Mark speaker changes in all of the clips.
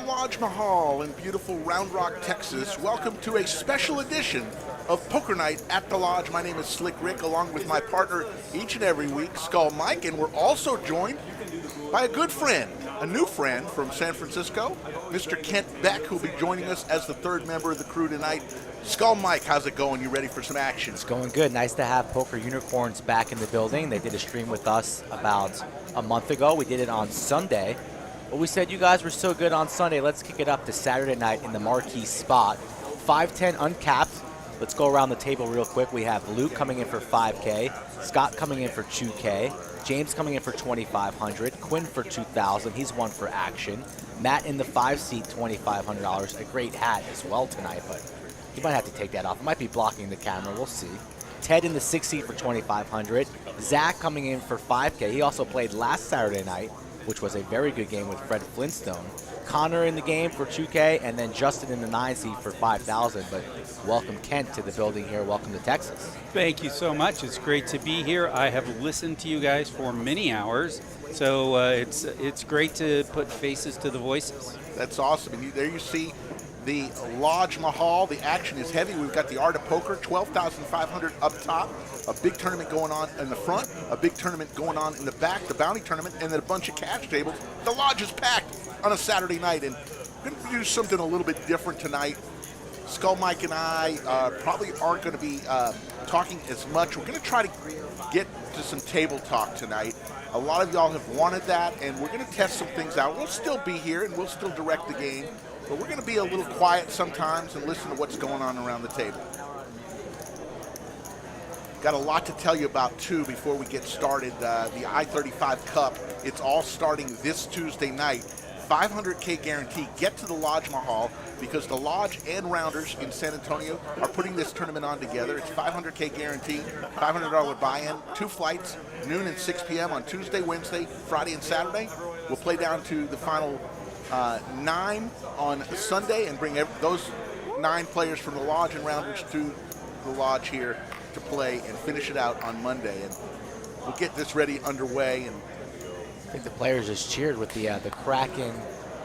Speaker 1: Lodge Mahal in beautiful Round Rock, Texas. Welcome to a special edition of Poker Night at the Lodge. My name is Slick Rick, along with my partner each and every week, Skull Mike, and we're also joined by a good friend, a new friend from San Francisco, Mr. Kent Beck, who'll be joining us as the third member of the crew tonight. Skull Mike, how's it going? You ready for some action?
Speaker 2: It's going good. Nice to have Poker Unicorns back in the building. They did a stream with us about a month ago. We did it on Sunday. But we said you guys were so good on Sunday, let's kick it up to Saturday night in the marquee spot. 510 uncapped. Let's go around the table real quick. We have Luke coming in for 5K, Scott coming in for 2K, James coming in for 2,500, Quinn for 2,000. He's one for action. Matt in the 5 seat, $2,500. A great hat as well tonight, but you might have to take that off. It might be blocking the camera. We'll see. Ted in the 6 seat for 2,500. Zach coming in for 5K. He also played last Saturday night, which was a very good game with Fred Flintstone. Connor in the game for 2K, and then Justin in the 9 seat for 5,000. But welcome, Kent, to the building here. Welcome to Texas.
Speaker 3: Thank you so much. It's great to be here. I have listened to you guys for many hours, so it's great to put faces to the voices.
Speaker 1: That's awesome. And there you see the Lodge Mahal. The action is heavy. We've got the Art of Poker, 12,500 up top. A big tournament going on in the front, a big tournament going on in the back, the bounty tournament, and then a bunch of cash tables. The Lodge is packed on a Saturday night, and we're going to do something a little bit different tonight. Skull Mike and I probably aren't going to be talking as much. We're going to try to get to some table talk tonight. A lot of y'all have wanted that, and we're going to test some things out. We'll still be here, and we'll still direct the game, but we're going to be a little quiet sometimes and listen to what's going on around the table. Got a lot to tell you about, too, before we get started. The I-35 Cup, it's all starting this Tuesday night. 500K guarantee. Get to the Lodge Mahal because the Lodge and Rounders in San Antonio are putting this tournament on together. It's 500K guarantee, $500 buy-in, 2 flights, noon and 6 p.m. on Tuesday, Wednesday, Friday, and Saturday. We'll play down to the final 9 on Sunday and bring those 9 players from the Lodge and Rounders to the Lodge here to play and finish it out on Monday. And we'll get this ready underway. And
Speaker 2: I think the players just cheered with the Kraken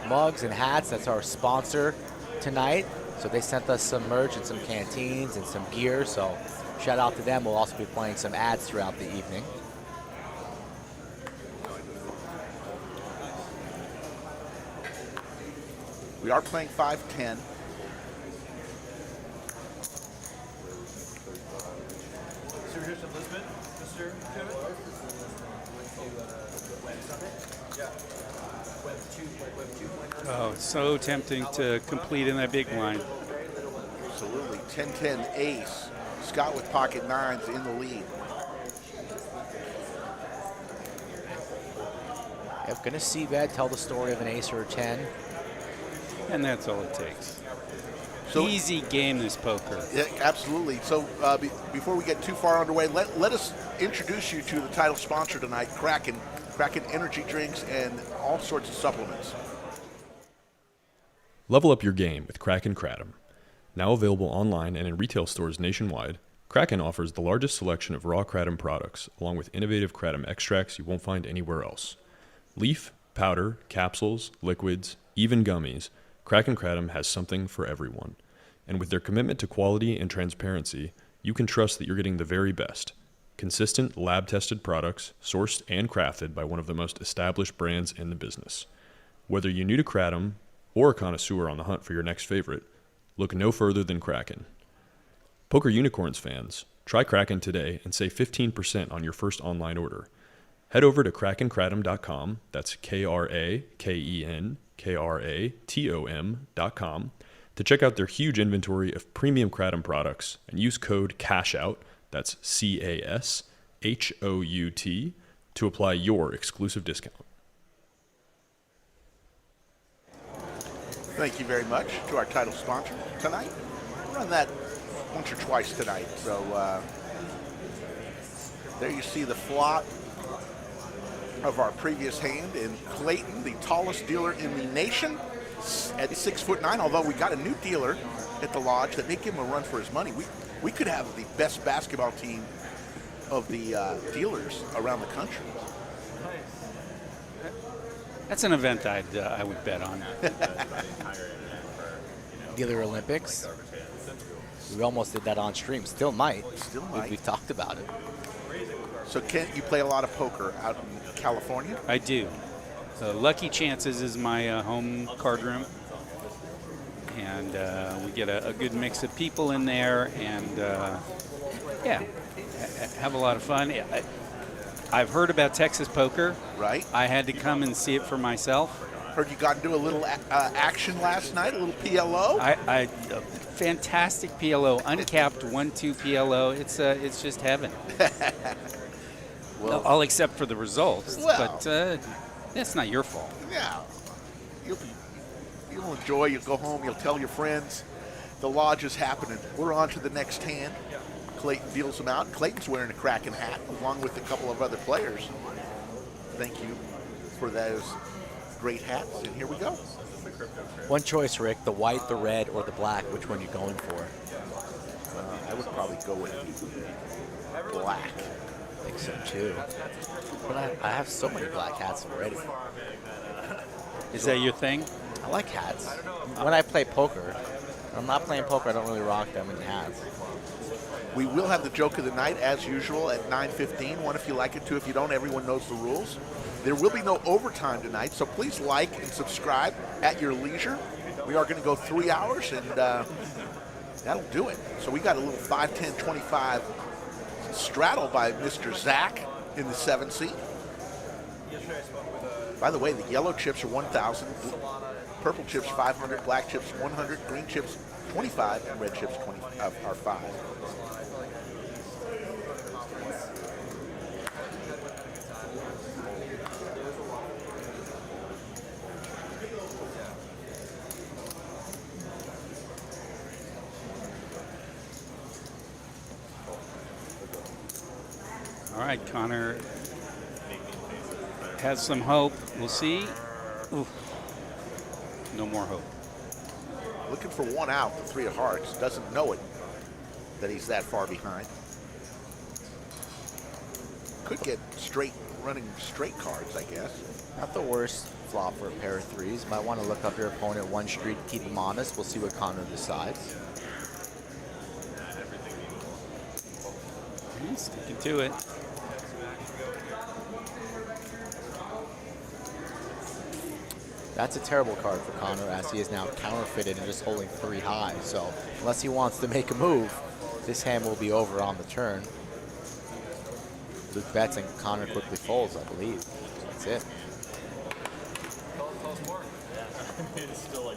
Speaker 2: mugs and hats. That's our sponsor tonight. So they sent us some merch and some canteens and some gear. So shout out to them. We'll also be playing some ads throughout the evening.
Speaker 1: We are playing 5-10.
Speaker 3: Oh, so tempting to complete in that big blind.
Speaker 1: Absolutely. 10-10 ace. Scott with pocket 9s in the lead.
Speaker 2: I'm going to see that, tell the story of an ace or a 10.
Speaker 3: And that's all it takes.
Speaker 1: So,
Speaker 3: easy game, this poker.
Speaker 1: Yeah, absolutely. So before we get too far underway, let us introduce you to the title sponsor tonight, Kraken. Kraken energy drinks and all sorts of supplements.
Speaker 4: Level up your game with Kraken Kratom. Now available online and in retail stores nationwide, Kraken offers the largest selection of raw kratom products, along with innovative kratom extracts you won't find anywhere else. Leaf, powder, capsules, liquids, even gummies, Kraken Kratom has something for everyone. And with their commitment to quality and transparency, you can trust that you're getting the very best. Consistent, lab-tested products, sourced and crafted by one of the most established brands in the business. Whether you're new to kratom or a connoisseur on the hunt for your next favorite, look no further than Kraken. Poker Unicorns fans, try Kraken today and save 15% on your first online order. Head over to krakenkratom.com, that's KrakenKratom.com, to check out their huge inventory of premium kratom products and use code CASHOUT, that's CASHOUT, to apply your exclusive discount.
Speaker 1: Thank you very much to our title sponsor tonight. We'll run that once or twice tonight. So there you see the flop of our previous hand, and Clayton, the tallest dealer in the nation, at 6'9". Although we got a new dealer at the Lodge that may give him a run for his money. We could have the best basketball team of the dealers around the country.
Speaker 3: That's an event I would bet on.
Speaker 2: Dealer Olympics. We almost did that on stream. Still might.
Speaker 1: Still might.
Speaker 2: We've talked about it.
Speaker 1: So Kent, you play a lot of poker out in California?
Speaker 3: I do. Lucky Chances is my home card room. And we get a good mix of people in there, and yeah, have a lot of fun. I've heard about Texas poker.
Speaker 1: Right.
Speaker 3: I had to come and see it for myself.
Speaker 1: Heard you got into a little action last night, a little PLO.
Speaker 3: I fantastic PLO, uncapped 1-2 PLO. It's just heaven.
Speaker 1: Well,
Speaker 3: I'll accept for the results,
Speaker 1: Well.
Speaker 3: but that's not your fault.
Speaker 1: yeah, you'll enjoy. You'll go home. You'll tell your friends. The lodge is happening. We're on to the next hand. Clayton deals them out. Clayton's wearing a Kraken hat along with a couple of other players. Thank you for those great hats. And here we go.
Speaker 2: One choice, Rick, the white, the red, or the black. Which one are you going for?
Speaker 1: I would probably go with black.
Speaker 2: I think so, too. But I have so many black hats already.
Speaker 3: Is that your thing?
Speaker 2: I like hats. When I play poker, when I'm not playing poker, I don't really rock that many hats.
Speaker 1: We will have the joke of the night as usual at 9:15. One if you like it, two if you don't. Everyone knows the rules. There will be no overtime tonight, so please like and subscribe at your leisure. We are going to go 3 hours, and that'll do it. So we got a little 5, 10, 25 straddle by Mr. Zach in the 7th seat. By the way, the yellow chips are 1,000, purple chips 500, black chips 100, green chips 25, and red chips 20 are 5.
Speaker 3: All right, Connor has some hope. We'll see. Oof. No more hope.
Speaker 1: Looking for one out, the 3 of hearts. Doesn't know it that he's that far behind. Could get running straight cards, I guess.
Speaker 2: Not the worst flop for a pair of threes. Might want to look up your opponent one street, keep him honest. We'll see what Connor decides.
Speaker 3: He's sticking to it.
Speaker 2: That's a terrible card for Connor, as he is now counterfeited and just holding 3 high. So unless he wants to make a move, this hand will be over on the turn. Luke bets and Connor quickly folds, I believe. That's it.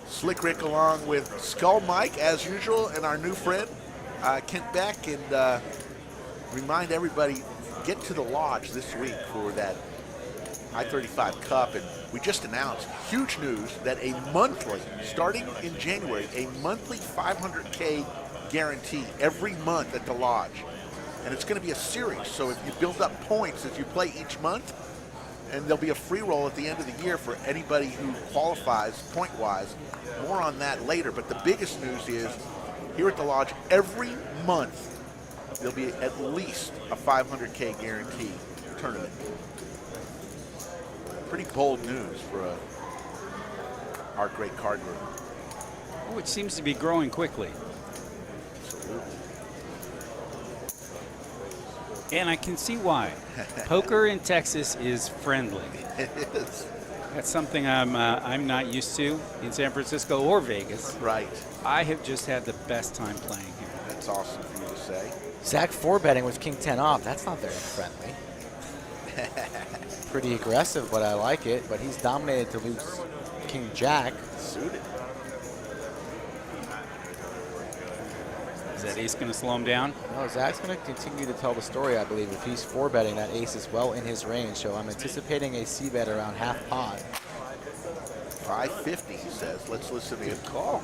Speaker 1: Slick Rick along with Skull Mike, as usual, and our new friend, Kent Beck. And remind everybody, get to the lodge this week for that I-35 Cup. And we just announced huge news that a monthly, starting in January, a monthly 500K guarantee every month at the lodge. And it's going to be a series. So if you build up points as you play each month, and there'll be a free roll at the end of the year for anybody who qualifies point-wise. More on that later. But the biggest news is, here at the lodge, every month, there'll be at least a 500K guarantee tournament. Pretty bold news for our great card room.
Speaker 3: Oh, it seems to be growing quickly.
Speaker 1: Absolutely.
Speaker 3: And I can see why. Poker in Texas is friendly.
Speaker 1: It is.
Speaker 3: That's something I'm not used to in San Francisco or Vegas.
Speaker 1: Right.
Speaker 3: I have just had the best time playing here.
Speaker 1: That's awesome for you to say.
Speaker 2: Zach 4-betting with King 10 off. That's not very friendly. Pretty aggressive, but I like it. But he's dominated to lose King Jack.
Speaker 1: Suited.
Speaker 3: Is that ace going to slow him down?
Speaker 2: No, Zach's going to continue to tell the story, I believe. If he's 4-betting, that ace is well in his range. So I'm anticipating a C-bet around half pot.
Speaker 1: 550, he says. Let's listen to him call.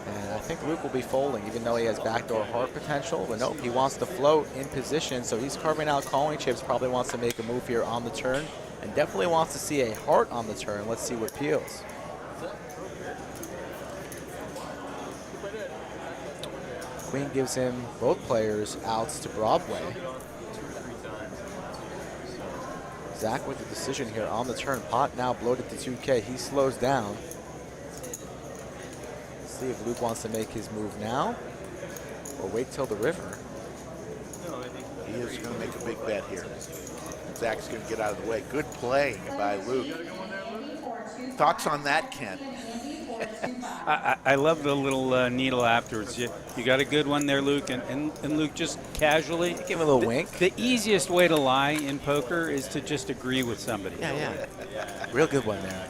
Speaker 2: And I think Luke will be folding, even though he has backdoor heart potential. But nope, he wants to float in position. So he's carving out calling chips. Probably wants to make a move here on the turn. And definitely wants to see a heart on the turn. Let's see what peels. Queen gives him both players outs to Broadway. Zach with the decision here on the turn. Pot now bloated to 2K. He slows down. Let's see if Luke wants to make his move now or wait till the river.
Speaker 1: He is going to make a big bet here. Zach's going to get out of the way. Good play by Luke. Thoughts on that, Ken?
Speaker 3: I love the little needle afterwards. You got a good one there, Luke, and Luke just casually.
Speaker 2: Give him a little wink.
Speaker 3: The easiest way to lie in poker is to just agree with somebody.
Speaker 2: Yeah. Real good one there.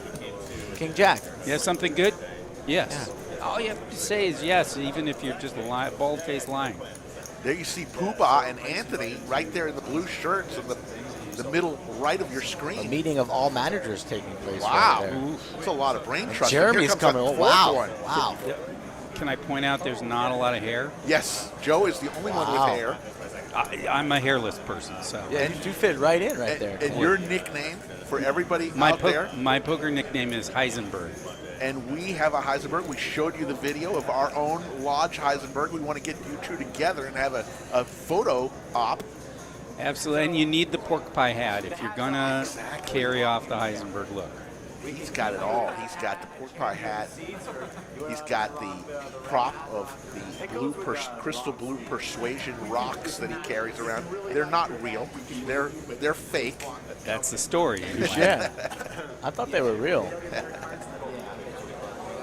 Speaker 2: King Jack.
Speaker 3: Yeah, something good? Yes. Yeah. All you have to say is yes, even if you're just bald-faced lying.
Speaker 1: There you see Poobah and Anthony right there in the blue shirts in the middle right of your screen.
Speaker 2: A meeting of all managers taking place.
Speaker 1: Wow.
Speaker 2: Right there.
Speaker 1: That's a lot of brain trust.
Speaker 2: Jeremy's coming. Oh, wow. Wow.
Speaker 3: Can I point out there's not a lot of hair?
Speaker 1: Yes. Joe is the only one with hair.
Speaker 3: I'm a hairless person, so.
Speaker 2: Yeah, you do fit right in there.
Speaker 1: And your nickname for everybody out there?
Speaker 3: My poker nickname is Heisenberg.
Speaker 1: And we have a Heisenberg. We showed you the video of our own Lodge Heisenberg. We want to get you two together and have a photo op.
Speaker 3: Absolutely, and you need the pork pie hat if you're going to carry off the Heisenberg look.
Speaker 1: He's got it all. He's got the pork pie hat. He's got the prop of the crystal blue persuasion rocks that he carries around. They're not real. They're fake.
Speaker 3: That's the story.
Speaker 2: Yeah. I thought they were real.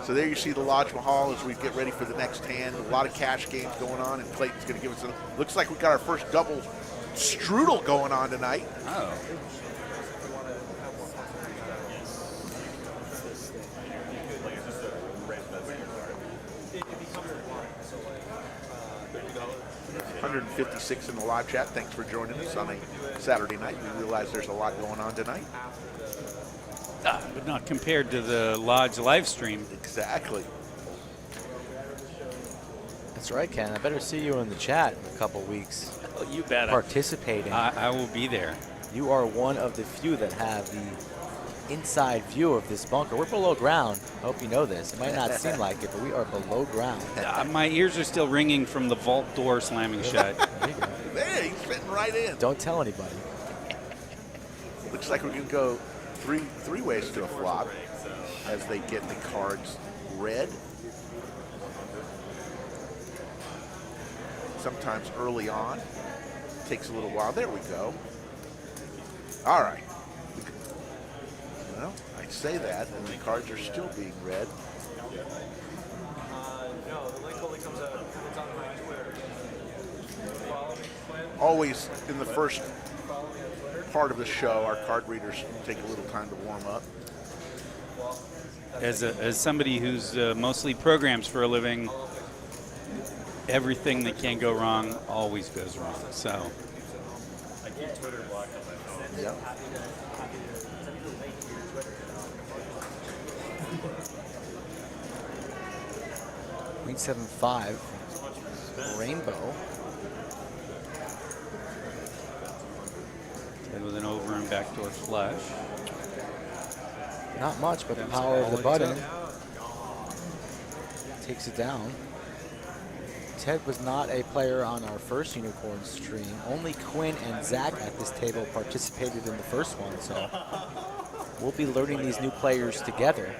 Speaker 1: So there you see the Lodge Mahal as we get ready for the next hand. A lot of cash games going on, and Clayton's going to give us looks like we got our first double strudel going on tonight.
Speaker 3: Oh. $156 in the live chat. Thanks for joining us on a Saturday night. We realize there's a lot going on tonight. But not compared to the Lodge live stream.
Speaker 1: Exactly.
Speaker 2: That's right, Ken. I better see you in the chat in a couple weeks.
Speaker 3: Oh, you bet.
Speaker 2: Participating.
Speaker 3: I will be there.
Speaker 2: You are one of the few that have the inside view of this bunker. We're below ground. I hope you know this. It might not seem like it, but we are below ground.
Speaker 3: My ears are still ringing from the vault door slamming shut.
Speaker 2: There you go.
Speaker 1: Man, he's fitting right in.
Speaker 2: Don't tell anybody.
Speaker 1: Looks like we're going to go three ways to a flop as they get the cards read. Sometimes early on. Takes a little while. There we go. All right. Well, I say that, and the cards are still being read. Always in the first part of the show, our card readers take a little time to warm up.
Speaker 3: As somebody who's mostly programs for a living, everything that can go wrong always goes wrong. So.
Speaker 1: Yep.
Speaker 2: Queen 7-5. Rainbow.
Speaker 3: And with an over and backdoor flush.
Speaker 2: Not much, but the power of the button takes it down. Ted was not a player on our first Unicorn stream. Only Quinn and Zach at this table participated in the first one, so we'll be learning these new players together.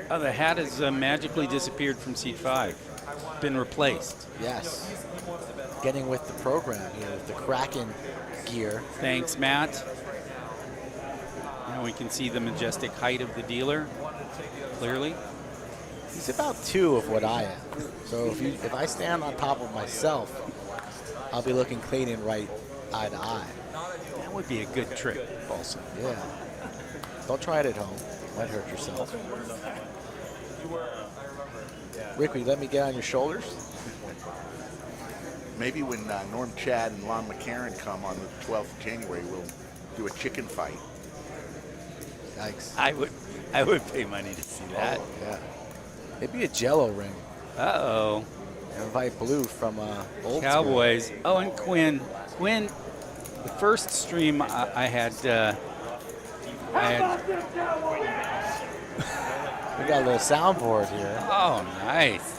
Speaker 3: Oh, the hat has magically disappeared from seat 5. Been replaced.
Speaker 2: Yes. Getting with the program here with the Kraken gear.
Speaker 3: Thanks, Matt. Now we can see the majestic height of the dealer clearly.
Speaker 2: He's about 2 of what I am. So if I stand on top of myself, I'll be looking clean and right eye to eye.
Speaker 3: That would be a good trick, also.
Speaker 2: Yeah. Don't try it at home. Might hurt yourself. Rick, will you let me get on your shoulders?
Speaker 1: Maybe when Norm Chad and Lon McCarran come on the 12th of January, we'll do a chicken fight.
Speaker 2: Yikes.
Speaker 3: I would pay money to see that.
Speaker 2: Oh, yeah. Maybe a Jello ring.
Speaker 3: Uh-oh.
Speaker 2: Invite Blue from Old
Speaker 3: Cowboys. School. Oh, and Quinn. Quinn, the first stream I had.
Speaker 2: We got a little soundboard here.
Speaker 3: Oh, nice.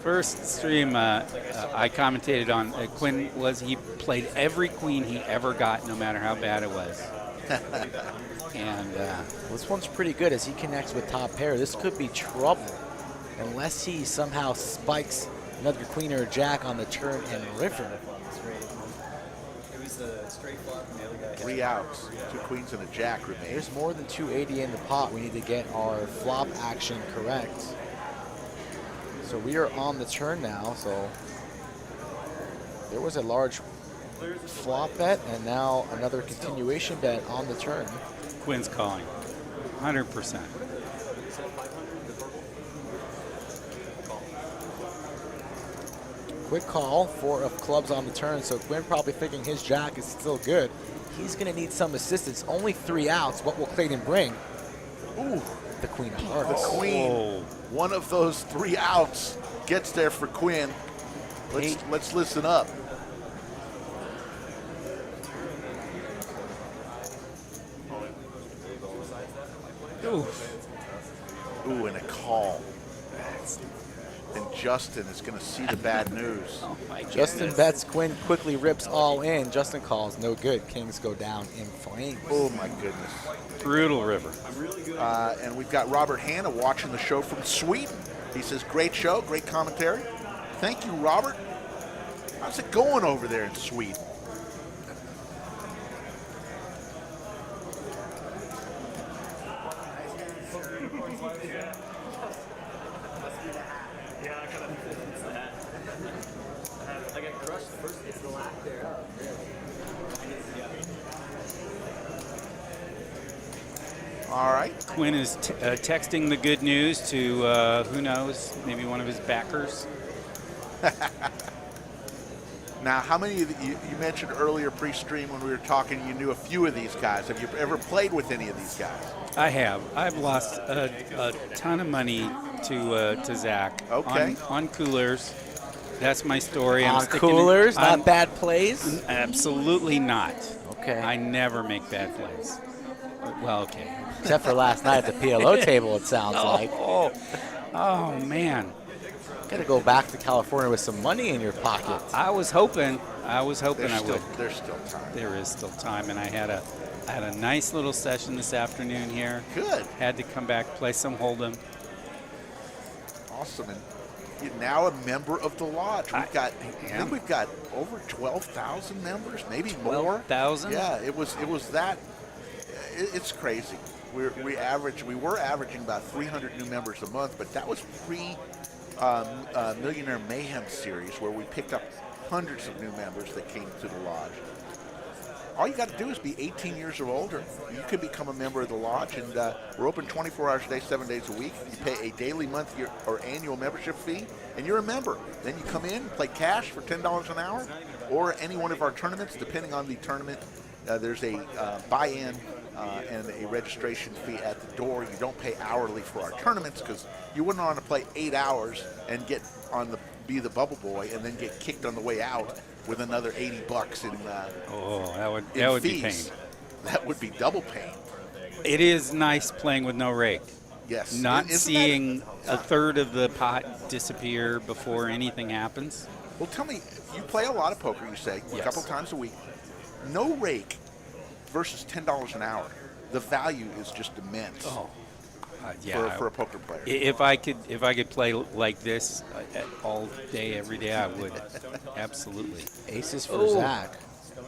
Speaker 3: First stream I commentated on, Quinn he played every queen he ever got, no matter how bad it was. And
Speaker 2: This one's pretty good as he connects with top pair. This could be trouble unless he somehow spikes another queen or a jack on the turn and river.
Speaker 1: Three outs, two queens and a jack remain.
Speaker 2: There's more than 280 in the pot. We need to get our flop action correct. So we are on the turn now. So there was a large flop bet and now another continuation bet on the turn.
Speaker 3: Quinn's calling, 100%.
Speaker 2: Quick call, 4 of clubs on the turn, so Quinn probably thinking his jack is still good. He's going to need some assistance. Only 3 outs. What will Clayton bring? Ooh, the queen of hearts.
Speaker 1: The queen, one of those 3 outs, gets there for Quinn. Let's listen up. Ooh, and a call. And Justin is going to see the bad news.
Speaker 3: Oh my goodness.
Speaker 2: Justin bets, Quinn quickly rips all in. Justin calls, no good. Kings go down in flames.
Speaker 1: Oh my goodness.
Speaker 3: Brutal river.
Speaker 1: And we've got Robert Hanna watching the show from Sweden. He says, great show, great commentary. Thank you, Robert. How's it going over there in Sweden? All right.
Speaker 3: Quinn is texting the good news to, who knows, maybe one of his backers.
Speaker 1: Now, how many of you mentioned earlier pre-stream when we were talking, you knew a few of these guys. Have you ever played with any of these guys?
Speaker 3: I have. I've lost a ton of money to Zach.
Speaker 1: Okay.
Speaker 3: On coolers. That's my story.
Speaker 2: On
Speaker 3: I'm sticking
Speaker 2: coolers,
Speaker 3: in,
Speaker 2: not bad plays?
Speaker 3: Absolutely not.
Speaker 2: Okay.
Speaker 3: I never make bad plays. Well, okay.
Speaker 2: Except for last night at the PLO table, it sounds like.
Speaker 3: Oh, man.
Speaker 2: Got to go back to California with some money in your pocket.
Speaker 3: I was hoping I would.
Speaker 1: There's still time.
Speaker 3: There is still time, and I had a nice little session this afternoon here.
Speaker 1: Good.
Speaker 3: Had to come back, play some Hold'em.
Speaker 1: Awesome. And you're now a member of the lodge. I think we've got over 12,000 members, maybe more.
Speaker 3: 12,000?
Speaker 1: Yeah, it was that. It's crazy. We were averaging about 300 new members a month, but that was Millionaire Mayhem series where we picked up hundreds of new members that came to the lodge. All you got to do is be 18 years or older. You can become a member of the lodge, and we're open 24 hours a day, 7 days a week. You pay a daily, monthly, or annual membership fee, and you're a member. Then you come in, play cash for $10 an hour, or any one of our tournaments, depending on the tournament. There's a buy-in and a registration fee at the door. You don't pay hourly for our tournaments because you wouldn't want to play 8 hours and be the bubble boy and then get kicked on the way out with another $80 in
Speaker 3: that would be pain.
Speaker 1: That would be double pain.
Speaker 3: It is nice playing with no rake.
Speaker 1: Yes.
Speaker 3: Not seeing a third of the pot disappear before anything happens.
Speaker 1: Well, tell me, you play a lot of poker, you say, a couple times a week. No rake versus $10 an hour. The value is just immense. For a poker player.
Speaker 3: If I could play like this all day, every day, I would. Absolutely.
Speaker 2: Aces for Zach.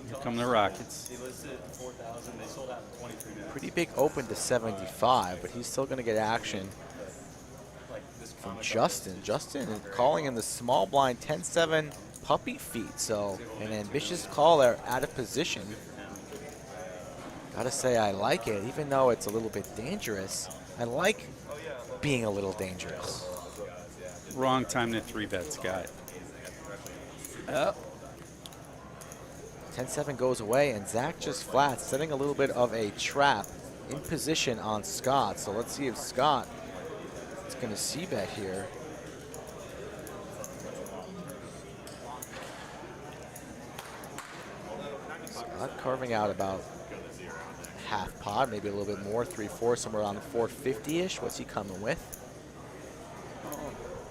Speaker 3: Here come the Rockets.
Speaker 2: Pretty big open to 75, but he's still going to get action from Justin. Justin calling in the small blind 10-7 puppy feet. So an ambitious call there, out of position. Gotta say I like it, even though it's a little bit dangerous. I like being a little dangerous.
Speaker 3: Wrong time to 3-bet, Scott. Oh.
Speaker 2: 10-7 goes away, and Zach just flats, setting a little bit of a trap in position on Scott. So let's see if Scott is going to c-bet here. Scott carving out about half pot, maybe a little bit more, 3-4, somewhere around the 450-ish. What's he coming with?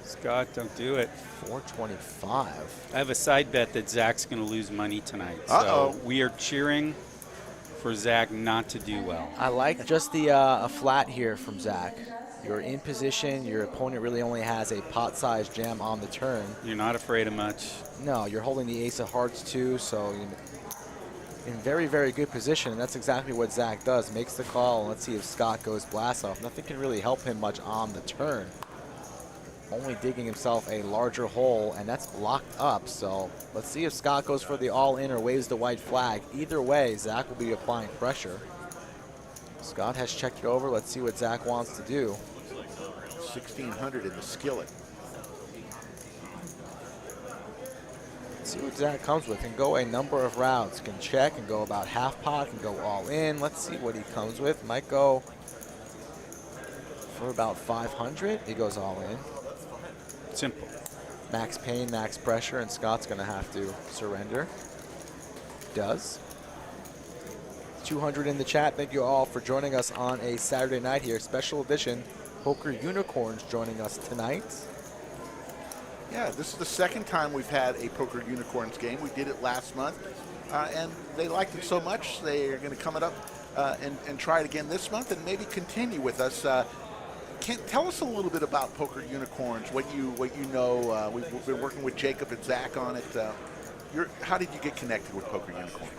Speaker 3: Scott, don't do it.
Speaker 2: 425.
Speaker 3: I have a side bet that Zach's going to lose money tonight.
Speaker 1: Uh-oh.
Speaker 3: So we are cheering for Zach not to do well.
Speaker 2: I like just the a flat here from Zach. You're in position. Your opponent really only has a pot-sized jam on the turn.
Speaker 3: You're not afraid of much.
Speaker 2: No, you're holding the ace of hearts too, so you're in very, very good position. And that's exactly what Zach does. Makes the call. Let's see if Scott goes blast off. Nothing can really help him much on the turn. Only digging himself a larger hole, and that's blocked up. So let's see if Scott goes for the all-in or waves the white flag. Either way, Zach will be applying pressure. Scott has checked it over. Let's see what Zach wants to do.
Speaker 1: 1,600 in the skillet.
Speaker 2: Let's see what Zach comes with. Can go a number of routes. Can check and go about half pot. Can go all in. Let's see what he comes with. Might go for about 500. He goes all in.
Speaker 3: Simple.
Speaker 2: Max pain, max pressure, and Scott's going to have to surrender. Does. 200 in the chat. Thank you all for joining us on a Saturday night here. Special edition Poker Unicorns joining us tonight.
Speaker 1: Yeah, this is the second time we've had a Poker Unicorns game. We did it last month, and they liked it so much they are going to come it up and try it again this month and maybe continue with us. Tell us a little bit about Poker Unicorns, what you know. We've been working with Jacob and Zach on it. How did you get connected with Poker Unicorns?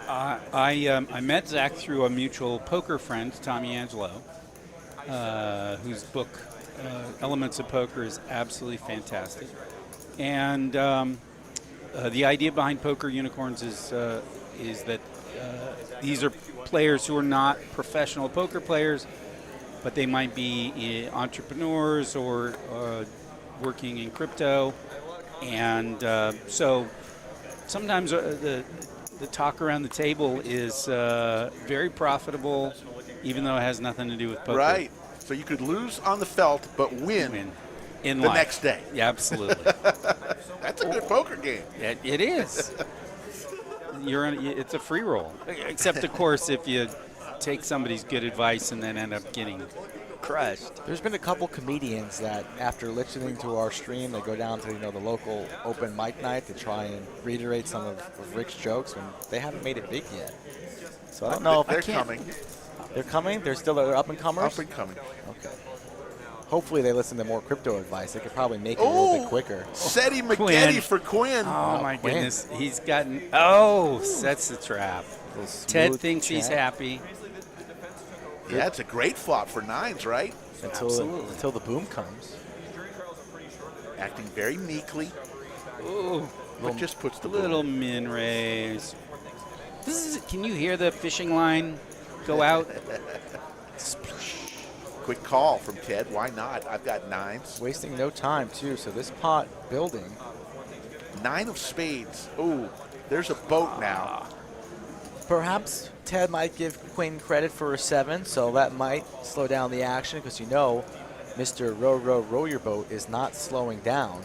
Speaker 3: I met Zach through a mutual poker friend, Tommy Angelo, whose book Elements of Poker is absolutely fantastic. And the idea behind Poker Unicorns is that these are players who are not professional poker players, but they might be entrepreneurs or working in crypto. And so sometimes the talk around the table is very profitable, even though it has nothing to do with poker.
Speaker 1: Right. So you could lose on the felt, but win
Speaker 3: in
Speaker 1: the
Speaker 3: life.
Speaker 1: next day.
Speaker 3: Yeah, absolutely.
Speaker 1: That's a good poker game.
Speaker 3: It is. It's a free roll. Except, of course, if you take somebody's good advice and then end up getting crushed.
Speaker 2: There's been a couple comedians that, after listening to our stream, they go down to the local open mic night to try and reiterate some of Rick's jokes, and they haven't made it big yet. So I don't know if
Speaker 1: they're coming.
Speaker 2: They're coming. They're up and comers.
Speaker 1: Up and coming.
Speaker 2: Okay. Hopefully they listen to more crypto advice. They could probably make it a little bit quicker.
Speaker 1: Seti McGetty for Quinn.
Speaker 3: Oh, my
Speaker 2: Quinn.
Speaker 3: goodness. He's gotten. Oh, sets the trap. Ted thinks he's
Speaker 2: chat.
Speaker 3: happy.
Speaker 1: Yeah, it's a great flop for nines, right?
Speaker 2: Until the boom comes.
Speaker 1: Acting very meekly,
Speaker 3: Ooh,
Speaker 1: but just puts the
Speaker 3: little
Speaker 1: boom.
Speaker 3: min raise. Can you hear the fishing line go out?
Speaker 1: Quick call from Ted. Why not? I've got nines.
Speaker 2: Wasting no time, too. So this pot building.
Speaker 1: 9 of spades. Ooh, there's a boat now.
Speaker 2: Perhaps Ted might give Quinn credit for a 7, so that might slow down the action because Mr. Row Your Boat is not slowing down.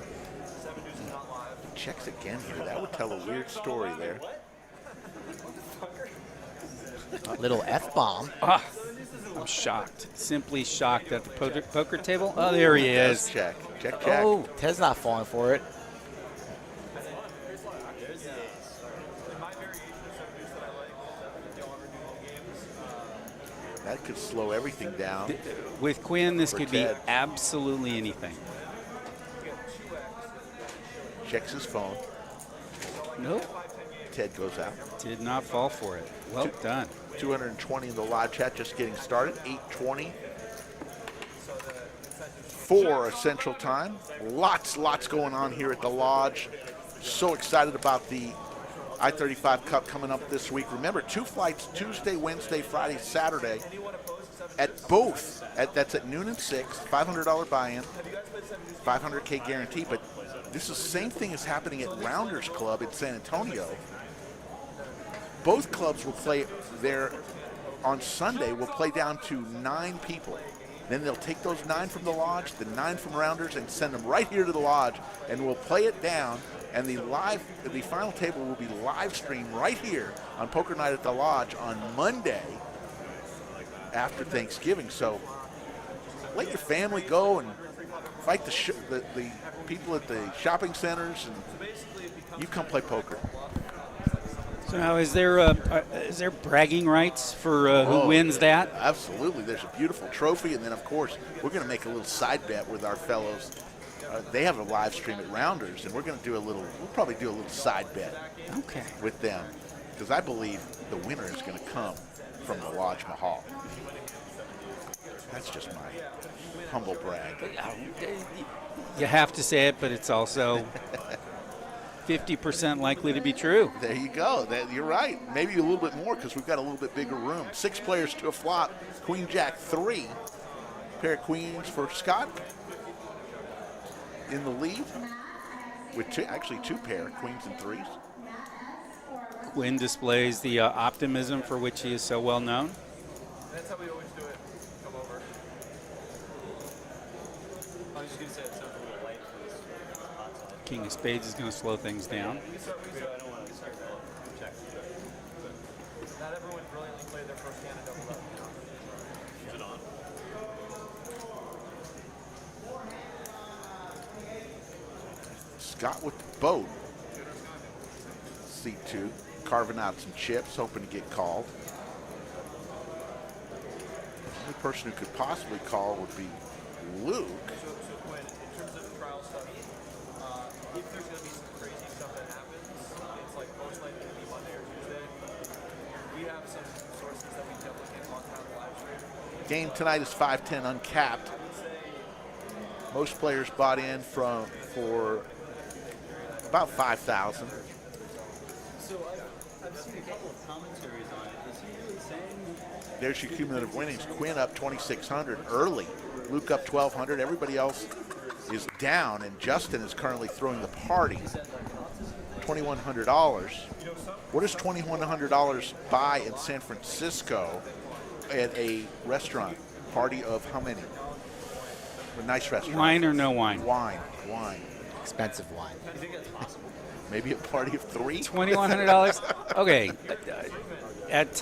Speaker 1: Checks again here. That would tell a weird story there.
Speaker 2: A little F-bomb.
Speaker 3: I'm shocked. Simply shocked at the poker table. Oh, there he is.
Speaker 1: Check.
Speaker 2: Oh, Ted's not falling for it.
Speaker 1: That could slow everything down.
Speaker 3: With Quinn, this could
Speaker 1: Ted.
Speaker 3: be absolutely anything.
Speaker 1: Checks his phone.
Speaker 3: Nope.
Speaker 1: Ted goes out.
Speaker 3: Did not fall for it. Well done.
Speaker 1: 220 in the live chat, just getting started. 8:20 for Central Time. Lots going on here at the Lodge. So excited about the I-35 Cup coming up this week. Remember, 2 flights Tuesday, Wednesday, Friday, Saturday at both. That's at noon and 6. $500 buy-in, $500K guarantee. But this is the same thing as happening at Rounders Club in San Antonio. Both clubs will play there on Sunday. Will play down to 9 people. Then they'll take those 9 from the Lodge, the 9 from Rounders, and send them right here to the Lodge, and we'll play it down. And the final table will be live streamed right here on Poker Night at the Lodge on Monday after Thanksgiving. So let your family go and fight the people at the shopping centers, and you come play poker.
Speaker 3: So now, is there bragging rights for who wins that?
Speaker 1: Absolutely. There's a beautiful trophy, and then, of course, we're going to make a little side bet with our fellows. They have a live stream at Rounders, and we're going to do we'll probably do a little side bet with them, because I believe the winner is going to come from the Lodge Mahal. That's just my humble brag.
Speaker 3: You have to say it, but it's also 50% likely to be true.
Speaker 1: There you go. You're right. Maybe a little bit more because we've got a little bit bigger room. 6 players to a flop. Queen, Jack, 3. Pair of queens for Scott in the lead with two pair, queens and 3s.
Speaker 3: Quinn displays the optimism for which he is so well known.
Speaker 5: That's how we always do it. Come over. I was just going to say it sounds a little light for this hot side.
Speaker 3: King of Spades is going to slow things down.
Speaker 5: I don't want to start that. Check. Not everyone brilliantly played their first hand in double up. Is it on?
Speaker 1: Scott with the boat. C2, carving out some chips, hoping to get called. The only person who could possibly call would be Luke.
Speaker 5: So Quinn, in terms of trial stuff, if there's going to be some crazy stuff that happens, it's like most likely going to be Monday or Tuesday. We have some sources that we definitely can't talk about live stream.
Speaker 1: Game tonight is 5-10 uncapped. Most players bought in for about 5,000.
Speaker 6: So I've seen a couple of commentaries on it. Is he really saying?
Speaker 1: There's your cumulative winnings. Quinn up 2,600 early. Luke up 1,200. Everybody else is down, and Justin is currently throwing the party. $2,100. What does $2,100 buy in San Francisco at a restaurant? Party of how many? A nice restaurant.
Speaker 3: Wine or no wine?
Speaker 1: Wine.
Speaker 2: Expensive wine.
Speaker 1: Maybe a party of 3?
Speaker 3: $2,100. Okay. At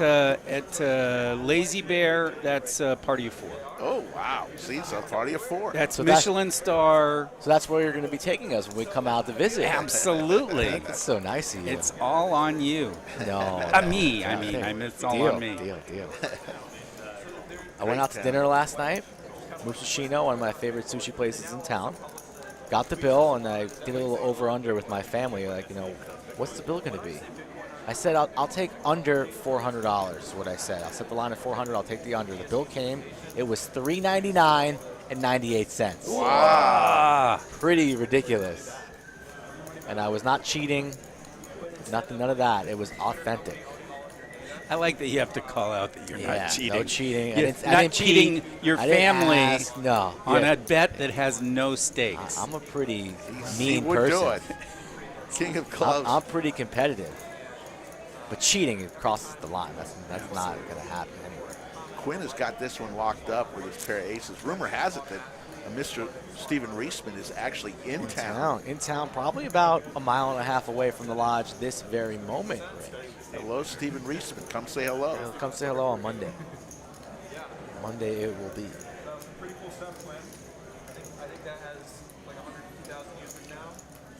Speaker 3: Lazy Bear, that's a party of 4.
Speaker 1: Oh, wow. See, it's a party of 4.
Speaker 3: That's
Speaker 2: So
Speaker 3: Michelin star.
Speaker 2: So that's where you're going to be taking us when we come out to visit.
Speaker 3: Absolutely.
Speaker 2: That's so nice of you.
Speaker 3: It's all on you.
Speaker 2: no.
Speaker 3: Me. I mean, it's all
Speaker 2: deal,
Speaker 3: on me.
Speaker 2: Deal. I went out to dinner last night. Musashino, one of my favorite sushi places in town. Got the bill, and I did a little over-under with my family. Like, what's the bill going to be? I said, I'll take under $400 is what I said. I'll set the line at $400. I'll take the under. The bill came. It was $399 and 98 cents.
Speaker 3: Wow.
Speaker 2: Pretty ridiculous. And I was not cheating. None of that. It was authentic.
Speaker 3: I like that you have to call out that you're not cheating.
Speaker 2: No cheating.
Speaker 3: You're
Speaker 2: I
Speaker 3: not
Speaker 2: didn't
Speaker 3: cheating your family
Speaker 2: no.
Speaker 3: on a bet that has no stakes.
Speaker 2: I'm a pretty
Speaker 1: See,
Speaker 2: mean
Speaker 1: we're
Speaker 2: person.
Speaker 1: doing. King of clubs.
Speaker 2: I'm pretty competitive. But cheating, it crosses the line. That's not going to happen anywhere.
Speaker 1: Quinn has got this one locked up with his pair of aces. Rumor has it that Mr. Steven Reisman is actually in town.
Speaker 2: In town, probably about a mile and a half away from the lodge this very moment, Rick.
Speaker 1: Hello, Steven Reisman. Come say hello.
Speaker 2: Come say hello on Monday. Monday it will be.
Speaker 5: Pretty cool stuff, Quinn. I think that has like 150,000 users now.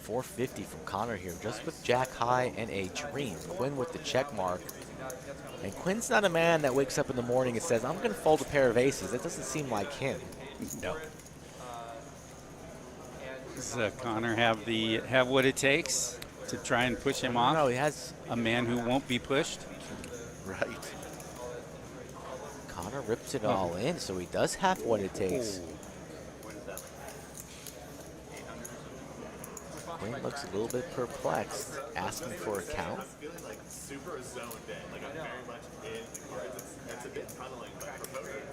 Speaker 2: 450 from Connor here, just with Jack high and a dream. Quinn with the check mark. And Quinn's not a man that wakes up in the morning and says, I'm going to fold a pair of aces. That doesn't seem like him.
Speaker 3: No. Does Connor have what it takes to try and push him off?
Speaker 2: No, he has.
Speaker 3: A man who won't be pushed?
Speaker 1: Right.
Speaker 2: Connor rips it all in, so he does have what it takes. Quinn looks a little bit perplexed, asking for a count.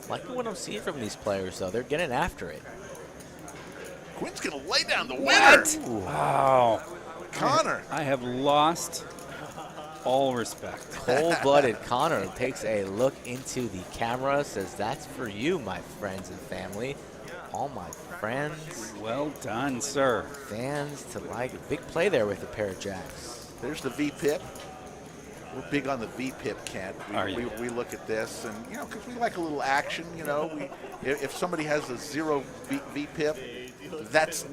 Speaker 2: Liking what I'm seeing from these players, though. They're getting after it.
Speaker 1: Quinn's going to lay down the winner.
Speaker 3: Wow.
Speaker 1: Connor.
Speaker 3: I have lost all respect.
Speaker 2: Cold-blooded Connor takes a look into the camera, says, that's for you, my friends and family. All my friends,
Speaker 3: Well done, sir.
Speaker 2: fans to like. A big play there with a pair of jacks.
Speaker 1: There's the V-pip. We're big on the V-pip, Kent.
Speaker 3: Are you?
Speaker 1: We look at this, and, because we like a little action, if somebody has a 0 V-pip, that's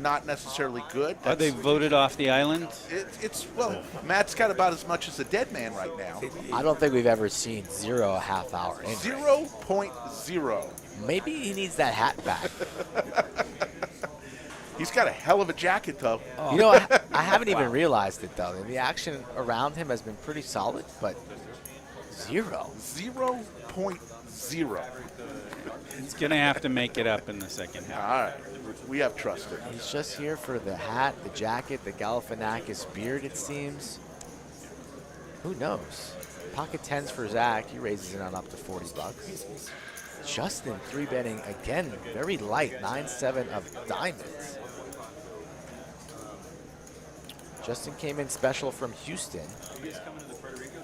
Speaker 1: not necessarily good.
Speaker 3: Are they voted off the island?
Speaker 1: Well, Matt's got about as much as a dead man right now.
Speaker 2: I don't think we've ever seen 0 a half hour in.
Speaker 1: 0.0.
Speaker 2: Maybe he needs that hat back.
Speaker 1: He's got a hell of a jacket, though.
Speaker 2: You know, I haven't even realized it, though. The action around him has been pretty solid, but 0.
Speaker 1: 0.0.
Speaker 3: He's going to have to make it up in the second half.
Speaker 1: All right. We have trust in him.
Speaker 2: He's just here for the hat, the jacket, the Galifianakis beard, it seems. Who knows? Pocket 10s for Zach. He raises it on up to $40. Justin 3-betting again, very light, 9-7 of diamonds. Justin came in special from Houston.
Speaker 6: You guys coming to the Puerto Rico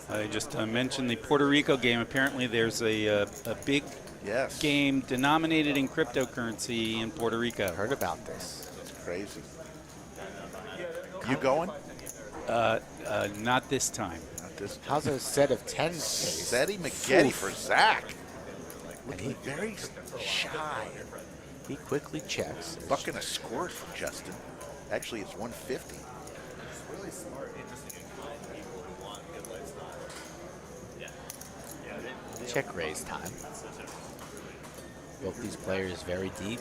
Speaker 6: game?
Speaker 3: I just mentioned the Puerto Rico game. Apparently, there's a big game denominated in cryptocurrency in Puerto Rico.
Speaker 2: Heard about this.
Speaker 1: It's crazy. You going?
Speaker 3: Not this time.
Speaker 1: Not this time.
Speaker 2: How's a set of 10s?
Speaker 1: Seti McGetty for Zach. Looking very shy.
Speaker 2: He quickly checks.
Speaker 1: Buck and a squirt from Justin. Actually, it's 150.
Speaker 6: Really smart, interesting, and kind people who want good lifestyle.
Speaker 2: Check raise time. Both these players very deep.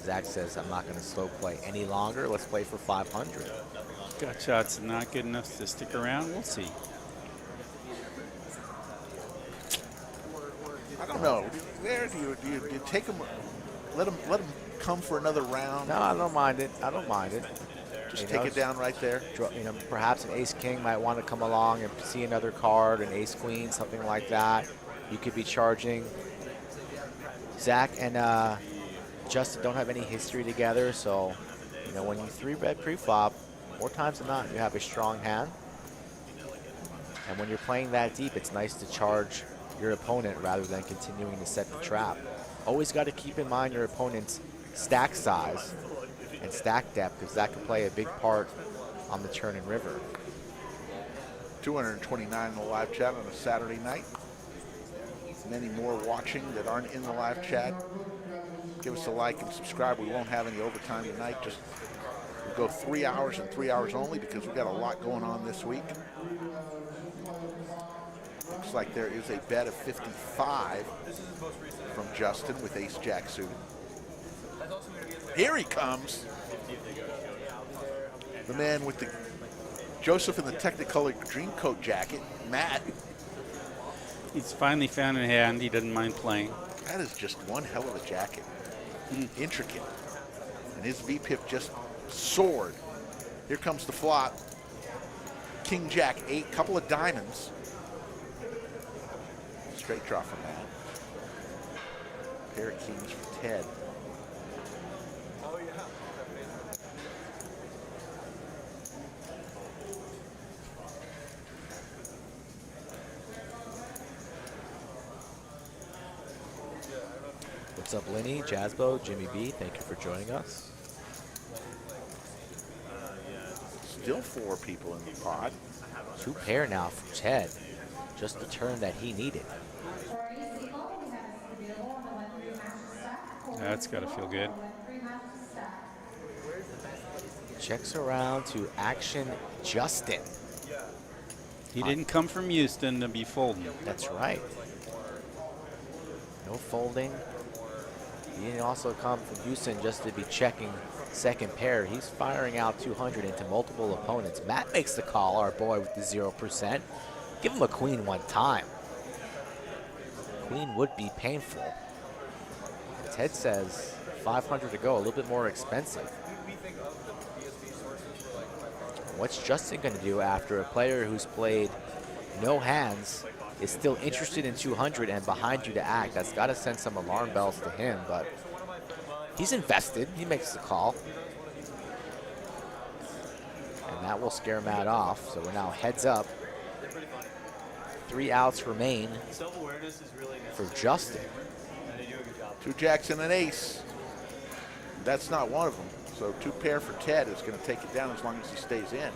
Speaker 2: Zach says, I'm not going to slow play any longer. Let's play for 500.
Speaker 3: Gut shot's not good enough to stick around. We'll see.
Speaker 1: I don't know. There, do you take him? Let him come for another round.
Speaker 2: No, I don't mind it. I don't mind it.
Speaker 1: Just take it down right there.
Speaker 2: You know, perhaps an ace king might want to come along and see another card, an ace queen, something like that. You could be charging. Zach and Justin don't have any history together, so you know when you 3-bet pre-flop, more times than not, you have a strong hand. And when you're playing that deep, it's nice to charge your opponent rather than continuing to set the trap. Always got to keep in mind your opponent's stack size and stack depth, because that can play a big part on the turn and river.
Speaker 1: 229 in the live chat on a Saturday night. Many more watching that aren't in the live chat. Give us a like and subscribe. We won't have any overtime tonight. Just we'll go 3 hours and 3 hours only because we've got a lot going on this week. Looks like there is a bet of 55 from Justin with ace jack suited. Here he comes. The man with the Joseph in the Technicolor Dreamcoat jacket, Matt.
Speaker 3: He's finally found a hand he doesn't mind playing.
Speaker 1: That is just one hell of a jacket. Intricate. And his VPIP just soared. Here comes the flop. King Jack 8, couple of diamonds. Straight draw from that. Pair of kings for Ted.
Speaker 2: What's up, Lenny, Jazzbo, Jimmy B? Thank you for joining us.
Speaker 1: Still 4 people in the pod.
Speaker 2: 2 pair now for Ted. Just the turn that he needed.
Speaker 3: That's got to feel good.
Speaker 2: Checks around to action Justin.
Speaker 3: He didn't come from Houston to be folding.
Speaker 2: That's right. No folding. He didn't also come from Houston just to be checking second pair. He's firing out 200 into multiple opponents. Matt makes the call, our boy with the 0%. Give him a queen one time. Queen would be painful. Ted says 500 to go, a little bit more expensive. What's Justin going to do after a player who's played no hands is still interested in 200 and behind you to act? That's got to send some alarm bells to him, but he's invested. He makes the call. And that will scare Matt off. So we're now heads up. 3 outs remain for Justin.
Speaker 1: 2 jacks and an ace. That's not one of them. So 2 pair for Ted is going to take it down as long as he stays in.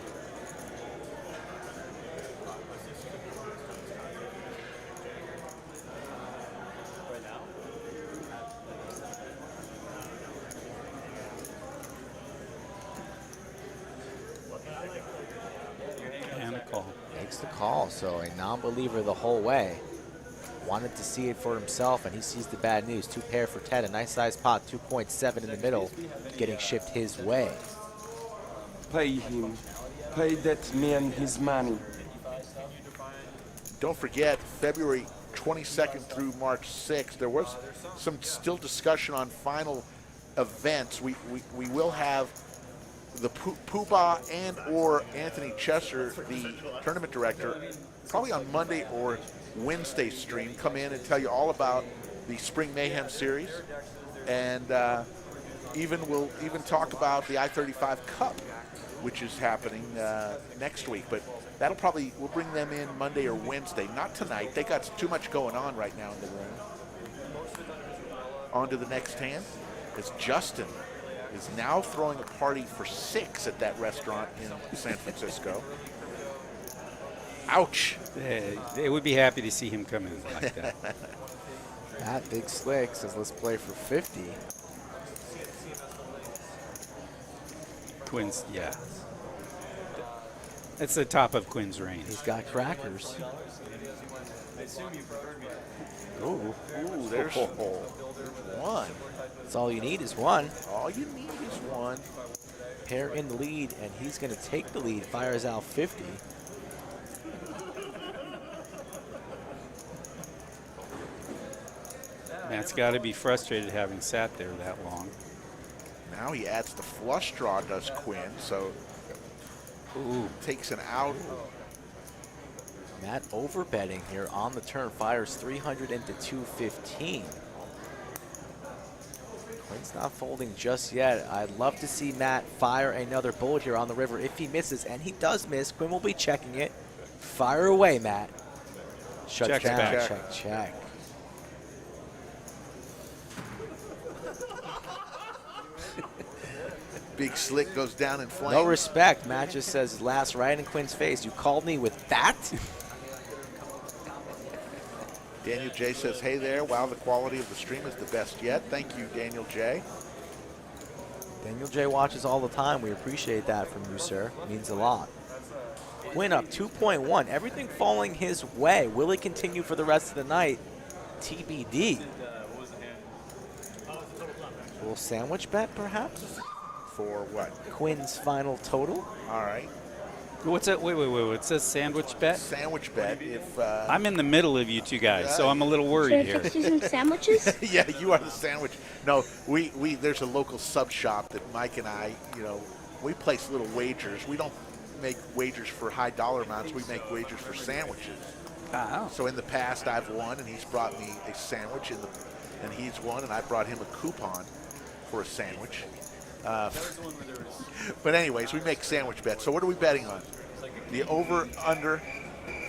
Speaker 2: makes the call. So a non-believer the whole way. Wanted to see it for himself, and he sees the bad news. 2 pair for Ted, a nice size pot, 2.7 in the middle, getting shipped his way.
Speaker 7: Pay him. Pay that man his money.
Speaker 1: Don't forget, February 22nd through March 6th, there was some still discussion on final events. We will have the Poobah and or Anthony Chester, the tournament director, probably on Monday or Wednesday stream, come in and tell you all about the Spring Mayhem Series, and we'll even talk about the I-35 Cup, which is happening next week. But we'll bring them in Monday or Wednesday, not tonight. They got too much going on right now in the room. On to the next hand is Justin is now throwing a party for 6 at that restaurant in San Francisco. Ouch.
Speaker 3: They would be happy to see him come in like that.
Speaker 2: That Big Slick says, let's play for 50.
Speaker 3: Quinn's, yeah. That's the top of Quinn's range.
Speaker 2: He's got crackers.
Speaker 1: Ooh, there's one.
Speaker 2: That's all you need is one.
Speaker 1: All you need is one.
Speaker 2: Pair in the lead, and he's going to take the lead. Fires out 50.
Speaker 3: Matt's got to be frustrated having sat there that long.
Speaker 1: Now he adds the flush draw, does Quinn, so takes an out.
Speaker 2: Matt overbetting here on the turn, fires 300 into 215. Quinn's not folding just yet. I'd love to see Matt fire another bullet here on the river. If he misses, and he does miss, Quinn will be checking it. Fire away, Matt. Shut
Speaker 3: Check
Speaker 2: down,
Speaker 3: back.
Speaker 2: check.
Speaker 1: Big Slick goes down in flames.
Speaker 2: No respect. Matt just says last right in Quinn's face. You called me with that?
Speaker 1: Daniel J says, hey there, wow, the quality of the stream is the best yet. Thank you, Daniel J.
Speaker 2: Daniel J watches all the time. We appreciate that from you, sir. It means a lot. Quinn up 2.1. Everything falling his way. Will it continue for the rest of the night? TBD. A little sandwich bet, perhaps?
Speaker 1: For what?
Speaker 2: Quinn's final total.
Speaker 1: All right.
Speaker 3: What's that? Wait. It says sandwich bet?
Speaker 1: Sandwich bet. If
Speaker 3: I'm in the middle of you two guys, so I'm a little
Speaker 8: Should
Speaker 3: worried
Speaker 8: I
Speaker 3: here.
Speaker 8: fix you some sandwiches?
Speaker 1: yeah, you are the sandwich. No, we there's a local sub shop that Mike and I, we place little wagers. We don't make wagers for high dollar amounts. We make wagers for sandwiches.
Speaker 3: Oh.
Speaker 1: So in the past, I've won, and he's brought me a sandwich, and he's won, and I brought him a coupon for a sandwich. But anyways, we make sandwich bets. So what are we betting on? The over/under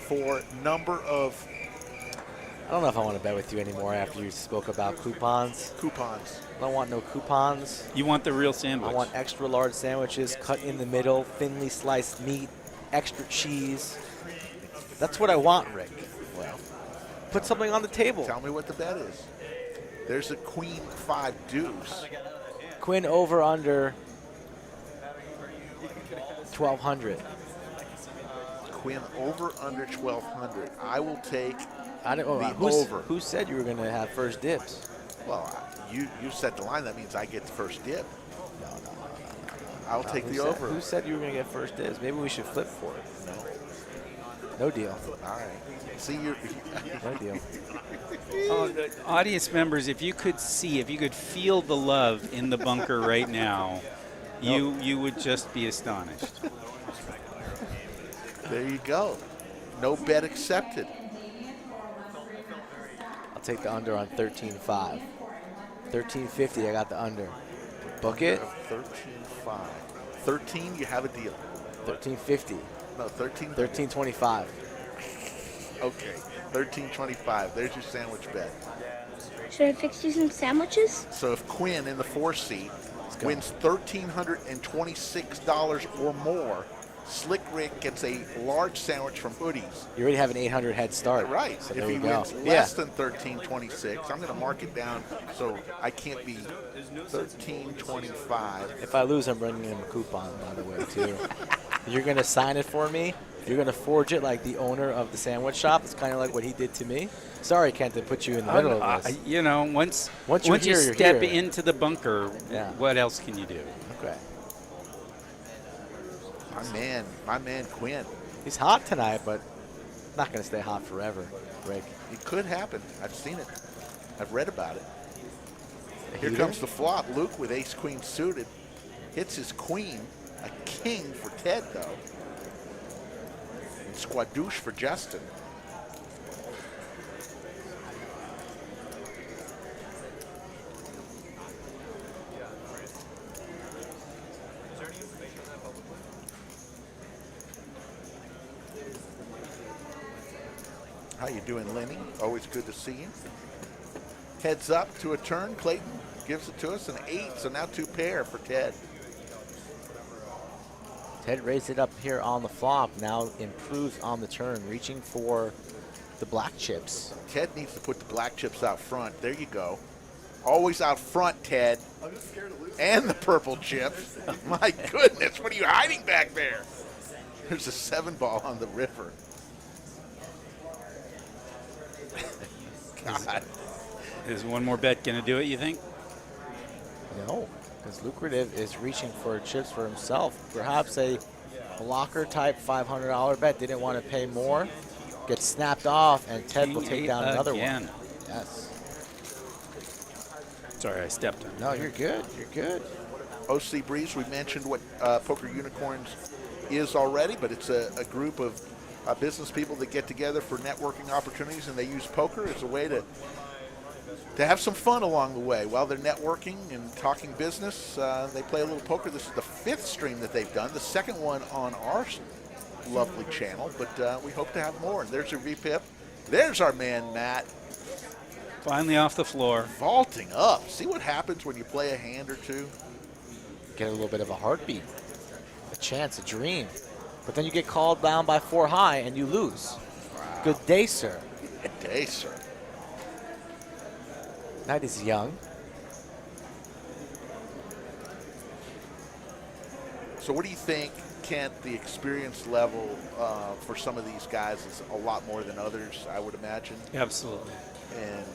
Speaker 1: for number of
Speaker 2: I don't know if I want to bet with you anymore after you spoke about coupons.
Speaker 1: coupons.
Speaker 2: I don't want no coupons.
Speaker 3: You want the real sandwich?
Speaker 2: I want extra large sandwiches, cut in the middle, thinly sliced meat, extra cheese. That's what I want, Rick.
Speaker 1: Well,
Speaker 2: Put something on the table.
Speaker 1: tell me what the bet is. There's a queen 5 deuce.
Speaker 2: Quinn over under 1,200.
Speaker 1: Quinn over under 1,200. I will take
Speaker 2: I don't,
Speaker 1: the
Speaker 2: who's-
Speaker 1: over.
Speaker 2: Who said you were going to have first dibs?
Speaker 1: Well, you set the line. That means I get the first dib.
Speaker 2: No.
Speaker 1: I'll take
Speaker 2: Who
Speaker 1: the
Speaker 2: said-
Speaker 1: over.
Speaker 2: Who said you were going to get first dibs? Maybe we should flip for it. No deal.
Speaker 1: All right. See you.
Speaker 2: No deal.
Speaker 3: Oh, the audience members, if you could feel the love in the bunker right now, you would just be astonished.
Speaker 1: There you go. No bet accepted.
Speaker 2: I'll take the under on 13.5. 13.50, I got the under. Book it.
Speaker 1: 13.5. 13, you have a deal.
Speaker 2: 13.50.
Speaker 1: No, 13.
Speaker 2: 13.25.
Speaker 1: Okay. 13.25. There's your sandwich bet.
Speaker 8: Should I fix you some sandwiches?
Speaker 1: So if Quinn in the 4 seat
Speaker 2: go.
Speaker 1: wins $1,326 or more, Slick Rick gets a large sandwich from Hoodies.
Speaker 2: You already have an 800 head start.
Speaker 1: Right.
Speaker 2: So
Speaker 1: if
Speaker 2: there
Speaker 1: he
Speaker 2: you go.
Speaker 1: wins less than 13.26, I'm going to mark it down so I can't be 13.25.
Speaker 2: If I lose, I'm bringing him a coupon, by the way, too. You're going to sign it for me? If you're going to forge it like the owner of the sandwich shop, it's kind of like what he did to me. Sorry, Kent, to put you in the middle of this.
Speaker 3: You know, once
Speaker 2: you're
Speaker 3: you
Speaker 2: here, you're
Speaker 3: step
Speaker 2: here.
Speaker 3: into the bunker,
Speaker 2: Yeah.
Speaker 3: what else can you do?
Speaker 2: Okay.
Speaker 1: My man Quinn.
Speaker 2: He's hot tonight, but not going to stay hot forever, Rick.
Speaker 1: It could happen. I've seen it. I've read about it. Here
Speaker 2: Heater?
Speaker 1: comes the flop. Luke with ace-queen suited. Hits his queen. A king for Ted, though. And squadouche for Justin. How you doing, Lenny? Always good to see you. Heads up to a turn. Clayton gives it to us, an 8, so now 2 pair for Ted.
Speaker 2: Ted raised it up here on the flop, now improves on the turn, reaching for the black chips.
Speaker 1: Ted needs to put the black chips out front. There you go. Always out front, Ted. And the purple chips. My goodness, what are you hiding back there? There's a 7-ball on the river. God.
Speaker 3: Is one more bet going to do it, you think?
Speaker 2: No, because Lucrative is reaching for chips for himself. Perhaps a blocker type $500 bet. Didn't want to pay more. Gets snapped off, and Ted will take down another
Speaker 3: again.
Speaker 2: one. Yes.
Speaker 3: Sorry, I stepped on it.
Speaker 2: No, you're good. You're good.
Speaker 1: OC Breeze, we mentioned what Poker Unicorns is already, but it's a group of business people that get together for networking opportunities, and they use poker as a way to have some fun along the way. While they're networking and talking business, they play a little poker. This is the 5th stream that they've done, the 2nd one on our lovely channel, but we hope to have more. And there's your VPIP. There's our man, Matt.
Speaker 3: Finally off the floor.
Speaker 1: Vaulting up. See what happens when you play a hand or two?
Speaker 2: Get a little bit of a heartbeat, a chance, a dream. But then you get called down by 4 high and you lose. Wow. Good day, sir.
Speaker 1: Good day, sir.
Speaker 2: Knight is young.
Speaker 1: So what do you think, Kent, the experience level for some of these guys is a lot more than others, I would imagine?
Speaker 3: Absolutely.
Speaker 1: And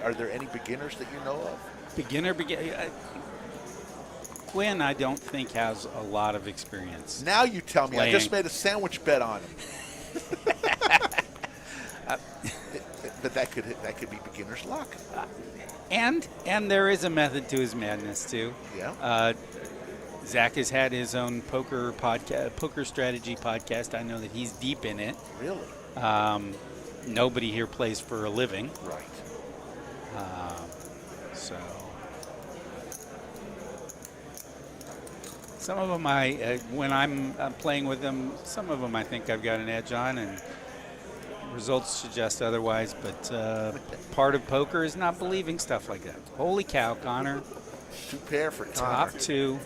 Speaker 1: are there any beginners that you know of?
Speaker 3: Beginner. Quinn, I don't think, has a lot of experience.
Speaker 1: Now you tell me.
Speaker 3: Playing.
Speaker 1: I just made a sandwich bet on him. But that could be beginner's luck.
Speaker 3: And there is a method to his madness too.
Speaker 1: Yeah.
Speaker 3: Zach has had his own poker strategy podcast. I know that he's deep in it.
Speaker 1: Really?
Speaker 3: Nobody here plays for a living.
Speaker 1: Right.
Speaker 3: So some of them when I'm playing with them, some of them I think I've got an edge on, and results suggest otherwise. But part of poker is not believing stuff like that. Holy cow, Connor!
Speaker 1: 2 pair for Connor.
Speaker 3: Top 2.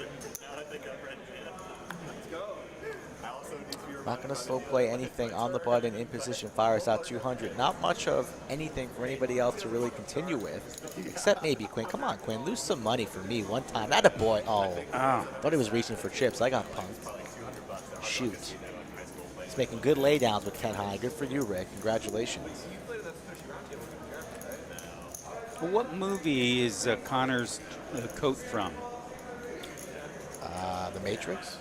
Speaker 2: Not going to slow play anything on the button, in position, fires out 200. Not much of anything for anybody else to really continue with, except maybe Quinn. Come on, Quinn, lose some money for me one time. That a boy. Oh, thought he was reaching for chips. I got punked. Shoot. He's making good laydowns with 10 high. Good for you, Rick. Congratulations.
Speaker 3: Well, what movie is Connor's coat from?
Speaker 2: The Matrix?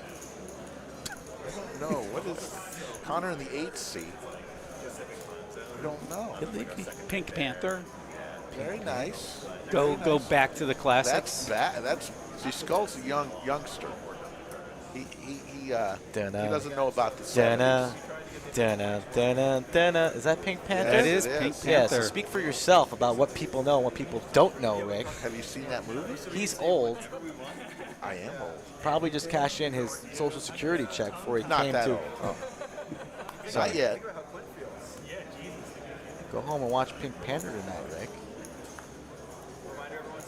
Speaker 1: No, what is Connor in the 8th seat? I don't know.
Speaker 3: Pink Panther.
Speaker 1: Very nice.
Speaker 3: Go back to the classics.
Speaker 1: That's see, Skull's a youngster. He doesn't know about the 70s.
Speaker 2: Is that Pink Panther?
Speaker 3: That is
Speaker 1: it
Speaker 3: Pink
Speaker 1: is.
Speaker 3: Panther.
Speaker 2: Yeah, so speak for yourself about what people know and what people don't know, Rick.
Speaker 1: Have you seen that movie?
Speaker 2: He's old.
Speaker 1: I am old.
Speaker 2: Probably just cashed in his Social Security check before he
Speaker 1: Not
Speaker 2: came
Speaker 1: that
Speaker 2: to.
Speaker 1: old.
Speaker 2: Oh.
Speaker 1: Not yet.
Speaker 2: Go home and watch Pink Panther tonight, Rick.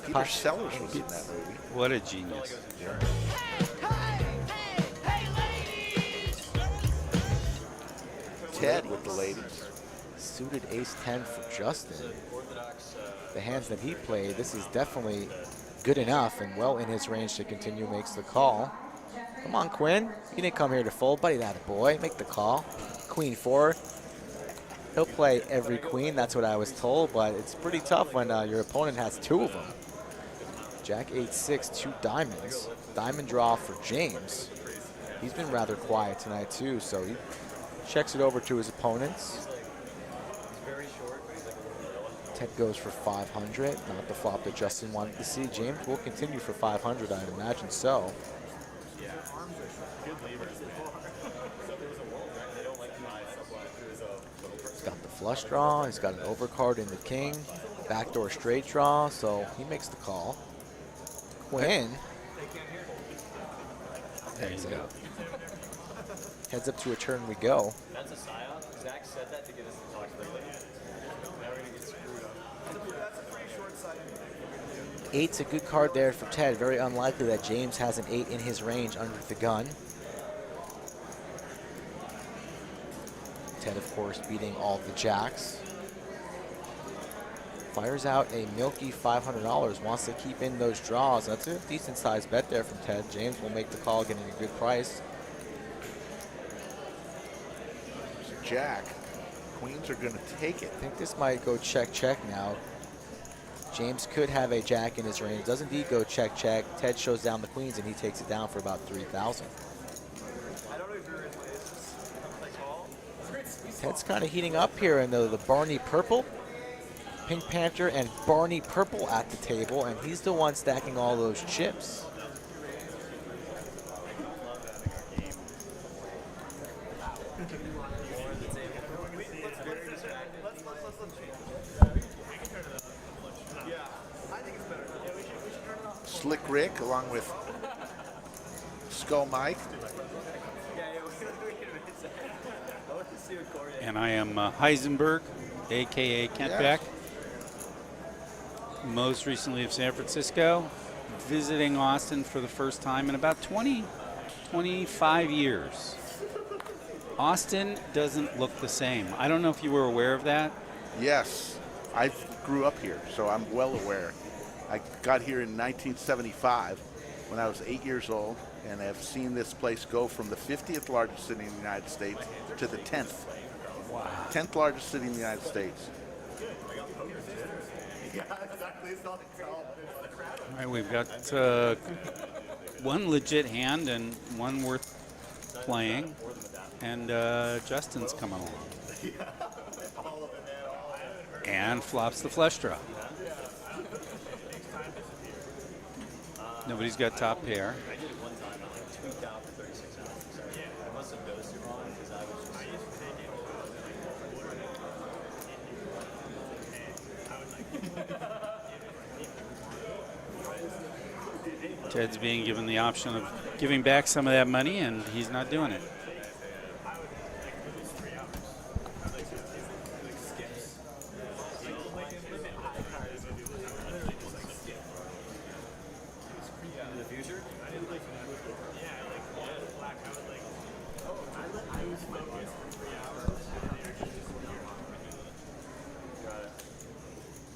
Speaker 1: Peter Sellers was in that movie.
Speaker 3: What a genius.
Speaker 1: Ted with the ladies.
Speaker 2: Suited ace-10 for Justin. The hands that he played, this is definitely good enough and well in his range to continue, makes the call. Come on, Quinn. You didn't come here to fold, buddy. That a boy. Make the call. Queen 4. He'll play every queen. That's what I was told, but it's pretty tough when your opponent has 2 of them. Jack 8-6, 2 diamonds. Diamond draw for James. He's been rather quiet tonight too, so he checks it over to his opponents. Ted goes for 500, not the flop that Justin wanted to see. James will continue for 500, I'd imagine so. He's got the flush draw, he's got an overcard in the king, backdoor straight draw, so he makes the call. Quinn.
Speaker 3: There you go.
Speaker 2: Heads up to a turn we go.
Speaker 6: That's a psyop. Zach said that to get us to talk later. Now we're gonna get screwed up.
Speaker 2: 8's a good card there for Ted. Very unlikely that James has an 8 in his range under the gun. Ted, of course, beating all the jacks. Fires out a milky $500. Wants to keep in those draws. That's a decent sized bet there from Ted. James will make the call, getting a good price.
Speaker 1: Jack. Queens are going to take it.
Speaker 2: I think this might go check, check now. James could have a jack in his range. Does indeed go check, check. Ted shows down the queens, and he takes it down for about 3,000. Ted's kind of heating up here in the Barney Purple. Pink Panther and Barney Purple at the table, and he's the one stacking all those chips.
Speaker 1: Slick Rick along with Skull Mike.
Speaker 3: And I am Heisenberg, a.k.a. Kent Beck. Most recently of San Francisco, visiting Austin for the first time in about 25 years. Austin doesn't look the same. I don't know if you were aware of that.
Speaker 1: Yes, I grew up here, so I'm well aware. I got here in 1975 when I was 8 years old, and I've seen this place go from the 50th largest city in the United States to the 10th. Wow. 10th largest city in the United States.
Speaker 3: All right, we've got one legit hand and one worth playing, and Justin's coming along. And flops the flush draw. Nobody's got top pair.
Speaker 6: I did it one time. I like tweaked out for 36 hours. I must have dosed it wrong because I was just.
Speaker 3: Ted's being given the option of giving back some of that money, and he's not doing it.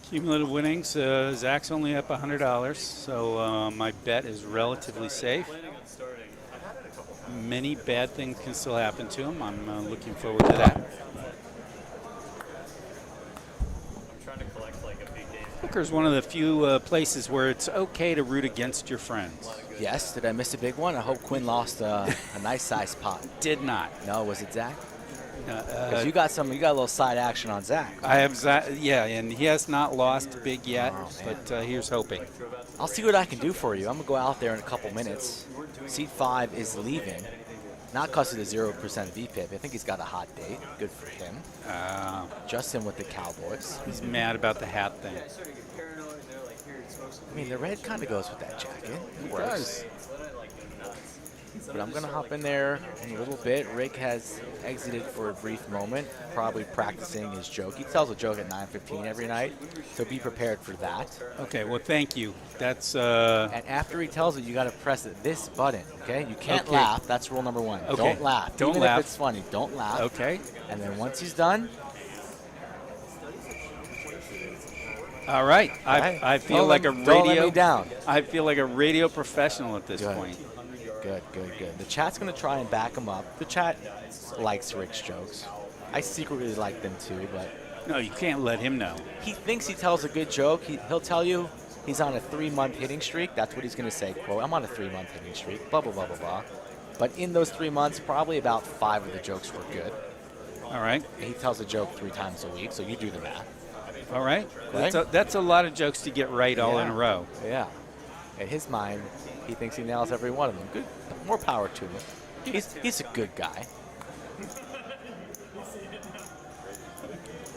Speaker 3: Cumulative winnings, Zach's only up $100, so my bet is relatively safe. Many bad things can still happen to him. I'm looking forward to that.
Speaker 6: I'm trying to collect like a big day.
Speaker 3: Poker's one of the few places where it's okay to root against your friends.
Speaker 2: Yes, did I miss a big one? I hope Quinn lost a nice size pot.
Speaker 3: Did not.
Speaker 2: No, was it Zach? Because you got a little side action on Zach.
Speaker 3: I have Zach, yeah, and he has not lost big yet, but here's hoping.
Speaker 2: I'll see what I can do for you. I'm going to go out there in a couple minutes. Seat 5 is leaving. Not because of the 0% VPIP. I think he's got a hot date. Good for him. Justin with the Cowboys.
Speaker 3: He's mad about the hat thing.
Speaker 2: I mean, the red kind of goes with that jacket. It works. But I'm going to hop in there in a little bit. Rick has exited for a brief moment, probably practicing his joke. He tells a joke at 9:15 every night, so be prepared for that.
Speaker 3: Okay, well, thank you. That's
Speaker 2: And after he tells it, you got to press this button, okay? You can't laugh. That's rule number 1.
Speaker 3: Okay.
Speaker 2: Don't laugh.
Speaker 3: Don't
Speaker 2: Even
Speaker 3: laugh.
Speaker 2: if it's funny, don't laugh.
Speaker 3: okay.
Speaker 2: And then once he's done,
Speaker 3: All right. I feel
Speaker 2: Don't
Speaker 3: like
Speaker 2: let
Speaker 3: a
Speaker 2: me- don't let
Speaker 3: radio
Speaker 2: me down.
Speaker 3: I feel like a radio professional at this
Speaker 2: Good.
Speaker 3: point.
Speaker 2: Good, good, good. The chat's going to try and back him up. The chat likes Rick's jokes. I secretly like them too, but
Speaker 3: No, you can't let him know.
Speaker 2: he thinks he tells a good joke. He'll tell you he's on a 3-month hitting streak. That's what he's going to say, quote, I'm on a 3-month hitting streak, blah, blah, blah, blah, blah. But in those 3 months, probably about 5 of the jokes were good.
Speaker 3: All right.
Speaker 2: And he tells a joke 3 times a week, so you do the math.
Speaker 3: All right.
Speaker 2: Right?
Speaker 3: That's a lot of jokes to get right all in a row.
Speaker 2: Yeah. In his mind, he thinks he nails every one of them. Good. More power to him. He's a good guy.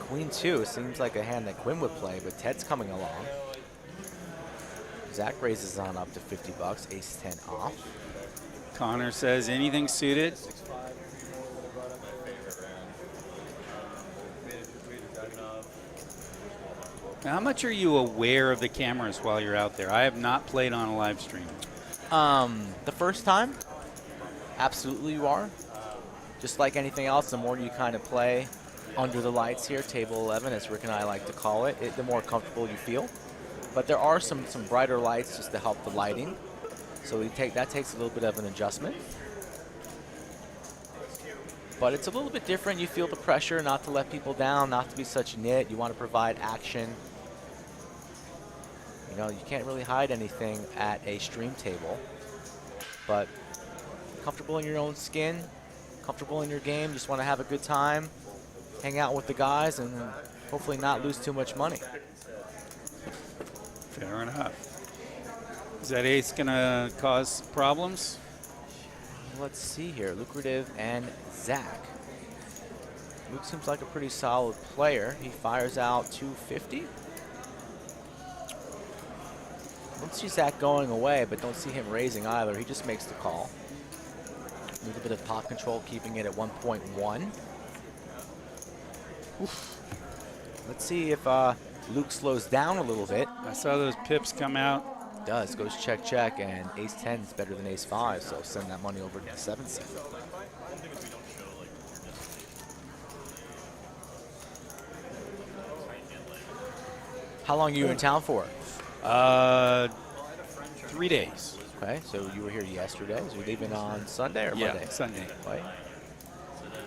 Speaker 2: Queen 2 seems like a hand that Quinn would play, but Ted's coming along. Zach raises on up to 50 bucks. Ace 10 off.
Speaker 3: Connor says anything suited. Now, how much are you aware of the cameras while you're out there? I have not played on a live stream.
Speaker 2: The first time, absolutely you are. Just like anything else, the more you kind of play under the lights here, table 11, as Rick and I like to call it, the more comfortable you feel. But there are some brighter lights just to help the lighting. So that takes a little bit of an adjustment. But it's a little bit different. You feel the pressure not to let people down, not to be such a nit. You want to provide action. You know, you can't really hide anything at a stream table. But comfortable in your own skin, comfortable in your game, just want to have a good time, hang out with the guys, and hopefully not lose too much money.
Speaker 3: Fair enough. Is that ace going to cause problems?
Speaker 2: Let's see here. Lucrative and Zach. Luke seems like a pretty solid player. He fires out 250. Don't see Zach going away, but don't see him raising either. He just makes the call. A little bit of pot control, keeping it at 1.1. Let's see if Luke slows down a little bit.
Speaker 3: I saw those pips come out.
Speaker 2: Does, goes check, check, and ace 10 is better than ace 5, so send that money over to the 7 set. How long are you in town for?
Speaker 3: 3 days.
Speaker 2: Okay, so you were here yesterday. So you're leaving on Sunday or Monday?
Speaker 3: Yeah, Sunday.
Speaker 2: Right.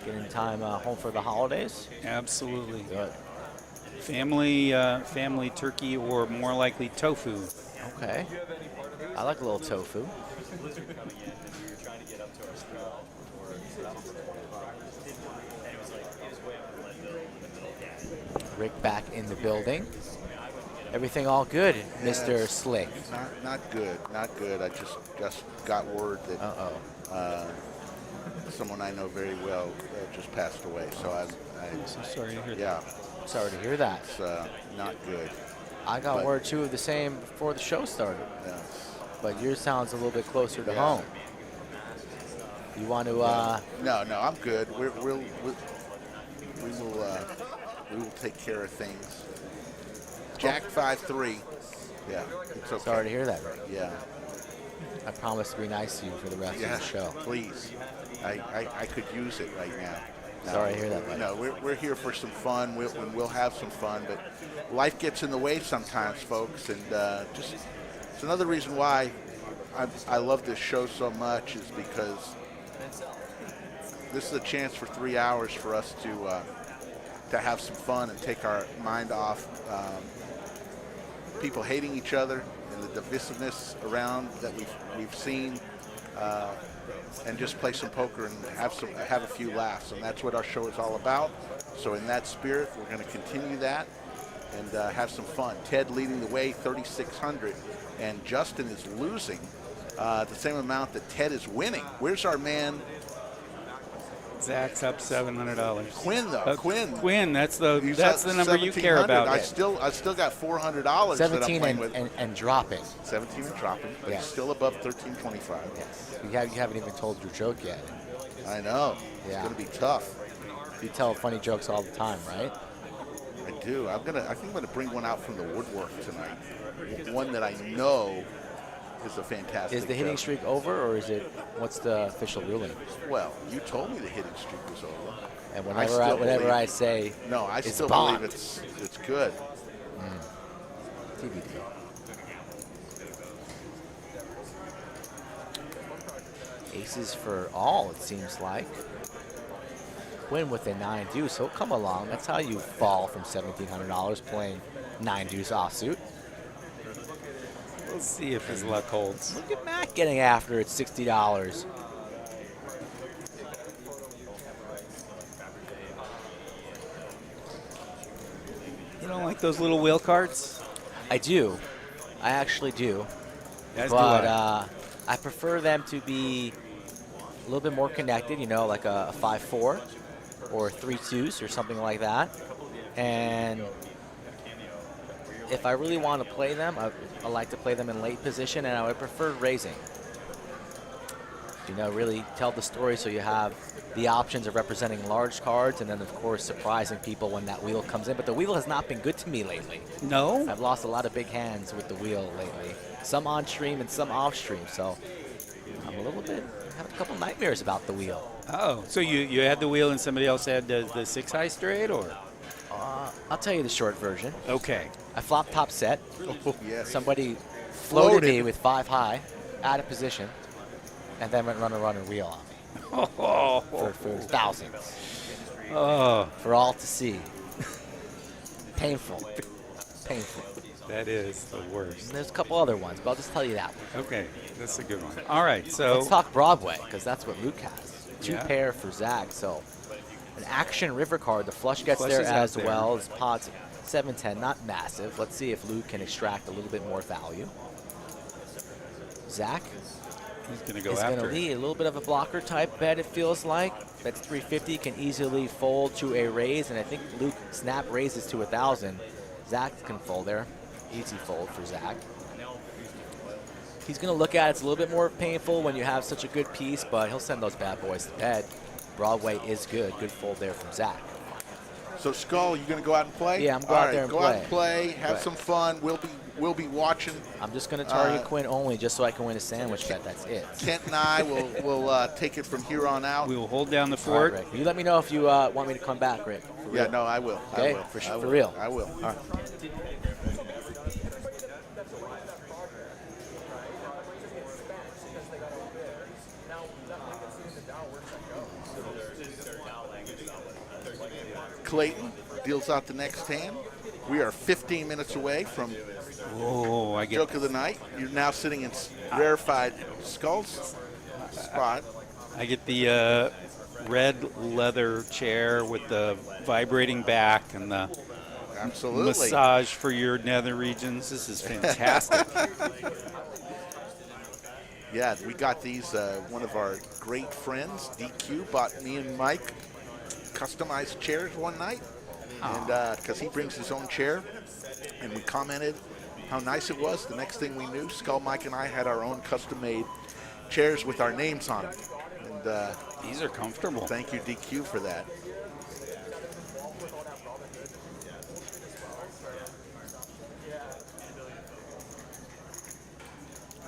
Speaker 2: Getting time home for the holidays?
Speaker 3: Absolutely.
Speaker 2: Good.
Speaker 3: Family turkey, or more likely tofu.
Speaker 2: Okay. I like a little tofu. Rick back in the building. Everything all good, Mr. Slick?
Speaker 1: Not good, not good. I just got word that someone I know very well just passed away. So
Speaker 3: I'm so sorry to hear that.
Speaker 1: Yeah,
Speaker 2: Sorry to hear that.
Speaker 1: it's not good.
Speaker 2: I got word too of the same before the show started,
Speaker 1: Yeah.
Speaker 2: but yours sounds a little bit closer to home. You want to?
Speaker 1: No, I'm good. We will take care of things. Jack 5-3. Yeah, it's okay.
Speaker 2: Sorry to hear that, Rick.
Speaker 1: Yeah,
Speaker 2: I promise to be nice to you for the rest of the show.
Speaker 1: please. I could use it right now. No,
Speaker 2: Sorry to hear that, buddy.
Speaker 1: No, we're here for some fun. We'll have some fun, but life gets in the way sometimes, folks, and just it's another reason why I love this show so much is because this is a chance for 3 hours for us to have some fun and take our mind off people hating each other and the divisiveness around that we've seen, and just play some poker and have a few laughs, and that's what our show is all about. So in that spirit, we're going to continue that and have some fun. Ted leading the way, 3,600, and Justin is losing the same amount that Ted is winning. Where's our man?
Speaker 3: Zach's up $700.
Speaker 1: Quinn, though.
Speaker 3: Quinn, that's the
Speaker 1: He's
Speaker 3: number you care about.
Speaker 1: I still got $400 that I'm
Speaker 2: 17
Speaker 1: playing with.
Speaker 2: and dropping.
Speaker 1: 17 and dropping, but
Speaker 2: Yeah.
Speaker 1: he's still above 1325.
Speaker 2: Yes. You haven't even told your joke yet.
Speaker 1: I know.
Speaker 2: Yeah.
Speaker 1: It's going to be tough.
Speaker 2: You tell funny jokes all the time, right?
Speaker 1: I do. I think I'm gonna bring one out from the woodwork tonight. One that I know is a fantastic.
Speaker 2: Is the hitting
Speaker 1: joke.
Speaker 2: streak over, or is it? What's the official ruling?
Speaker 1: Well, you told me the hitting streak was over.
Speaker 2: And
Speaker 1: I still
Speaker 2: whenever
Speaker 1: believe-
Speaker 2: I say
Speaker 1: No, I
Speaker 2: it's
Speaker 1: still
Speaker 2: bond.
Speaker 1: believe it's good.
Speaker 2: TBD. Aces for all, it seems like. Quinn with a 9 deuce. He'll come along. That's how you fall from $1,700 playing 9 deuce offsuit.
Speaker 3: We'll see if his luck holds.
Speaker 2: Look at Matt getting after it, $60.
Speaker 3: You don't like those little wheel cards?
Speaker 2: I do. I actually do.
Speaker 3: As
Speaker 2: But
Speaker 3: do I.
Speaker 2: I prefer them to be a little bit more connected, you know, like a 5-4 or 3-2s or something like that. And if I really want to play them, I like to play them in late position, and I would prefer raising. You know, really tell the story so you have the options of representing large cards and then, of course, surprising people when that wheel comes in. But the wheel has not been good to me lately.
Speaker 3: No?
Speaker 2: I've lost a lot of big hands with the wheel lately. Some on stream and some off stream, so I'm a little bit, have a couple nightmares about the wheel.
Speaker 3: Oh, so you had the wheel and somebody else had the 6 high straight, or?
Speaker 2: I'll tell you the short version.
Speaker 3: Okay.
Speaker 2: I flopped top set.
Speaker 1: Oh, yes.
Speaker 2: Somebody floated me
Speaker 1: Floated.
Speaker 2: with 5 high, out of position, and then went runner wheel on me
Speaker 3: Oh,
Speaker 2: for thousands,
Speaker 3: oh,
Speaker 2: for all to see. Painful. Painful.
Speaker 3: that is the worst.
Speaker 2: And there's a couple other ones, but I'll just tell you that one.
Speaker 3: Okay, that's a good one. All right, so
Speaker 2: Let's talk Broadway, because that's what Luke has. 2
Speaker 3: Yeah.
Speaker 2: pair for Zach, so an action river card. The flush gets
Speaker 3: Flush
Speaker 2: there
Speaker 3: is out
Speaker 2: as
Speaker 3: there.
Speaker 2: well. His pot's 7-10, not massive. Let's see if Luke can extract a little bit more value. Zach
Speaker 3: he's going to go
Speaker 2: is going to
Speaker 3: after it.
Speaker 2: lead. A little bit of a blocker type bet, it feels like. Bets 350, can easily fold to a raise, and I think Luke snap raises to 1,000. Zach can fold there. Easy fold for Zach. He's going to look at it. It's a little bit more painful when you have such a good piece, but he'll send those bad boys to bed. Broadway is good. Good fold there from Zach.
Speaker 1: So Skull, you going to go out and play?
Speaker 2: Yeah, I'm going
Speaker 1: All
Speaker 2: out
Speaker 1: right,
Speaker 2: there and
Speaker 1: go out and play. Have
Speaker 2: Right.
Speaker 1: some fun. We'll be watching.
Speaker 2: I'm just going to target Quinn only just so I can win a sandwich bet. That's it.
Speaker 1: Kent and I will take it from here on out.
Speaker 3: We will hold down the
Speaker 2: All right,
Speaker 3: fort.
Speaker 2: Rick. You let me know if you want me to come back, Rick. For
Speaker 1: Yeah,
Speaker 2: real.
Speaker 1: no, I will.
Speaker 2: Okay,
Speaker 1: I will.
Speaker 2: for
Speaker 1: I will.
Speaker 2: real.
Speaker 1: I will.
Speaker 2: All right.
Speaker 1: Clayton deals out the next hand. We are 15 minutes away from
Speaker 3: Oh, I get
Speaker 1: Joke of the Night. You're now sitting in rarefied Skull's spot.
Speaker 3: the red leather chair with the vibrating back and the
Speaker 1: Absolutely.
Speaker 3: massage for your nether regions. This is fantastic.
Speaker 1: Yeah, we got these. One of our great friends, DQ, bought me and Mike customized chairs one night, and because he brings his own chair, and we commented how nice it was. The next thing we knew, Skull, Mike, and I had our own custom-made chairs with our names on them. And
Speaker 3: These are comfortable.
Speaker 1: thank you, DQ, for that.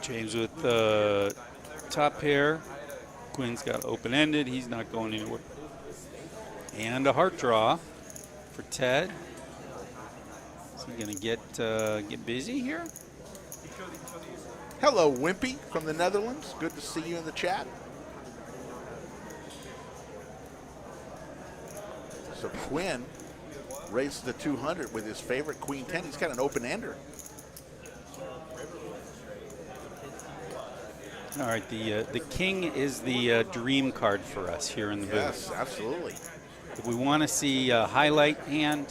Speaker 3: James with the top pair. Quinn's got open-ended. He's not going anywhere. And a heart draw for Ted. Is he going to get busy here?
Speaker 1: Hello, Wimpy from the Netherlands. Good to see you in the chat. So Quinn raises the 200 with his favorite Queen 10. He's got an open-ender.
Speaker 3: All right, the king is the dream card for us here in the booth.
Speaker 1: Yes, absolutely.
Speaker 3: If we want to see a highlight hand,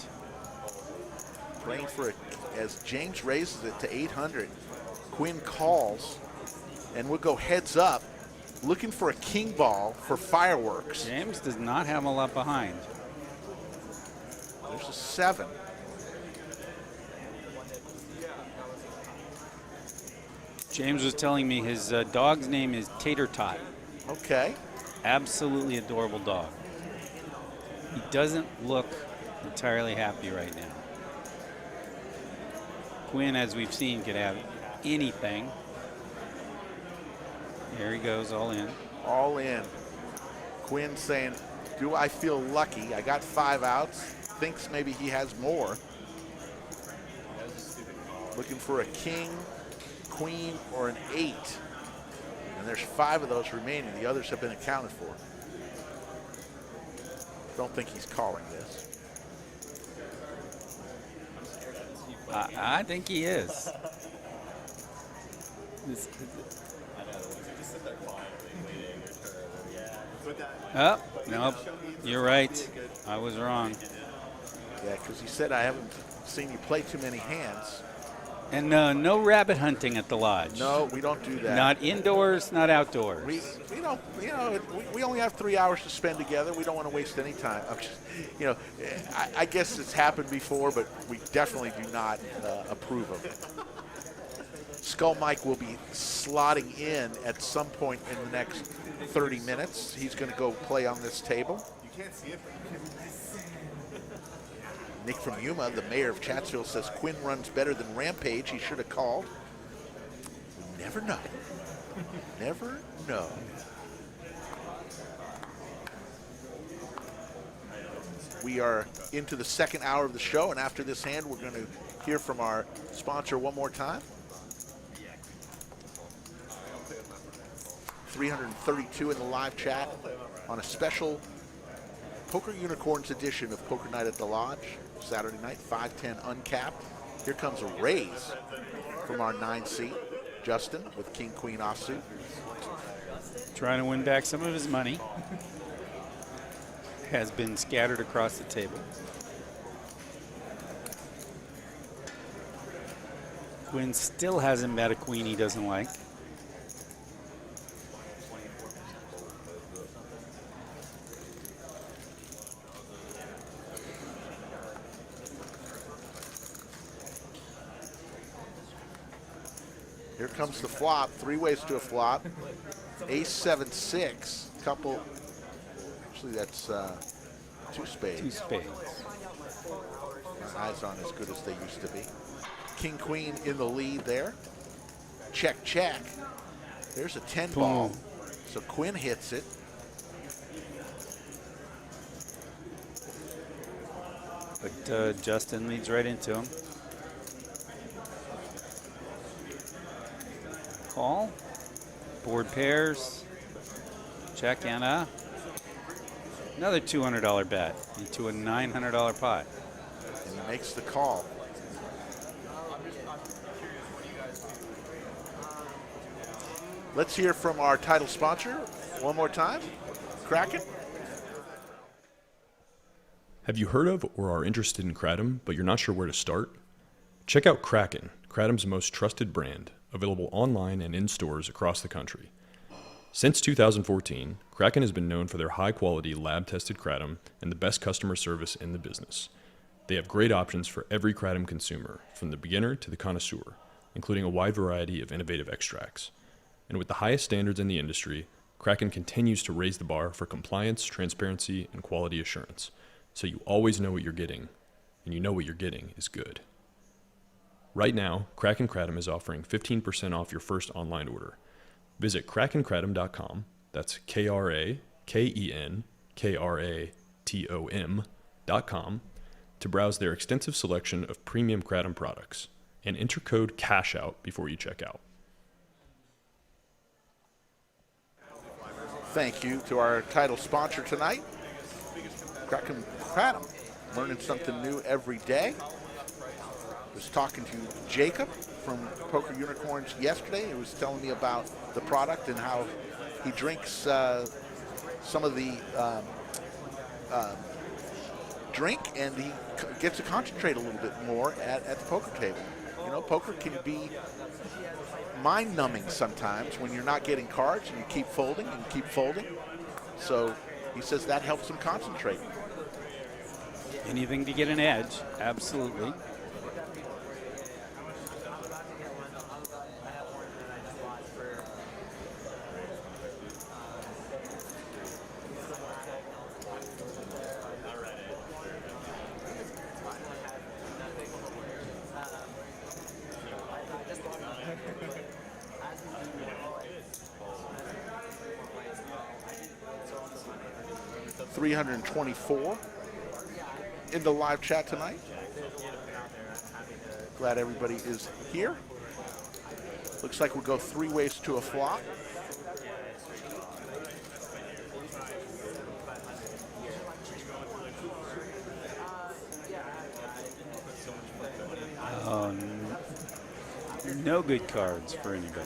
Speaker 1: Playing for it as James raises it to 800. Quinn calls, and we'll go heads up, looking for a king ball for fireworks.
Speaker 3: James does not have a lot behind.
Speaker 1: There's a 7.
Speaker 3: James was telling me his dog's name is Tater Tot.
Speaker 1: Okay.
Speaker 3: Absolutely adorable dog. He doesn't look entirely happy right now. Quinn, as we've seen, could have anything. There he goes, all in.
Speaker 1: All in. Quinn saying, do I feel lucky? I got 5 outs. Thinks maybe he has more. Looking for a king, queen, or an 8. And there's 5 of those remaining. The others have been accounted for. Don't think he's calling this.
Speaker 3: I think he is. Oh, nope. You're right. I was wrong.
Speaker 1: Yeah, because he said, I haven't seen you play too many hands.
Speaker 3: And no rabbit hunting at the lodge.
Speaker 1: No, we don't do that.
Speaker 3: Not indoors, not outdoors.
Speaker 1: We don't, we only have 3 hours to spend together. We don't want to waste any time. I'm just, I guess it's happened before, but we definitely do not approve of it. Skull Mike will be slotting in at some point in the next 30 minutes. He's going to go play on this table.
Speaker 5: You can't see it, but you can
Speaker 1: Nick from Yuma, the mayor of Chatsville, says Quinn runs better than Rampage. He should have called. We never know. Never know. We are into the second hour of the show, and after this hand, we're going to hear from our sponsor one more time. 332 in the live chat on a special Poker Unicorns edition of Poker Night at the Lodge, Saturday night, 510 uncapped. Here comes a raise from our 9-seat, Justin, with King Queen offsuit.
Speaker 3: Trying to win back some of his money. Has been scattered across the table. Quinn still hasn't met a queen he doesn't like.
Speaker 1: Here comes the flop, 3 ways to a flop. Ace 7-6, couple, actually that's 2 spades.
Speaker 3: 2 spades.
Speaker 1: My eyes aren't as good as they used to be. King Queen in the lead there. Check, check. There's a 10 ball.
Speaker 3: Boom.
Speaker 1: So Quinn hits it.
Speaker 3: But Justin leads right into him. Call. Board pairs. Check and another $200 bet into a $900 pot.
Speaker 1: And he makes the call. Let's hear from our title sponsor one more time. Kraken.
Speaker 4: Have you heard of or are interested in Kratom, but you're not sure where to start? Check out Kraken, Kratom's most trusted brand, available online and in stores across the country. Since 2014, Kraken has been known for their high-quality, lab-tested Kratom and the best customer service in the business. They have great options for every Kratom consumer, from the beginner to the connoisseur, including a wide variety of innovative extracts. And with the highest standards in the industry, Kraken continues to raise the bar for compliance, transparency, and quality assurance, so you always know what you're getting, and you know what you're getting is good. Right now, Kraken Kratom is offering 15% off your first online order. Visit krakenkratom.com, that's KrakenKratom.com, to browse their extensive selection of premium Kratom products, and enter code CASHOUT before you check out.
Speaker 1: Thank you to our title sponsor tonight, Kraken Kratom. Learning something new every day. Was talking to Jacob from Poker Unicorns yesterday. He was telling me about the product and how he drinks some of the drink, and he gets to concentrate a little bit more at the poker table. You know, poker can be mind-numbing sometimes when you're not getting cards and you keep folding and keep folding. So he says that helps him concentrate.
Speaker 3: Anything to get an edge, absolutely.
Speaker 1: $324 in the live chat tonight. Glad everybody is here. Looks like we'll go 3 ways to a flop.
Speaker 3: No good cards for anybody.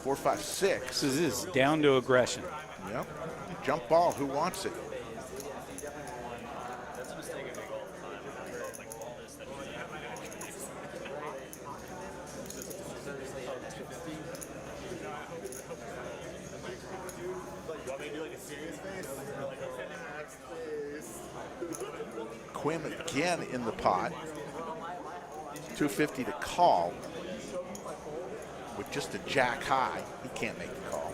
Speaker 1: 4, 5, 6.
Speaker 3: This is down to aggression.
Speaker 1: Yep. Jump ball. Who wants it? Quinn again in the pot. 250 to call. With just a jack high, he can't make the call.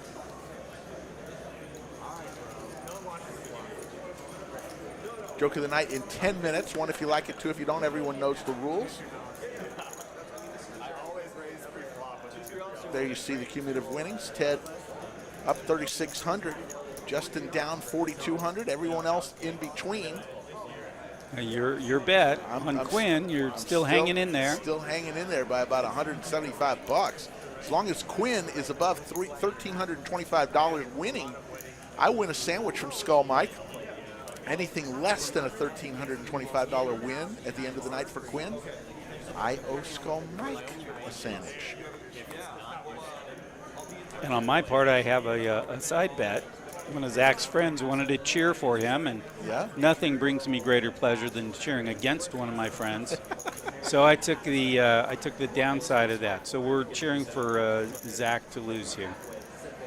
Speaker 1: Joke of the night in 10 minutes. One if you like it, two if you don't. Everyone knows the rules. There you see the cumulative winnings. Ted up 3,600. Justin down 4,200. Everyone else in between.
Speaker 3: Your bet on Quinn, you're still hanging in there.
Speaker 1: Still hanging in there by about $175. As long as Quinn is above $1,325 winning, I win a sandwich from Skull Mike. Anything less than a $1,325 win at the end of the night for Quinn, I owe Skull Mike a sandwich.
Speaker 3: And on my part, I have a side bet. One of Zach's friends wanted to cheer for him, and nothing brings me greater pleasure than cheering against one of my friends. So I took the downside of that. So we're cheering for Zach to lose here.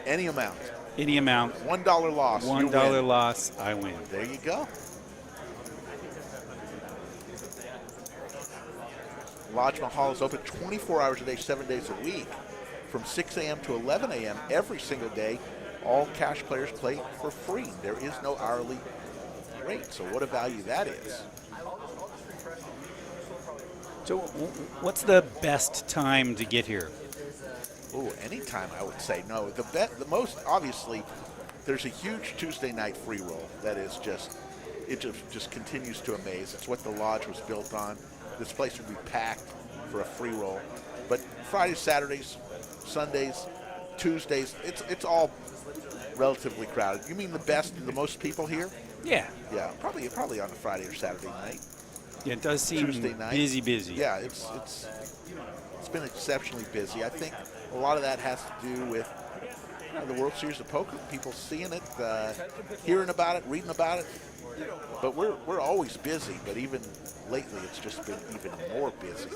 Speaker 1: Any amount.
Speaker 3: Any amount.
Speaker 1: $1 loss.
Speaker 3: $1 loss, I win.
Speaker 1: There you go. Lodge Mahal is open 24 hours a day, 7 days a week, from 6 a.m. to 11 a.m. every single day. All cash players play for free. There is no hourly rate, so what a value that is.
Speaker 3: So what's the best time to get here?
Speaker 1: Oh, anytime I would say. No, the most obviously, there's a huge Tuesday night free roll that is just continues to amaze. It's what the lodge was built on. This place would be packed for a free roll. But Fridays, Saturdays, Sundays, Tuesdays, it's all relatively crowded. You mean the most people here?
Speaker 3: Yeah.
Speaker 1: Yeah, probably on a Friday or Saturday night.
Speaker 3: Yeah, it does seem
Speaker 1: Tuesday night.
Speaker 3: busy.
Speaker 1: Yeah, it's been exceptionally busy. I think a lot of that has to do with the World Series of Poker. People seeing it, hearing about it, reading about it. But we're always busy. But even lately, it's just been even more busy.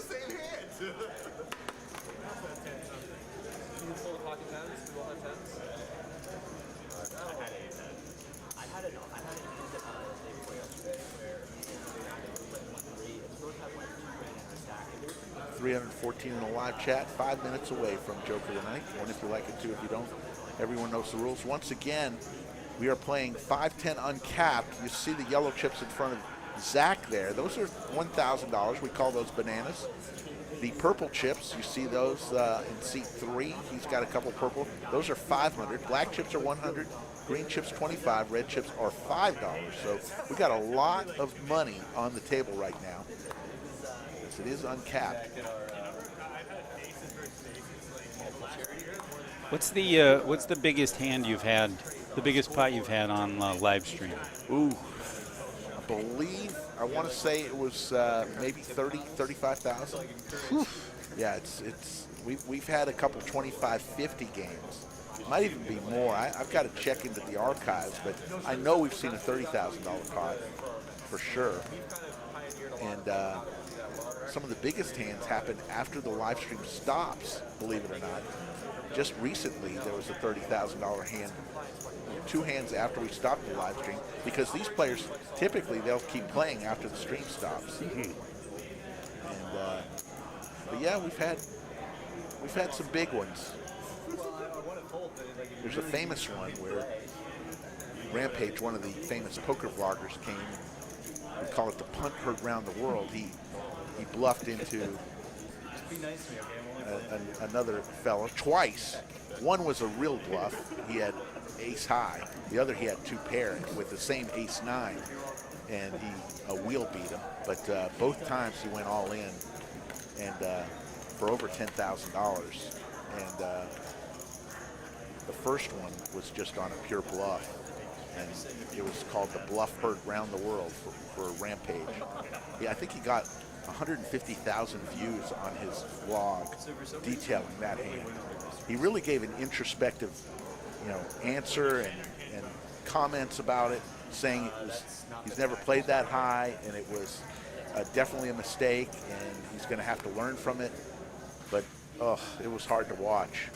Speaker 1: $314 in the live chat, 5 minutes away from Joke of the Night. One if you like it, two if you don't. Everyone knows the rules. Once again, we are playing 5-10 uncapped. You see the yellow chips in front of Zach there. Those are $1,000. We call those bananas. The purple chips, you see those in seat 3. He's got a couple purple. Those are $500. Black chips are $100. Green chips $25. Red chips are $5. So we got a lot of money on the table right now. It is uncapped.
Speaker 3: What's the biggest hand you've had? The biggest pot you've had on live stream?
Speaker 1: Ooh, I want to say it was maybe 35,000. Yeah, we've had a couple 25, 50 games. Might even be more. I've got to check into the archives, but I know we've seen a $30,000 pot for sure. And some of the biggest hands happen after the live stream stops, believe it or not. Just recently, there was a $30,000 hand, 2 hands after we stopped the live stream, because these players, typically, they'll keep playing after the stream stops. Mm-hmm. And, but yeah, we've had some big ones. There's a famous one where Rampage, one of the famous poker vloggers, came. We call it the punt heard round the world. He bluffed into another fellow twice. One was a real bluff. He had ace high. The other, he had 2 pair with the same ace 9, and he wheel beat him. But both times he went all in, and for over $10,000. And The first one was just on a pure bluff, and it was called the Bluff Herd Round the World for Rampage. Yeah, I think he got 150,000 views on his vlog detailing that hand. He really gave an introspective, answer and comments about it, saying he's never played that high, and it was definitely a mistake, and he's going to have to learn from it. But it was hard to watch.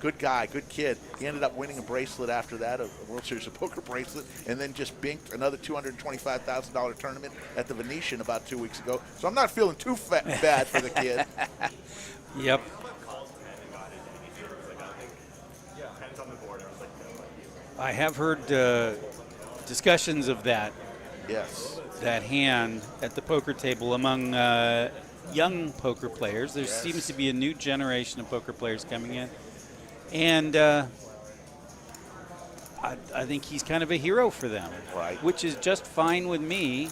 Speaker 1: Good guy, good kid. He ended up winning a bracelet after that, a World Series of Poker bracelet, and then just binked another $225,000 tournament at the Venetian about 2 weeks ago. So I'm not feeling too bad for the kid.
Speaker 3: Yep. I have heard discussions of that
Speaker 1: Yes.
Speaker 3: hand at the poker table among young poker players. There seems to be a new generation of poker players coming in. And I think he's kind of a hero for them,
Speaker 1: Right.
Speaker 3: which is just fine with me,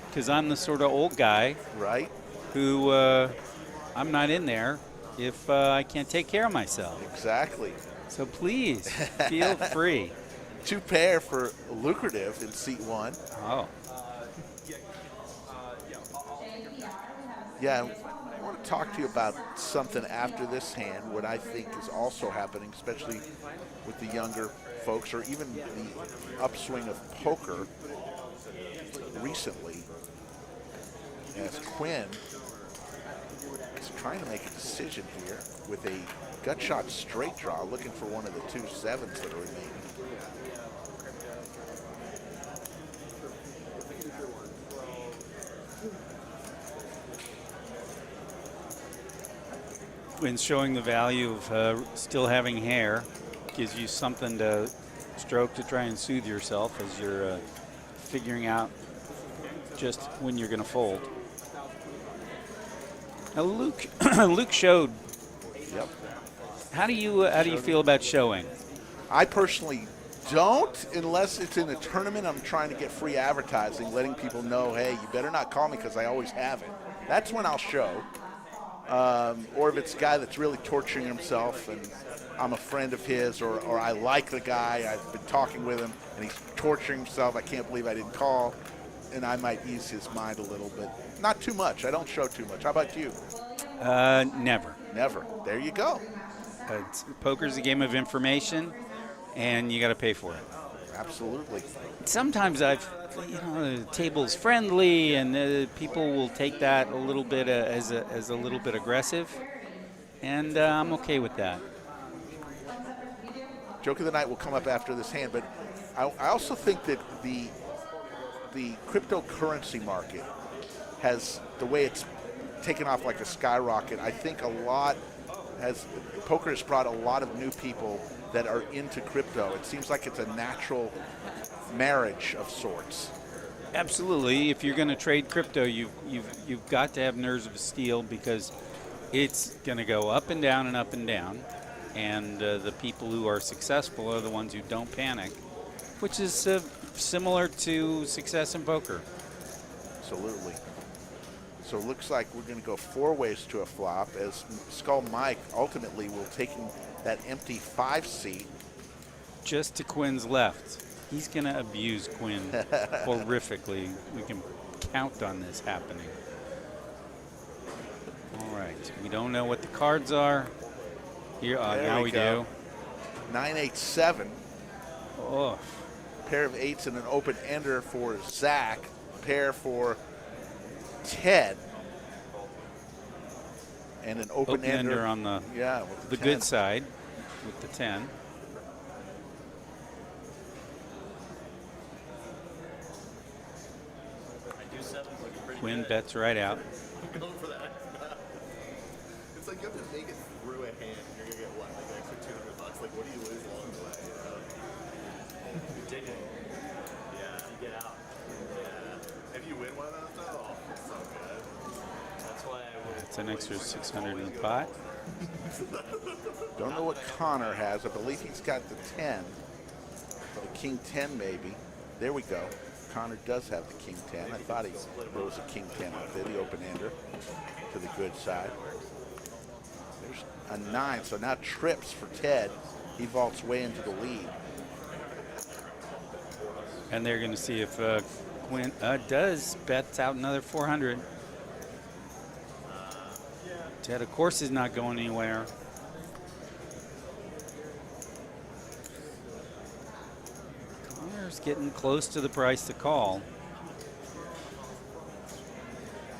Speaker 3: because I'm the sort of old guy,
Speaker 1: Right.
Speaker 3: who I'm not in there if I can't take care of myself.
Speaker 1: Exactly.
Speaker 3: So please feel free.
Speaker 1: 2 pair for lucrative in seat 1.
Speaker 3: Oh,
Speaker 1: Yeah, I want to talk to you about something after this hand, what I think is also happening, especially with the younger folks, or even the upswing of poker recently, as Quinn is trying to make a decision here with a gut shot straight draw, looking for one of the 2 sevens that are remaining.
Speaker 3: Quinn's showing the value of still having hair. Gives you something to stroke to try and soothe yourself as you're figuring out just when you're going to fold. Now, Luke showed.
Speaker 1: Yep.
Speaker 3: How do you feel about showing?
Speaker 1: I personally don't, unless it's in a tournament. I'm trying to get free advertising, letting people know, hey, you better not call me because I always have it. That's when I'll show. Or if it's a guy that's really torturing himself and I'm a friend of his, or I like the guy, I've been talking with him and he's torturing himself, I can't believe I didn't call, and I might ease his mind a little bit. Not too much. I don't show too much. How about you?
Speaker 3: Never.
Speaker 1: Never. There you go.
Speaker 3: Poker's a game of information, and you got to pay for it.
Speaker 1: Absolutely.
Speaker 3: Sometimes the table's friendly, and people will take that a little bit as a little bit aggressive, and I'm okay with that.
Speaker 1: Joke of the night will come up after this hand, but I also think that the cryptocurrency market has, the way it's taken off like a skyrocket, I think poker has brought a lot of new people that are into crypto. It seems like it's a natural marriage of sorts.
Speaker 3: Absolutely. If you're going to trade crypto, you've got to have nerves of steel, because it's going to go up and down and up and down. And the people who are successful are the ones who don't panic, which is similar to success in poker.
Speaker 1: Absolutely. So it looks like we're going to go 4 ways to a flop, as Skull Mike ultimately will taking that empty 5 seat.
Speaker 3: Just to Quinn's left. He's going to abuse Quinn horrifically. We can count on this happening. All right. We don't know what the cards are. Here, now we do.
Speaker 1: 9-8-7.
Speaker 3: Oh.
Speaker 1: Pair of 8s and an open ender for Zach. Pair for Ted. And an open ender
Speaker 3: on the
Speaker 1: with
Speaker 3: the
Speaker 1: 10.
Speaker 3: good side with the 10. Quinn bets right out.
Speaker 9: Go for that. It's like you have to make it through a hand. You're gonna get what, like an extra $200? Like, what do you lose along the way? You're digging. Yeah, you get out. Yeah. If you win one of those, though, it's so good. That's why I would.
Speaker 3: It's an extra 600 in the pot.
Speaker 1: Don't know what Connor has. I believe he's got the 10. Or the King 10 maybe. There we go. Connor does have the King 10. I thought there was a King 10 out there, the open ender to the good side. There's a 9, so now trips for Ted. he vaults way into the lead.
Speaker 3: And they're going to see if Quinn does bets out another 400. Ted, of course, is not going anywhere. Connor's getting close to the price to call.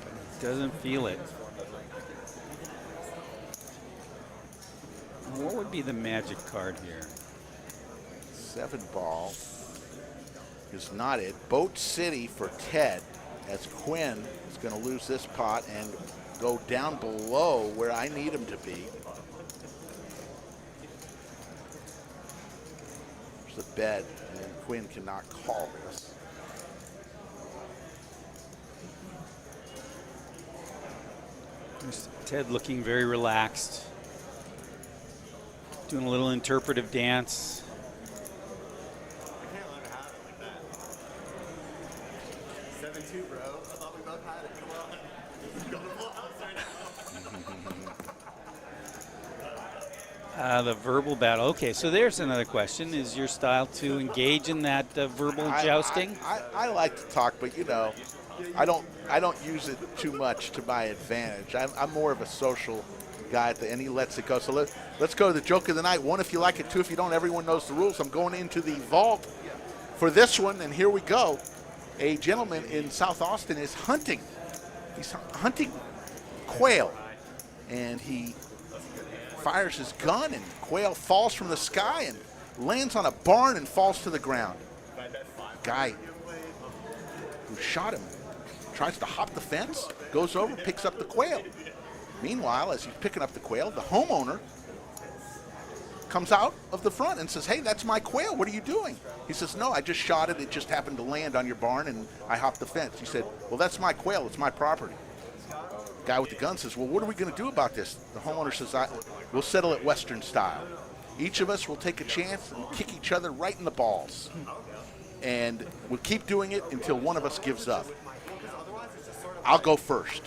Speaker 3: But he doesn't feel it. What would be the magic card here?
Speaker 1: 7 ball is not it. Boat City for Ted, as Quinn is going to lose this pot and go down below where I need him to be. There's the bet, and then Quinn cannot call this.
Speaker 3: There's Ted looking very relaxed, doing a little interpretive dance.
Speaker 9: I can't let it happen like that. 7-2, bro. I thought we both had it. Come on. It's going to blow out right now.
Speaker 3: The verbal battle. Okay, so there's another question. Is your style to engage in that verbal jousting?
Speaker 1: I like to talk, but you know, I don't use it too much to my advantage. I'm more of a social guy, and he lets it go. So let's go to the joke of the night. 1 if you like it, 2 if you don't. Everyone knows the rules. I'm going into the vault for this one, and here we go. A gentleman in South Austin is hunting. He's hunting quail, and he fires his gun, and quail falls from the sky and lands on a barn and falls to the ground. Guy who shot him tries to hop the fence, goes over, picks up the quail. Meanwhile, as he's picking up the quail, the homeowner comes out of the front and says, "Hey, that's my quail. What are you doing?" He says, "No, I just shot it. It just happened to land on your barn, and I hopped the fence." He said, "Well, that's my quail. It's my property." Guy with the gun says, "Well, what are we going to do about this?" The homeowner says, "We'll settle it Western style. Each of us will take a chance and kick each other right in the balls. And we'll keep doing it until one of us gives up. I'll go first."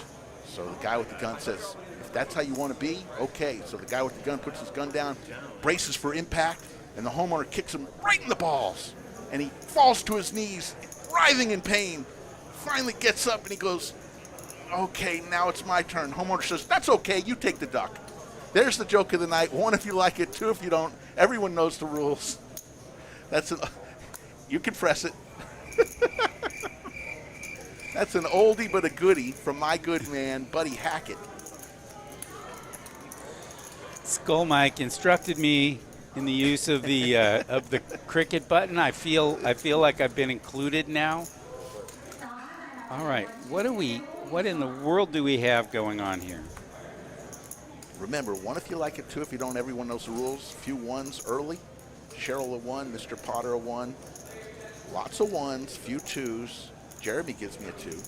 Speaker 1: So the guy with the gun says, "If that's how you want to be, okay." So the guy with the gun puts his gun down, braces for impact, and the homeowner kicks him right in the balls. And he falls to his knees, writhing in pain, finally gets up and he goes, "Okay, now it's my turn." Homeowner says, "That's okay, you take the duck." There's the joke of the night. 1 if you like it, 2 if you don't. Everyone knows the rules. You can press it. That's an oldie but a goodie from my good man, Buddy Hackett.
Speaker 3: Skull Mike instructed me in the use of the cricket button. I feel like I've been included now. All right, what in the world do we have going on here?
Speaker 1: Remember, 1 if you like it, 2 if you don't. Everyone knows the rules. Few ones early. Cheryl a 1, Mr. Potter a 1. Lots of 1s, few 2s. Jeremy gives me a 2.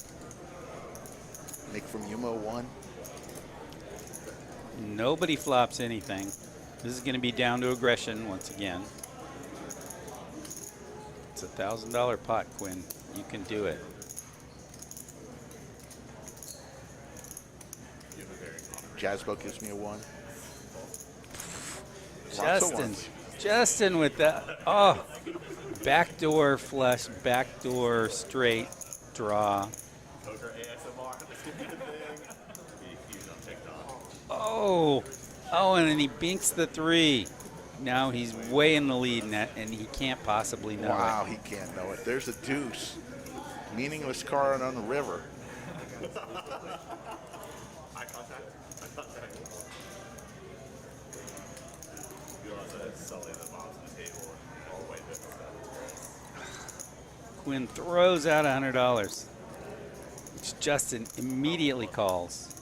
Speaker 1: Nick from Yuma a 1.
Speaker 3: Nobody flops anything. This is going to be down to aggression once again. It's a $1,000 pot, Quinn. You can do it.
Speaker 1: Jazzbo gives me a 1. Lots of
Speaker 3: Justin.
Speaker 1: 1s.
Speaker 3: Justin with that. Oh, backdoor flush, backdoor straight draw.
Speaker 9: Poker ASMR.
Speaker 3: Oh, and then he binks the 3. Now he's way in the lead, and he can't possibly know
Speaker 1: Wow,
Speaker 3: it.
Speaker 1: he can't know it. There's a deuce. Meaningless card on the river.
Speaker 9: Eye contact. You also had Sully at the bottom of the table and all the way to
Speaker 3: Quinn throws out $100, which Justin immediately calls.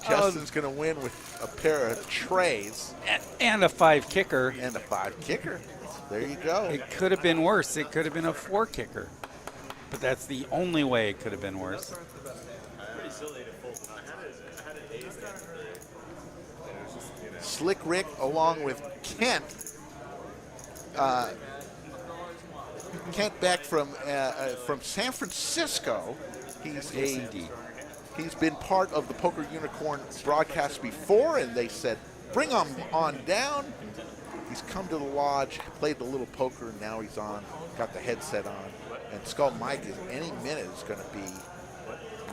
Speaker 1: Justin's going to win with a pair of trays.
Speaker 3: And a 5 kicker.
Speaker 1: And a 5 kicker. There you go.
Speaker 3: It could have been worse. It could have been a 4 kicker. But that's the only way it could have been worse.
Speaker 9: pretty silly to fold. I had an ace there earlier. And it was just,
Speaker 1: Slick Rick along with Kent Kent Beck from San Francisco. He's been part of the Poker Unicorn broadcast before, and they said, bring him on down. He's come to the lodge, played a little poker, and now he's on, got the headset on. And Skull Mike is any minute is going to be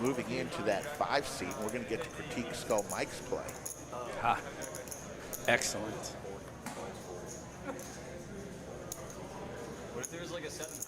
Speaker 1: moving into that 5 seat, and we're going to get to critique Skull Mike's play.
Speaker 3: Ha. Excellent.
Speaker 6: What if there's like a 7?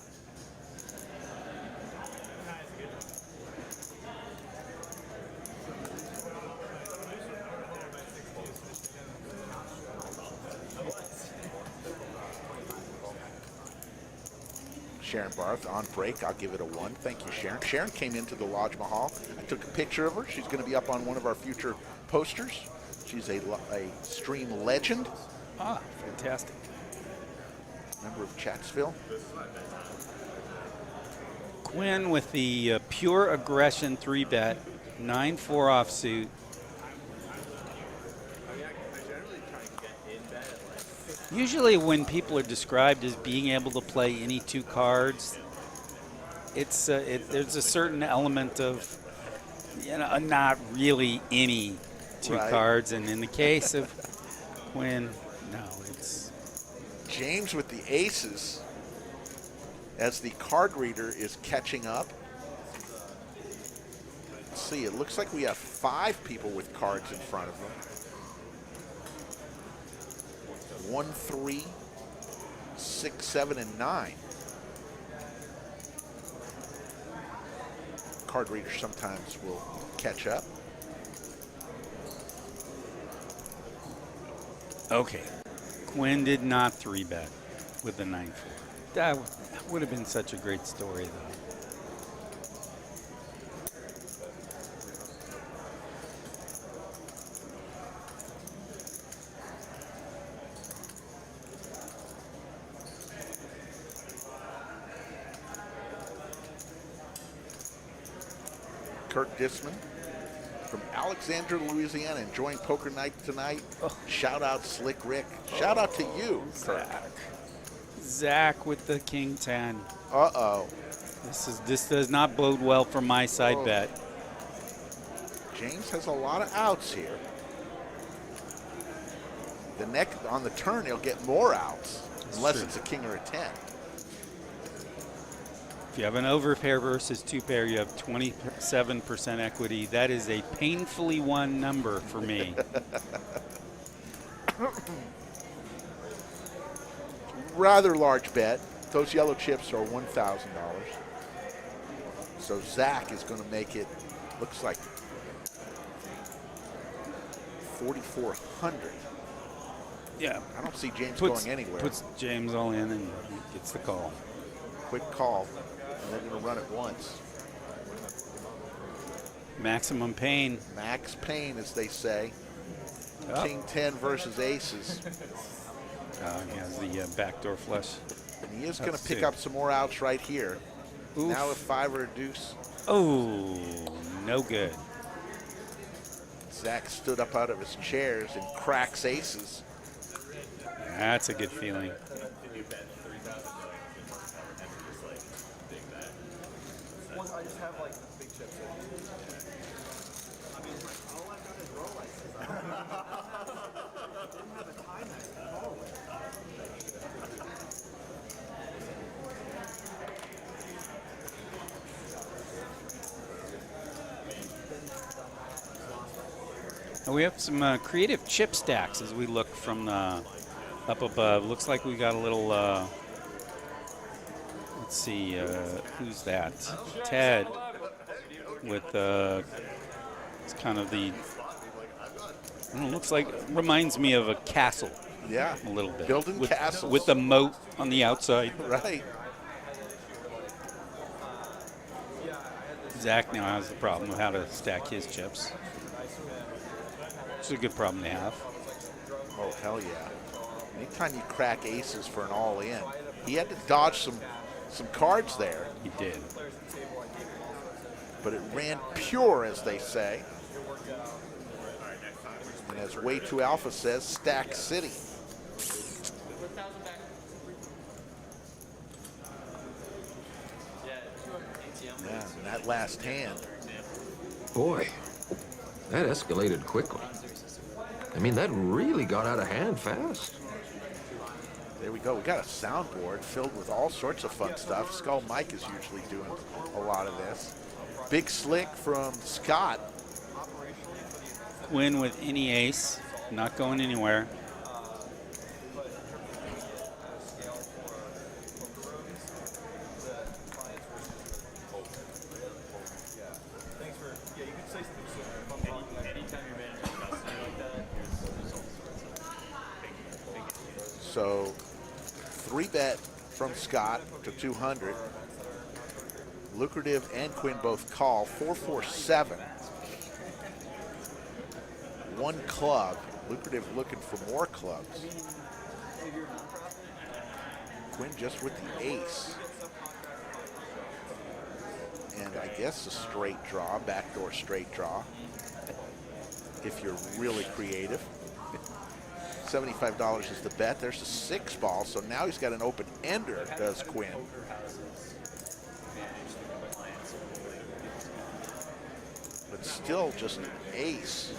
Speaker 1: Sharon Barth on break. I'll give it a 1. Thank you, Sharon. Sharon came into the Lodge Mahal. I took a picture of her. She's going to be up on one of our future posters. She's a stream legend.
Speaker 3: Ah, fantastic.
Speaker 1: Member of Chatsville.
Speaker 3: Quinn with the pure aggression 3-bet, 9-4 offsuit. Usually when people are described as being able to play any 2 cards, it's there's a certain element of, not really any 2 cards. And in the case of Quinn, no, it's...
Speaker 1: James with the aces as the card reader is catching up. Let's see, it looks like we have 5 people with cards in front of them. 1, 3, 6, 7, and 9. Card readers sometimes will catch up.
Speaker 3: Okay. Quinn did not 3-bet with the 9-4. That would have been such a great story, though.
Speaker 1: Kurt Disman from Alexandria, Louisiana, enjoying poker night tonight. Shout out Slick Rick. Shout out to you, Kurt.
Speaker 3: Zach with the King 10.
Speaker 1: Uh-oh.
Speaker 3: This does not bode well for my side bet.
Speaker 1: James has a lot of outs here. On the turn, he'll get more outs, unless it's a king or a 10.
Speaker 3: If you have an overpair versus 2-pair, you have 27% equity. That is a painfully won number for me.
Speaker 1: Rather large bet. Those yellow chips are $1,000. So Zach is going to make it, looks like 4,400.
Speaker 3: Yeah.
Speaker 1: I don't see James going anywhere.
Speaker 3: Puts James all in and gets the call.
Speaker 1: Quick call. And they're going to run it once.
Speaker 3: Maximum pain.
Speaker 1: Max pain, as they say.
Speaker 3: Oh.
Speaker 1: King 10 versus aces.
Speaker 3: He has the backdoor flush.
Speaker 1: And he is going to pick up some more outs right here.
Speaker 3: Oof.
Speaker 1: Now with 5 or a deuce.
Speaker 3: Oh, no good.
Speaker 1: Zach stood up out of his chairs and cracks aces.
Speaker 3: That's a good feeling.
Speaker 5: I just have like big chips in. I mean, like, all I've got is Rolexes. I didn't have a Timex to call with.
Speaker 3: And we have some creative chip stacks as we look from the up above. Looks like we got a little, let's see, who's that? Ted with it's kind of the, I don't know, looks like, reminds me of a castle.
Speaker 1: Yeah.
Speaker 3: A little bit.
Speaker 1: Building castles.
Speaker 3: With the moat on the outside.
Speaker 1: Right.
Speaker 3: Zach now has the problem of how to stack his chips. It's a good problem to have.
Speaker 1: Oh, hell yeah. Anytime you crack aces for an all-in, he had to dodge some cards there.
Speaker 3: He did.
Speaker 1: But it ran pure, as they say. And as Way 2 Alpha says, Stack City. that last hand.
Speaker 10: Boy, that escalated quickly. I mean, that really got out of hand fast.
Speaker 1: There we go. We got a soundboard filled with all sorts of fun stuff. Skull Mike is usually doing a lot of this. Big Slick from Scott.
Speaker 3: Win with any ace, not going anywhere.
Speaker 1: So 3-bet from Scott to 200. Lucrative and Quinn both call. 4-4-7. One club. Lucrative looking for more clubs. Quinn just with the ace. And I guess a straight draw, backdoor straight draw, if you're really creative. $75 is the bet. There's a 6-ball, so now he's got an open ender, does Quinn. But still just an ace.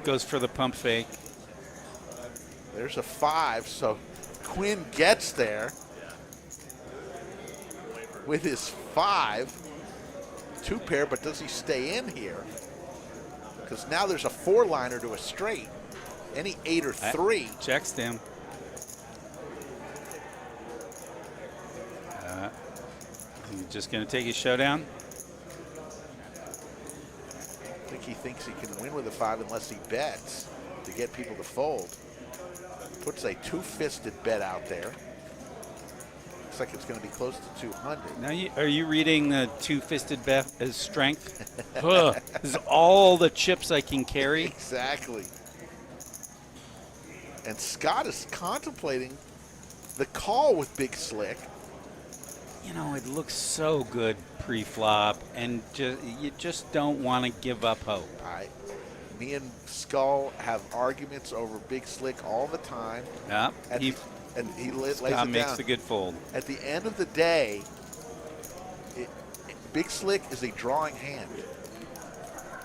Speaker 3: Goes for the pump fake.
Speaker 1: There's a 5, so Quinn gets there with his 5. 2-pair, but does he stay in here? Because now there's a 4-liner to a straight. Any 8 or 3.
Speaker 3: Checks him. He's just going to take his showdown.
Speaker 1: I think he thinks he can win with a 5 unless he bets to get people to fold. Puts a 2-fisted bet out there. Looks like it's going to be close to 200.
Speaker 3: Now, are you reading the 2-fisted bet as strength? Ugh, this is all the chips I can carry.
Speaker 1: Exactly. And Scott is contemplating the call with Big Slick.
Speaker 3: You know, it looks so good pre-flop, and you just don't want to give up hope.
Speaker 1: Me and Skull have arguments over Big Slick all the time.
Speaker 3: Yeah,
Speaker 1: he lays it
Speaker 3: Scott makes
Speaker 1: down.
Speaker 3: a good fold.
Speaker 1: At the end of the day, Big Slick is a drawing hand.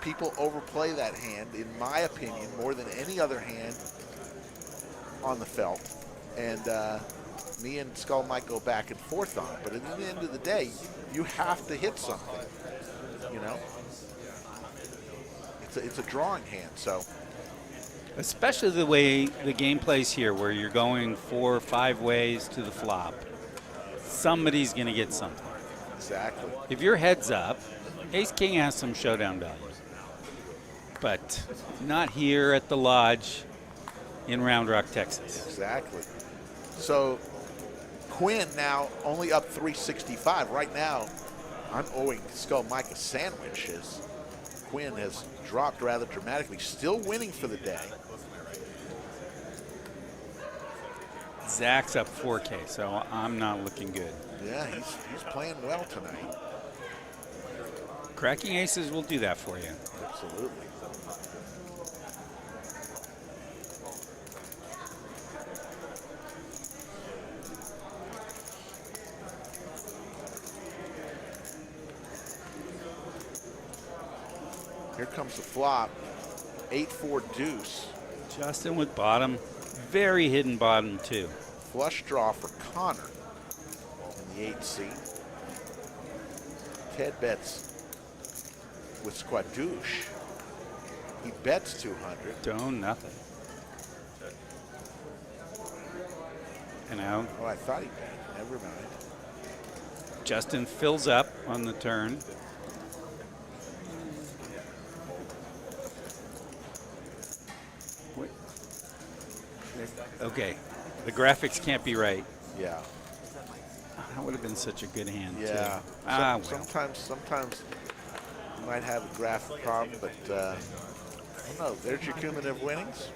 Speaker 1: People overplay that hand, in my opinion, more than any other hand on the felt. And me and Skull might go back and forth on it. But at the end of the day, you have to hit something, you know? It's a drawing hand, so.
Speaker 3: Especially the way the game plays here, where you're going 4 or 5 ways to the flop. Somebody's going to get something.
Speaker 1: Exactly.
Speaker 3: If your head's up, Ace-King has some showdown value. But not here at the Lodge in Round Rock, Texas.
Speaker 1: Exactly. So Quinn now only up 365. Right now, I'm owing Skull Mike a sandwich as Quinn has dropped rather dramatically. Still winning for the day.
Speaker 3: Zach's up 4K, so I'm not looking good.
Speaker 1: Yeah, he's playing well tonight.
Speaker 3: Cracking aces will do that for you.
Speaker 1: Absolutely. Here comes the flop. 8-4 deuce.
Speaker 3: Justin with bottom. Very hidden bottom, too.
Speaker 1: Flush draw for Connor in the 8C. Ted bets with Squadouche. He bets 200.
Speaker 3: Don't nothing. And out.
Speaker 1: Oh, I thought he bet. Never mind.
Speaker 3: Justin fills up on the turn. Okay, the graphics can't be right.
Speaker 1: Yeah.
Speaker 3: That would have been such a good hand,
Speaker 1: Yeah.
Speaker 3: too. Well.
Speaker 1: Sometimes you might have a graphic problem, but I don't know. There's your cumulative winnings.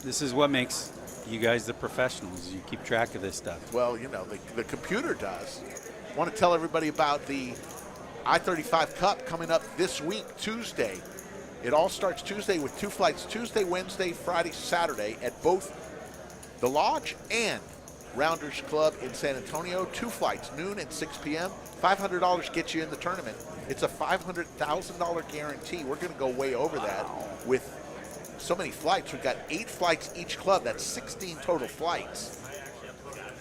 Speaker 3: This is what makes you guys the professionals. You keep track of this stuff.
Speaker 1: Well, you know, the computer does. Want to tell everybody about the I-35 Cup coming up this week, Tuesday. It all starts Tuesday with 2 flights, Tuesday, Wednesday, Friday, Saturday at both the Lodge and Rounders Club in San Antonio. 2 flights, noon and 6 p.m. $500 gets you in the tournament. It's a $500,000 guarantee. We're going to go way over that with so many flights. We've got 8 flights each club. That's 16 total flights.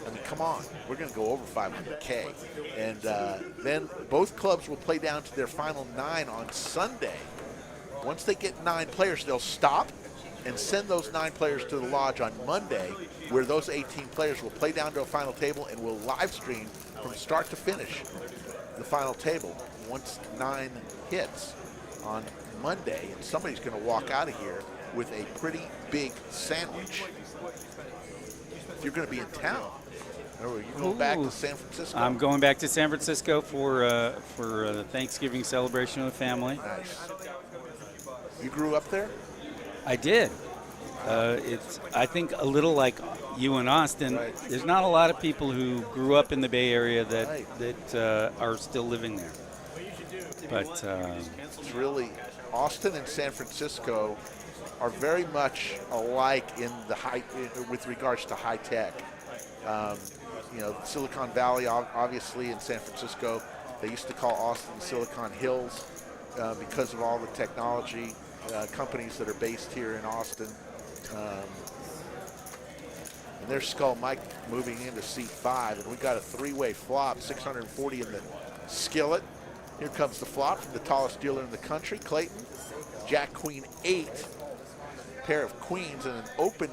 Speaker 1: I mean, come on. We're going to go over 500K. And then both clubs will play down to their final 9 on Sunday. Once they get 9 players, they'll stop and send those 9 players to the Lodge on Monday, where those 18 players will play down to a final table and will live stream from start to finish the final table once 9 hits on Monday. And somebody's going to walk out of here with a pretty big sandwich. If you're going to be in town, or are you going back to San Francisco?
Speaker 3: I'm going back to San Francisco for the Thanksgiving celebration with the family.
Speaker 1: Nice. You grew up there?
Speaker 3: I did. It's, I think, a little like you in Austin.
Speaker 1: Right.
Speaker 3: There's not a lot of people who grew up in the Bay Area that
Speaker 1: Right.
Speaker 3: are still living there. But
Speaker 1: It's really, Austin and San Francisco are very much alike in the with regards to high tech. You know, Silicon Valley, obviously, in San Francisco, they used to call Austin Silicon Hills because of all the technology companies that are based here in Austin. And there's Skull Mike moving into seat 5, and we got a 3-way flop, 640 in the skillet. Here comes the flop from the tallest dealer in the country, Clayton. Jack Queen 8, pair of queens, and an open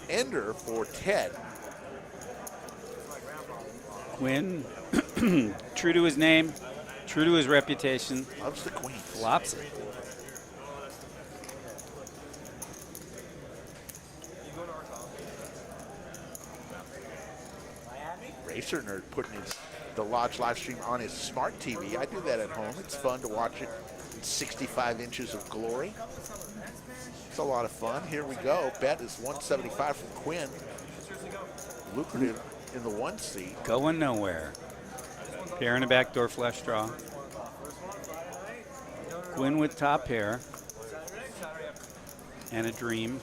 Speaker 1: ender for Ted.
Speaker 3: Quinn, true to his name, true to his reputation,
Speaker 1: Loves the queen.
Speaker 3: flops it.
Speaker 1: Racer Nerd putting the Lodge live stream on his smart TV. I do that at home. It's fun to watch it in 65 inches of glory. It's a lot of fun. Here we go. Bet is 175 from Quinn. Lucrative in the 1 seat.
Speaker 3: Going nowhere. Pair in a backdoor flush draw. Quinn with top pair. And a dream.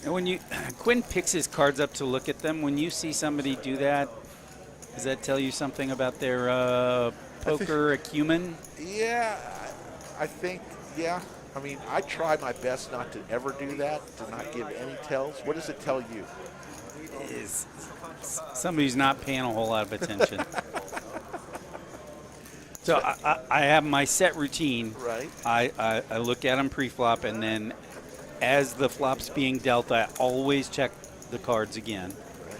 Speaker 3: And when you Quinn picks his cards up to look at them, when you see somebody do that, does that tell you something about their poker acumen?
Speaker 1: Yeah, I think, yeah. I mean, I try my best not to ever do that, to not give any tells. What does it tell you?
Speaker 3: Is somebody who's not paying a whole lot of attention. So I have my set routine.
Speaker 1: Right.
Speaker 3: I look at them pre-flop, and then as the flop's being dealt, I always check the cards again,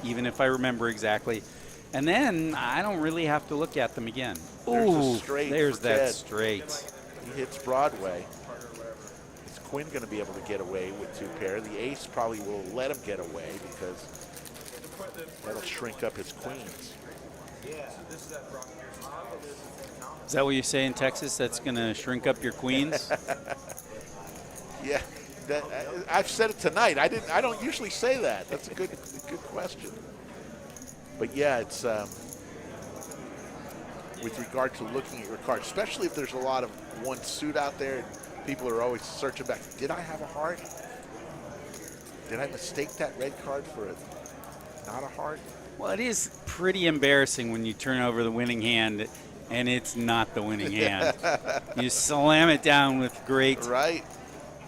Speaker 3: even if I remember exactly. And then I don't really have to look at them again.
Speaker 1: There's a
Speaker 3: Ooh,
Speaker 1: straight
Speaker 3: there's
Speaker 1: for
Speaker 3: that
Speaker 1: Ted.
Speaker 3: straight.
Speaker 1: He hits Broadway. Is Quinn going to be able to get away with 2 pair? The ace probably will let him get away because that'll shrink up his queens.
Speaker 3: Is that what you say in Texas? That's going to shrink up your queens?
Speaker 1: Yeah, I've said it tonight. I don't usually say that. That's a good question. But yeah, it's with regard to looking at your cards, especially if there's a lot of 1 suit out there, and people are always searching back. Did I have a heart? Did I mistake that red card for not a heart?
Speaker 3: Well, it is pretty embarrassing when you turn over the winning hand and it's not the winning hand. You slam it down with great.
Speaker 1: Right.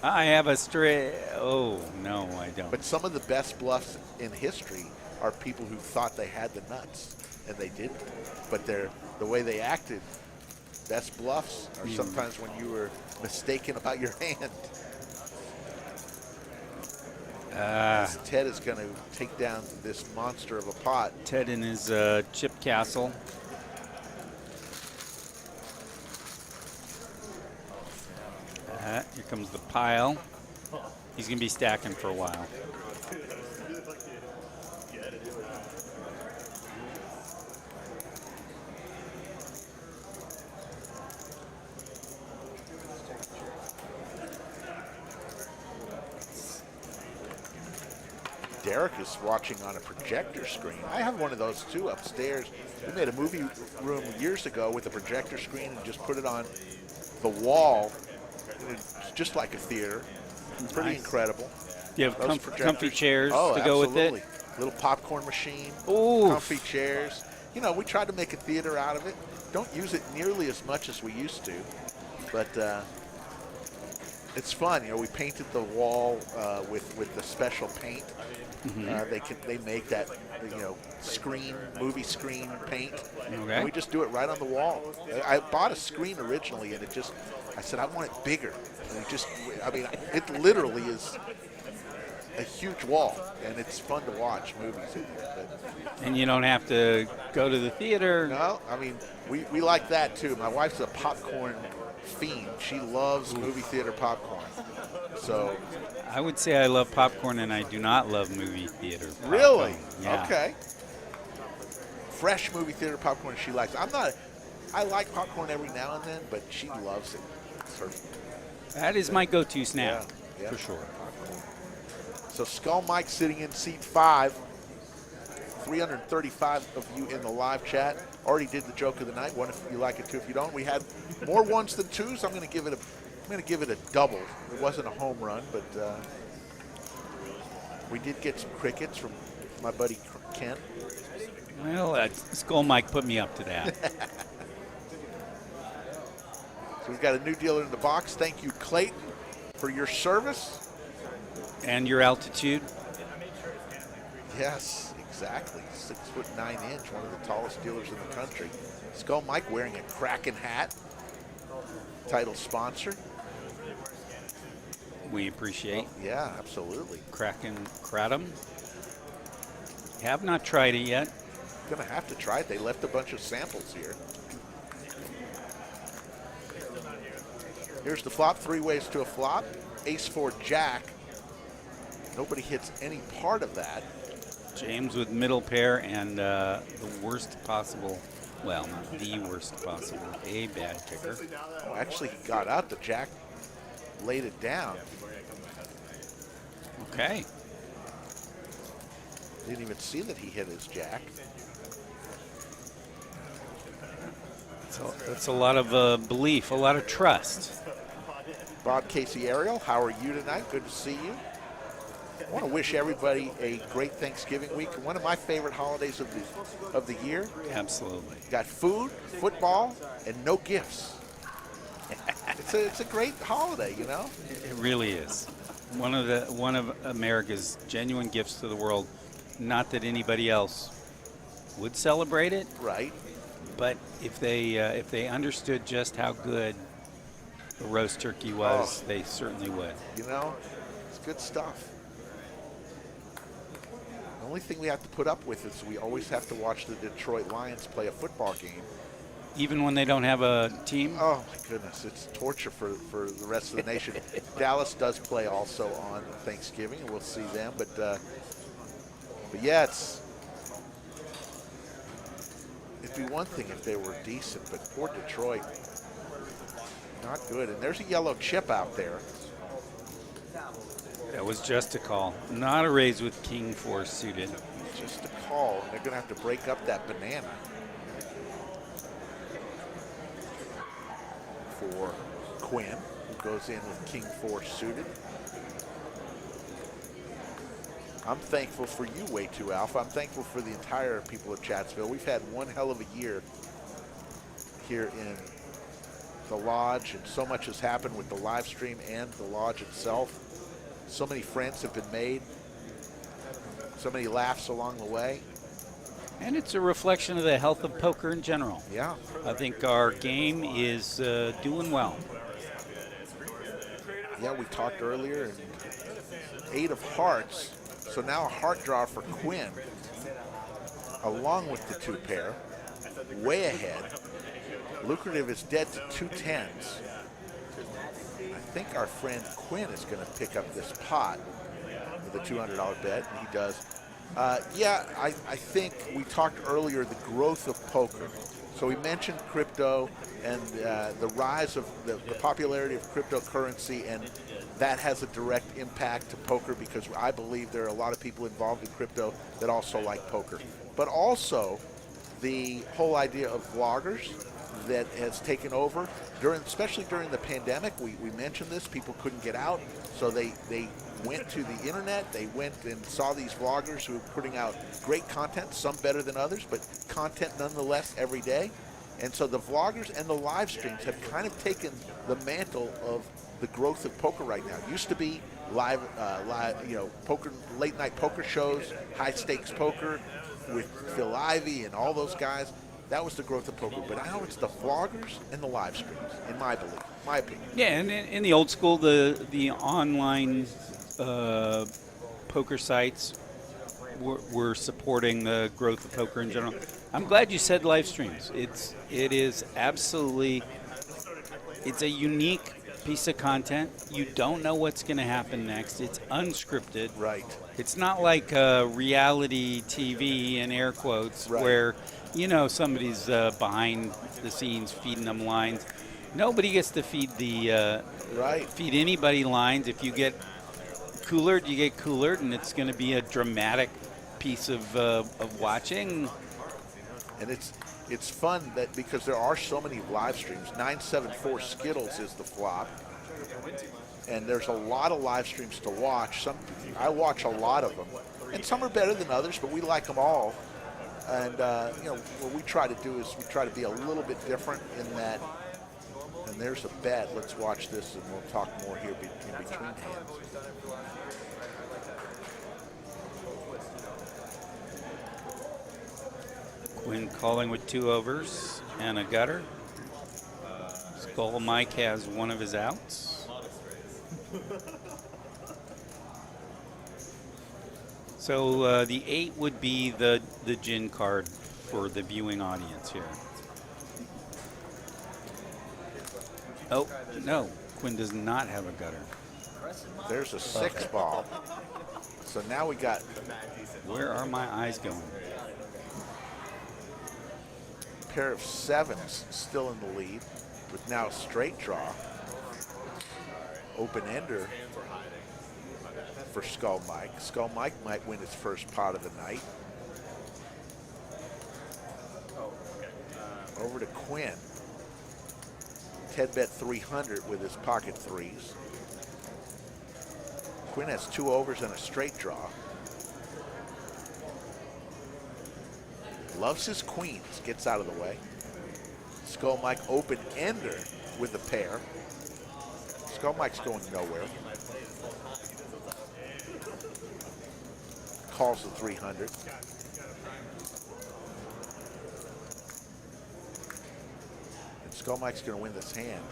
Speaker 3: I have a straight. Oh, no, I don't.
Speaker 1: But some of the best bluffs in history are people who thought they had the nuts and they didn't. But the way they acted, best bluffs are sometimes when you were mistaken about your hand. Ted is going to take down this monster of a pot.
Speaker 3: Ted in his chip castle. Here comes the pile. He's going to be stacking for a while.
Speaker 1: Derek is watching on a projector screen. I have one of those too upstairs. We made a movie room years ago with a projector screen and just put it on the wall. It's just like a theater. Pretty
Speaker 3: Nice.
Speaker 1: incredible.
Speaker 3: You have
Speaker 1: Those
Speaker 3: comfy chairs
Speaker 1: oh,
Speaker 3: to go
Speaker 1: absolutely.
Speaker 3: with it.
Speaker 1: Little popcorn machine,
Speaker 3: Ooh.
Speaker 1: comfy chairs. You know, we tried to make a theater out of it. Don't use it nearly as much as we used to, but it's fun. You know, we painted the wall with the special paint. They make that, you know, movie screen paint.
Speaker 3: Okay.
Speaker 1: And we just do it right on the wall. I bought a screen originally, and I said I want it bigger. And it literally is a huge wall, and it's fun to watch movies in there.
Speaker 3: And you don't have to go to the theater.
Speaker 1: No, I mean, we like that too. My wife's a popcorn fiend. She loves movie theater popcorn. So,
Speaker 3: I would say I love popcorn, and I do not love movie theater popcorn.
Speaker 1: really?
Speaker 3: Yeah.
Speaker 1: Okay. Fresh movie theater popcorn she likes. I like popcorn every now and then, but she loves it. It's her,
Speaker 3: That is my go-to snack,
Speaker 1: yeah.
Speaker 3: for sure.
Speaker 1: So Skull Mike sitting in seat 5. 335 of you in the live chat. Already did the joke of the night. One if you like it, two if you don't. We had more ones than twos. I'm going to give it a double. It wasn't a home run, but we did get some crickets from my buddy Ken.
Speaker 3: Well, Skull Mike put me up to that.
Speaker 1: So we've got a new dealer in the box. Thank you, Clayton, for your service.
Speaker 3: And your altitude.
Speaker 1: Yes, exactly. 6'9" one of the tallest dealers in the country. Skull Mike wearing a Kraken hat. Title sponsor.
Speaker 3: We appreciate.
Speaker 1: Yeah, absolutely.
Speaker 3: Kraken Kratom. Have not tried it yet.
Speaker 1: Gonna have to try it. They left a bunch of samples here. Here's the flop. 3 ways to a flop. Ace-4 Jack. Nobody hits any part of that.
Speaker 3: James with middle pair and the worst possible, well, not the worst possible, a bad kicker.
Speaker 1: Oh, actually, he got out. The Jack laid it down.
Speaker 3: Okay.
Speaker 1: Didn't even see that he hit his Jack.
Speaker 3: That's a lot of belief, a lot of trust.
Speaker 1: Bob Casey Ariel, how are you tonight? Good to see you. I want to wish everybody a great Thanksgiving week. One of my favorite holidays of the year.
Speaker 3: Absolutely.
Speaker 1: Got food, football, and no gifts. It's a great holiday, you know.
Speaker 3: It really is. One of America's genuine gifts to the world. Not that anybody else would celebrate it,
Speaker 1: right?
Speaker 3: But if they understood just how good the roast turkey was, they certainly would.
Speaker 1: You know, it's good stuff. The only thing we have to put up with is we always have to watch the Detroit Lions play a football game.
Speaker 3: Even when they don't have a team?
Speaker 1: Oh, my goodness. It's torture for the rest of the nation. Dallas does play also on Thanksgiving, and we'll see them. But yeah, it'd be one thing if they were decent, but poor Detroit, not good. And there's a yellow chip out there.
Speaker 3: That was just a call. Not a raise with King 4 suited.
Speaker 1: Just a call. They're going to have to break up that banana. For Quinn, who goes in with King 4 suited. I'm thankful for you, Way Too Alpha. I'm thankful for the entire people of Chatsville. We've had one hell of a year here in the lodge, and so much has happened with the live stream and the lodge itself. So many friends have been made. So many laughs along the way.
Speaker 3: And it's a reflection of the health of poker in general.
Speaker 1: Yeah.
Speaker 3: I think our game is doing well.
Speaker 1: Yeah, we talked earlier, and 8 of hearts. So now a heart draw for Quinn, along with the 2 pair. Way ahead. Lucrative is dead to 2 tens. I think our friend Quinn is going to pick up this pot with a $200 bet, and he does. Yeah, I think we talked earlier, the growth of poker. So we mentioned crypto and the rise of the popularity of cryptocurrency, and that has a direct impact to poker because I believe there are a lot of people involved in crypto that also like poker. But also the whole idea of vloggers that has taken over, especially during the pandemic. We mentioned this, people couldn't get out, so they went to the internet, they went and saw these vloggers who were putting out great content, some better than others, but content nonetheless every day. And so the vloggers and the live streams have kind of taken the mantle of the growth of poker right now. It used to be live, poker, late night poker shows, high stakes poker with Phil Ivey and all those guys. That was the growth of poker. But now it's the vloggers and the live streams, in my belief, my opinion.
Speaker 3: Yeah, and in the old school, the online poker sites were supporting the growth of poker in general. I'm glad you said live streams. It is absolutely, it's a unique piece of content. You don't know what's going to happen next. It's unscripted.
Speaker 1: Right.
Speaker 3: It's not like reality TV in air quotes where somebody's behind the scenes feeding them lines. Nobody gets to feed feed anybody lines. If you get coolered, you get coolered, and it's going to be a dramatic piece of watching.
Speaker 1: And it's fun that because there are so many live streams. 974 Skittles is the flop, and there's a lot of live streams to watch. I watch a lot of them, and some are better than others, but we like them all. And what we try to do is we try to be a little bit different in that. And there's a bet. Let's watch this, and we'll talk more here in between hands.
Speaker 3: Quinn calling with 2 overs and a gutter. Skull Mike has one of his outs. So the 8 would be the gin card for the viewing audience here. Oh, no. Quinn does not have a gutter.
Speaker 1: There's a 6 ball. So now we got...
Speaker 3: Where are my eyes going?
Speaker 1: Pair of 7s still in the lead with now a straight draw. Open ender for Skull Mike. Skull Mike might win his first pot of the night. Over to Quinn. Ted bet 300 with his pocket 3s. Quinn has 2 overs and a straight draw. Loves his queens, gets out of the way. Skull Mike open ender with a pair. Skull Mike's going nowhere. Calls the 300. And Skull Mike's going to win this hand.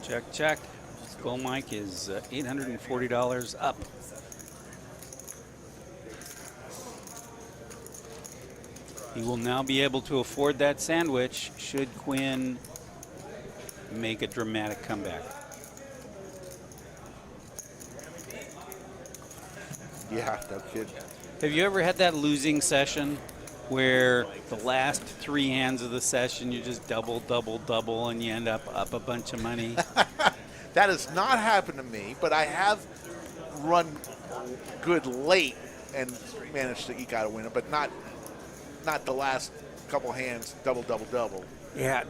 Speaker 3: Check, check. Skull Mike is $840 up. He will now be able to afford that sandwich should Quinn make a dramatic comeback.
Speaker 1: Yeah, no kidding.
Speaker 3: Have you ever had that losing session where the last 3 hands of the session you just double, and you end up a bunch of money?
Speaker 1: That has not happened to me, but I have run good late and managed to eke out a winner, but not the last couple hands, double.
Speaker 3: Yeah,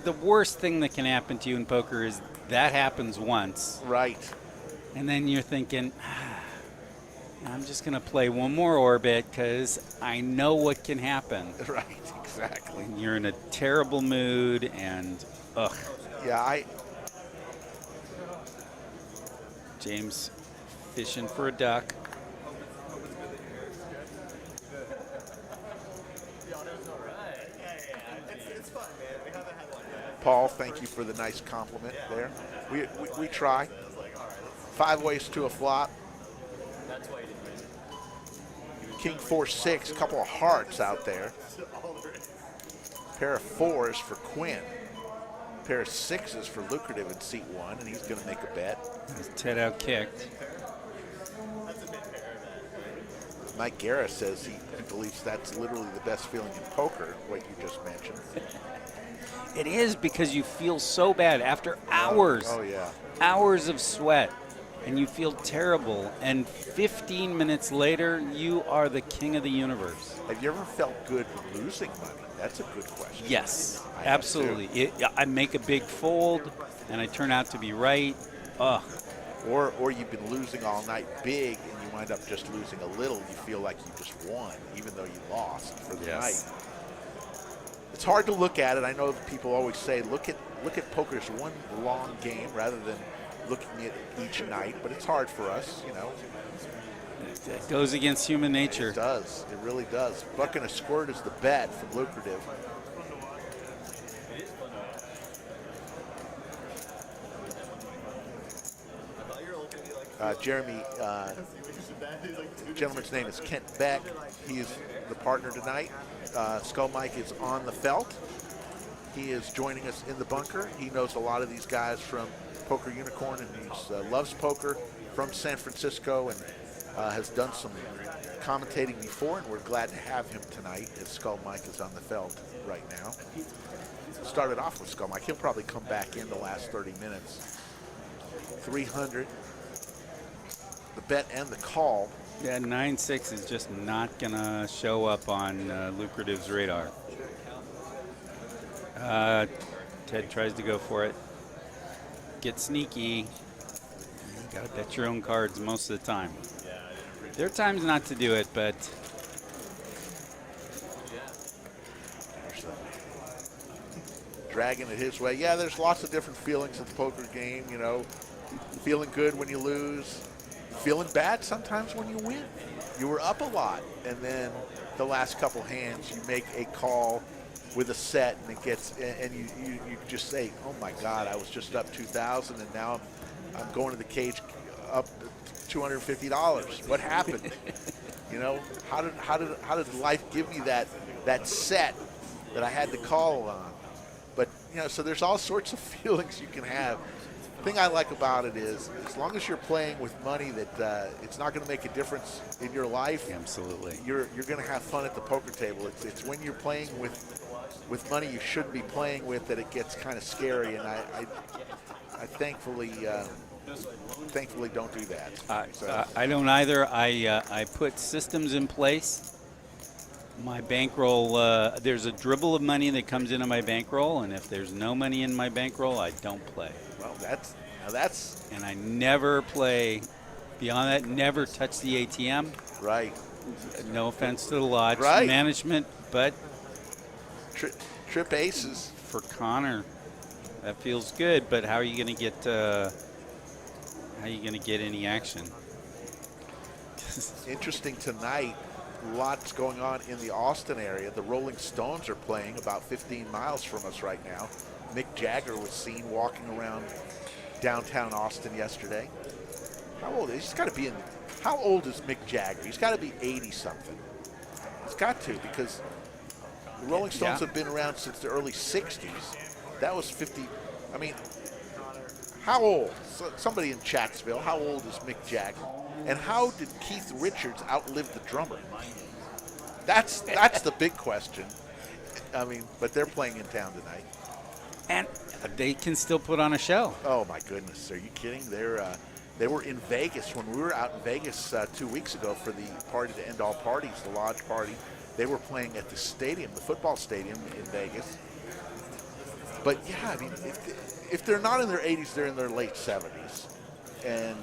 Speaker 3: the worst thing that can happen to you in poker is that happens once.
Speaker 1: Right.
Speaker 3: And then you're thinking, I'm just going to play one more orbit because I know what can happen.
Speaker 1: Right, exactly.
Speaker 3: And you're in a terrible mood and, ugh.
Speaker 1: Yeah,
Speaker 3: James fishing for a duck.
Speaker 1: Paul, thank you for the nice compliment there. We try. 5 ways to a flop. King 4-6, couple of hearts out there. Pair of 4s for Quinn. Pair of 6s for Lucrative in seat 1, and he's going to make a bet.
Speaker 3: He's Ted out kicked.
Speaker 1: Mike Guerra says he believes that's literally the best feeling in poker, what you just mentioned.
Speaker 3: It is, because you feel so bad after hours.
Speaker 1: Oh, yeah.
Speaker 3: Hours of sweat, and you feel terrible. And 15 minutes later, you are the king of the universe.
Speaker 1: Have you ever felt good losing money? That's a good question.
Speaker 3: Yes,
Speaker 1: I have
Speaker 3: absolutely. I make a big fold, and I turn out to be right. Ugh.
Speaker 1: Or you've been losing all night big, and you wind up just losing a little. You feel like you just won, even though you lost for the night. It's hard to look at it. I know people always say, look at poker as one long game rather than looking at each night, but it's hard for us, you know.
Speaker 3: It goes against human nature.
Speaker 1: It does. It really does. Buck and a squirt is the bet from Lucrative. Jeremy, gentleman's name is Kent Beck. He's the partner tonight. Skull Mike is on the felt. He is joining us in the bunker. He knows a lot of these guys from Poker Unicorn, and he loves poker from San Francisco, and has done some commentating before, and we're glad to have him tonight as Skull Mike is on the felt right now. Started off with Skull Mike. He'll probably come back in the last 30 minutes. 300. The bet and the call.
Speaker 3: Yeah, 9-6 is just not going to show up on Lucrative's radar. Ted tries to go for it. Get sneaky. You got to bet your own cards most of the time. There are times not to do it, but
Speaker 1: dragging it his way. Yeah, there's lots of different feelings in the poker game, you know. Feeling good when you lose. Feeling bad sometimes when you win. You were up a lot, and then the last couple hands you make a call with a set, and it gets, and you just say, oh my God, I was just up 2,000, and now I'm going to the cage up $250. What happened? You know, how did life give me that set that I had to call on? But you know, so there's all sorts of feelings you can have. The thing I like about it is, as long as you're playing with money that it's not going to make a difference in your life.
Speaker 3: Absolutely.
Speaker 1: You're going to have fun at the poker table. It's when you're playing with money you shouldn't be playing with that it gets kind of scary. And I thankfully don't do that.
Speaker 3: I don't either. I put systems in place. My bankroll, there's a dribble of money that comes into my bankroll, and if there's no money in my bankroll, I don't play.
Speaker 1: Well, that's.
Speaker 3: And I never play beyond that. Never touch the ATM.
Speaker 1: Right.
Speaker 3: No offense to the lodge management, but
Speaker 1: trip aces
Speaker 3: for Connor. That feels good, but how are you going to get? How are you going to get any action?
Speaker 1: Interesting tonight. Lots going on in the Austin area. The Rolling Stones are playing about 15 miles from us right now. Mick Jagger was seen walking around downtown Austin yesterday. How old is he? He's got to be in. How old is Mick Jagger? He's got to be 80-something. He's got to, because the Rolling Stones have been around since the early 60s. That was 50. I mean, how old? Somebody in Chatsville, how old is Mick Jagger? And how did Keith Richards outlive the drummer? That's the big question. I mean, but they're playing in town tonight.
Speaker 3: And they can still put on a show.
Speaker 1: Oh, my goodness. Are you kidding? They were in Vegas when we were out in Vegas 2 weeks ago for the party to end all parties, the lodge party. They were playing at the stadium, the football stadium in Vegas. But, yeah, I mean, if they're not in their 80s, they're in their late 70s. And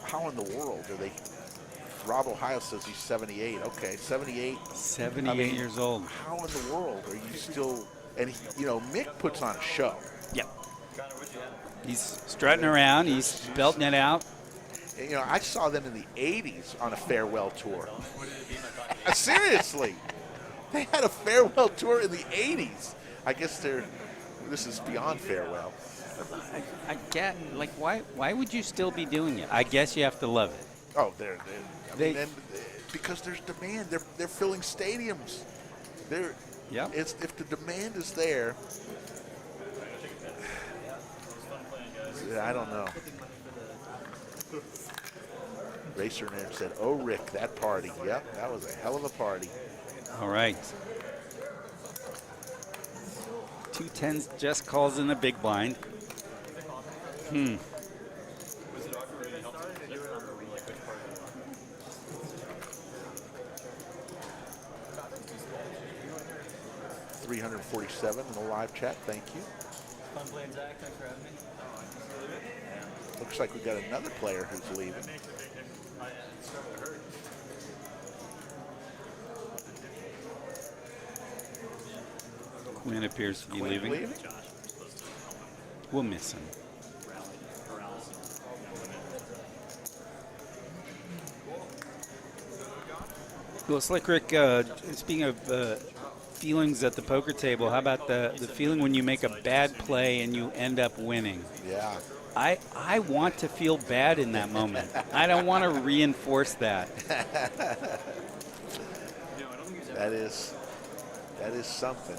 Speaker 1: how in the world are they? Rob Ohio says he's 78. Okay, 78.
Speaker 3: 78 years old.
Speaker 1: How in the world are you still? And Mick puts on a show.
Speaker 3: Yep. He's strutting around. He's belting it out.
Speaker 1: And, I saw them in the 80s on a farewell tour. Seriously, they had a farewell tour in the 80s. I guess this is beyond farewell.
Speaker 3: I get, like, why would you still be doing it? I guess you have to love it.
Speaker 1: Oh, because there's demand. They're filling stadiums. If the demand is there, I don't know. Racer Nerd said, "Oh, Rick, that party. Yep, that was a hell of a party."
Speaker 3: All right. 210s just calls in the big blind.
Speaker 1: 347 in the live chat. Thank you.
Speaker 6: Fun playing, Zach. Thanks for having me.
Speaker 1: Looks like we got another player who's leaving.
Speaker 3: Quinn appears to be leaving. We'll miss him. Well, Slick Rick, speaking of feelings at the poker table, how about the feeling when you make a bad play and you end up winning?
Speaker 1: Yeah.
Speaker 3: I want to feel bad in that moment. I don't want to reinforce that.
Speaker 1: That is something.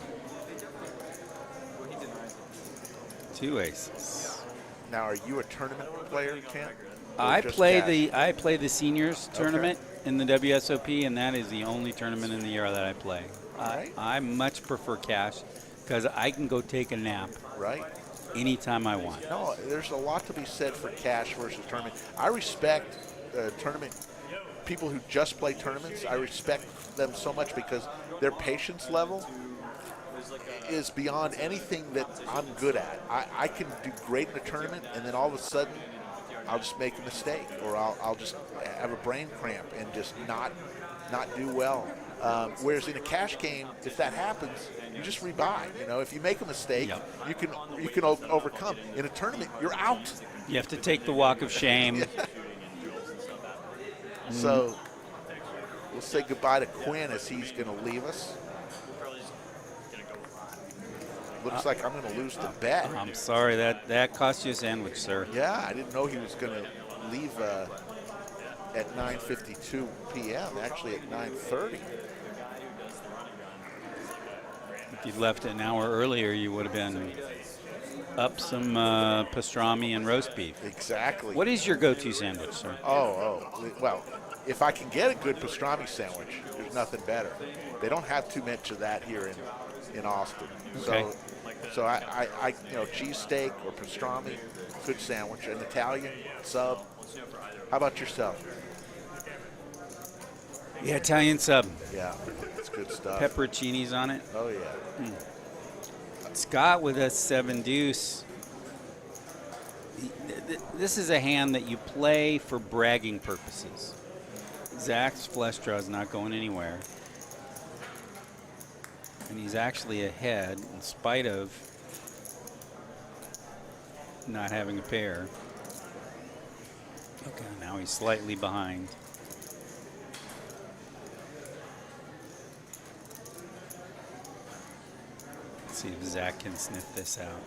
Speaker 3: 2 aces.
Speaker 1: Now, are you a tournament player, Kent? Or
Speaker 3: I
Speaker 1: just
Speaker 3: play
Speaker 1: cash?
Speaker 3: the seniors tournament in the WSOP, and that is the only tournament in the year that I play.
Speaker 1: Right.
Speaker 3: I much prefer cash because I can go take a nap
Speaker 1: Right.
Speaker 3: anytime I want.
Speaker 1: No, there's a lot to be said for cash versus tournament. I respect tournament people who just play tournaments. I respect them so much because their patience level is beyond anything that I'm good at. I can do great in a tournament, and then all of a sudden I'll just make a mistake, or I'll just have a brain cramp and just not do well. Whereas in a cash game, if that happens, you just rebuy. You know, if you make a mistake, you can overcome. In a tournament, you're out.
Speaker 3: You have to take the walk of shame.
Speaker 1: So we'll say goodbye to Quinn as he's going to leave us. Looks like I'm going to lose the bet.
Speaker 3: I'm sorry, that cost you a sandwich, sir.
Speaker 1: Yeah, I didn't know he was going to leave at 9:52 p.m. Actually, at 9:30.
Speaker 3: If you'd left an hour earlier, you would have been up some pastrami and roast beef.
Speaker 1: Exactly.
Speaker 3: What is your go-to sandwich, sir?
Speaker 1: Well, if I can get a good pastrami sandwich, there's nothing better. They don't have too much of that here in Austin.
Speaker 3: Okay.
Speaker 1: So I cheesesteak or pastrami, good sandwich. An Italian sub. How about yourself?
Speaker 3: Yeah, Italian sub.
Speaker 1: Yeah, it's good stuff.
Speaker 3: Pepperoncinis on it.
Speaker 1: Oh yeah.
Speaker 3: Scott with a 7 deuce. This is a hand that you play for bragging purposes. Zach's flush draw is not going anywhere. And he's actually ahead in spite of not having a pair. Okay, now he's slightly behind. Let's see if Zach can sniff this out.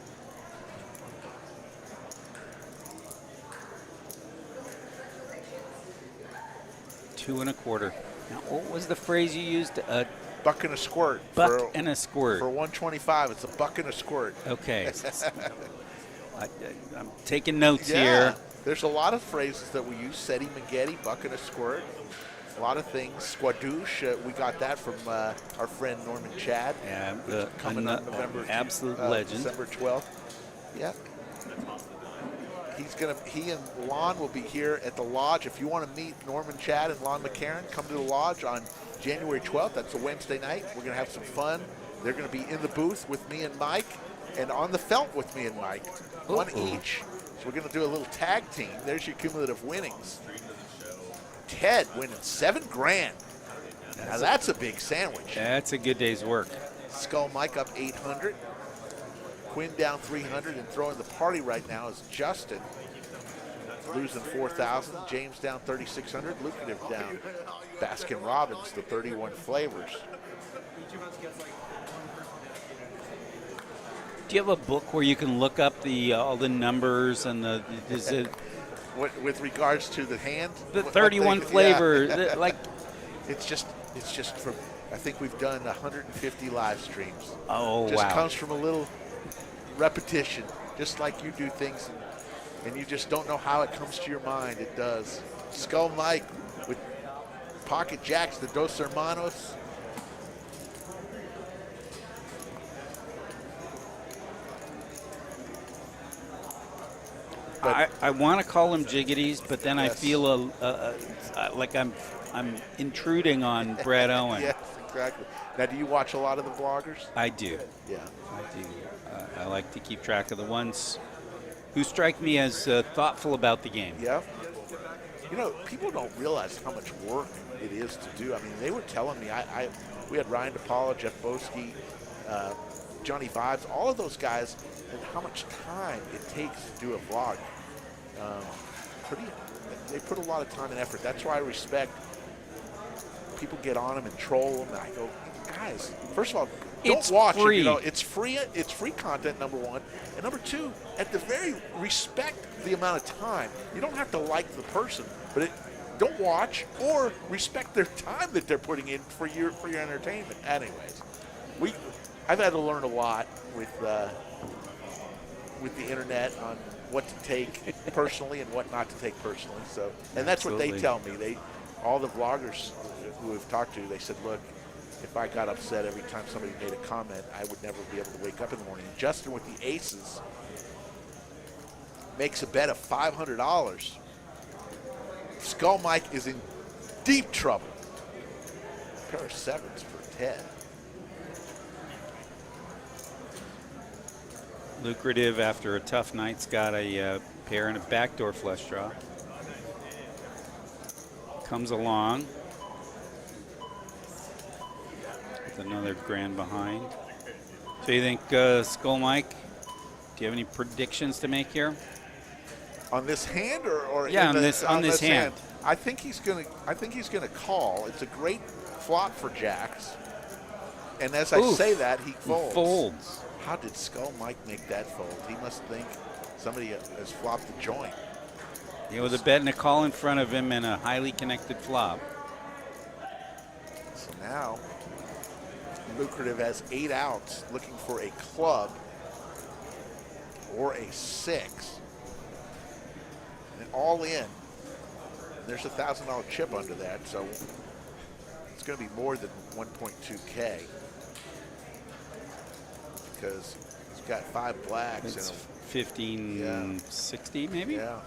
Speaker 3: $2.25. Now, what was the phrase you used?
Speaker 1: Buck and a squirt.
Speaker 3: Buck and a squirt.
Speaker 1: For 125, it's a buck and a squirt.
Speaker 3: Okay. I'm taking notes
Speaker 1: Yeah.
Speaker 3: here.
Speaker 1: There's a lot of phrases that we use. Seti Magetti, buck and a squirt. A lot of things. Squadouche, we got that from our friend Norman Chad.
Speaker 3: Yeah,
Speaker 1: coming on November.
Speaker 3: Absolute legend.
Speaker 1: December 12th. Yeah. He and Lon will be here at the lodge. If you want to meet Norman Chad and Lon McCarran, come to the lodge on January 12th. That's a Wednesday night. We're going to have some fun. They're going to be in the booth with me and Mike, and on the felt with me and Mike, one each. So we're going to do a little tag team. There's your cumulative winnings. Ted winning $7,000. Now that's a big sandwich.
Speaker 3: That's a good day's work.
Speaker 1: Skull Mike up 800. Quinn down 300, and throwing the party right now is Justin, losing 4,000. James down 3,600. Lucrative down. Baskin Robbins, the 31 flavors.
Speaker 3: Do you have a book where you can look up all the numbers and
Speaker 1: With regards to the hand,
Speaker 3: the 31 flavors?
Speaker 1: Yeah.
Speaker 3: Like,
Speaker 1: it's just from. I think we've done 150 live streams.
Speaker 3: Oh,
Speaker 1: just
Speaker 3: wow.
Speaker 1: comes from a little repetition, just like you do things, and you just don't know how it comes to your mind. It does. Skull Mike with pocket jacks, the Dos Hermanos.
Speaker 3: I want to call them jiggities, but then I
Speaker 1: Yes.
Speaker 3: feel like I'm intruding on Brad Owen.
Speaker 1: Yes, exactly. Now, do you watch a lot of the vloggers?
Speaker 3: I do.
Speaker 1: Yeah.
Speaker 3: I do. I like to keep track of the ones who strike me as thoughtful about the game.
Speaker 1: Yeah. You know, people don't realize how much work it is to do. I mean, they were telling me, we had Ryan DePaula, Jeff Boski, Johnny Vibes, all of those guys, and how much time it takes to do a vlog. They put a lot of time and effort. That's why I respect people get on them and troll them. And I go, guys, first of all, don't
Speaker 3: It's
Speaker 1: watch it.
Speaker 3: free.
Speaker 1: You know, it's free. It's free content, number one, and number two, at the very respect the amount of time. You don't have to like the person, but don't watch or respect their time that they're putting in for your entertainment. Anyways, I've had to learn a lot with the internet on what to take personally and what not to take personally. So, and that's what they
Speaker 3: Absolutely.
Speaker 1: tell me. All the vloggers who we've talked to, they said, look, if I got upset every time somebody made a comment, I would never be able to wake up in the morning. And Justin with the aces makes a bet of $500. Skull Mike is in deep trouble. A pair of sevens for Ted.
Speaker 3: Lucrative after a tough night's got a pair and a backdoor flush draw. Comes along with another grand behind. So you think Skull Mike? Do you have any predictions to make here?
Speaker 1: On this hand, or
Speaker 3: Yeah,
Speaker 1: in
Speaker 3: on this hand.
Speaker 1: I think he's gonna call. It's a great flop for jacks. And as I
Speaker 3: Oof.
Speaker 1: say that, he folds.
Speaker 3: Folds.
Speaker 1: How did Skull Mike make that fold? He must think somebody has flopped the joint.
Speaker 3: With a bet and a call in front of him and a highly connected flop.
Speaker 1: So now, Lucrative has 8 outs, looking for a club or a 6. And all in. There's a $1,000 chip under that, so it's going to be more than 1.2K. Because he's got 5 blacks.
Speaker 3: It's
Speaker 1: and
Speaker 3: 1560 maybe?
Speaker 1: Yeah.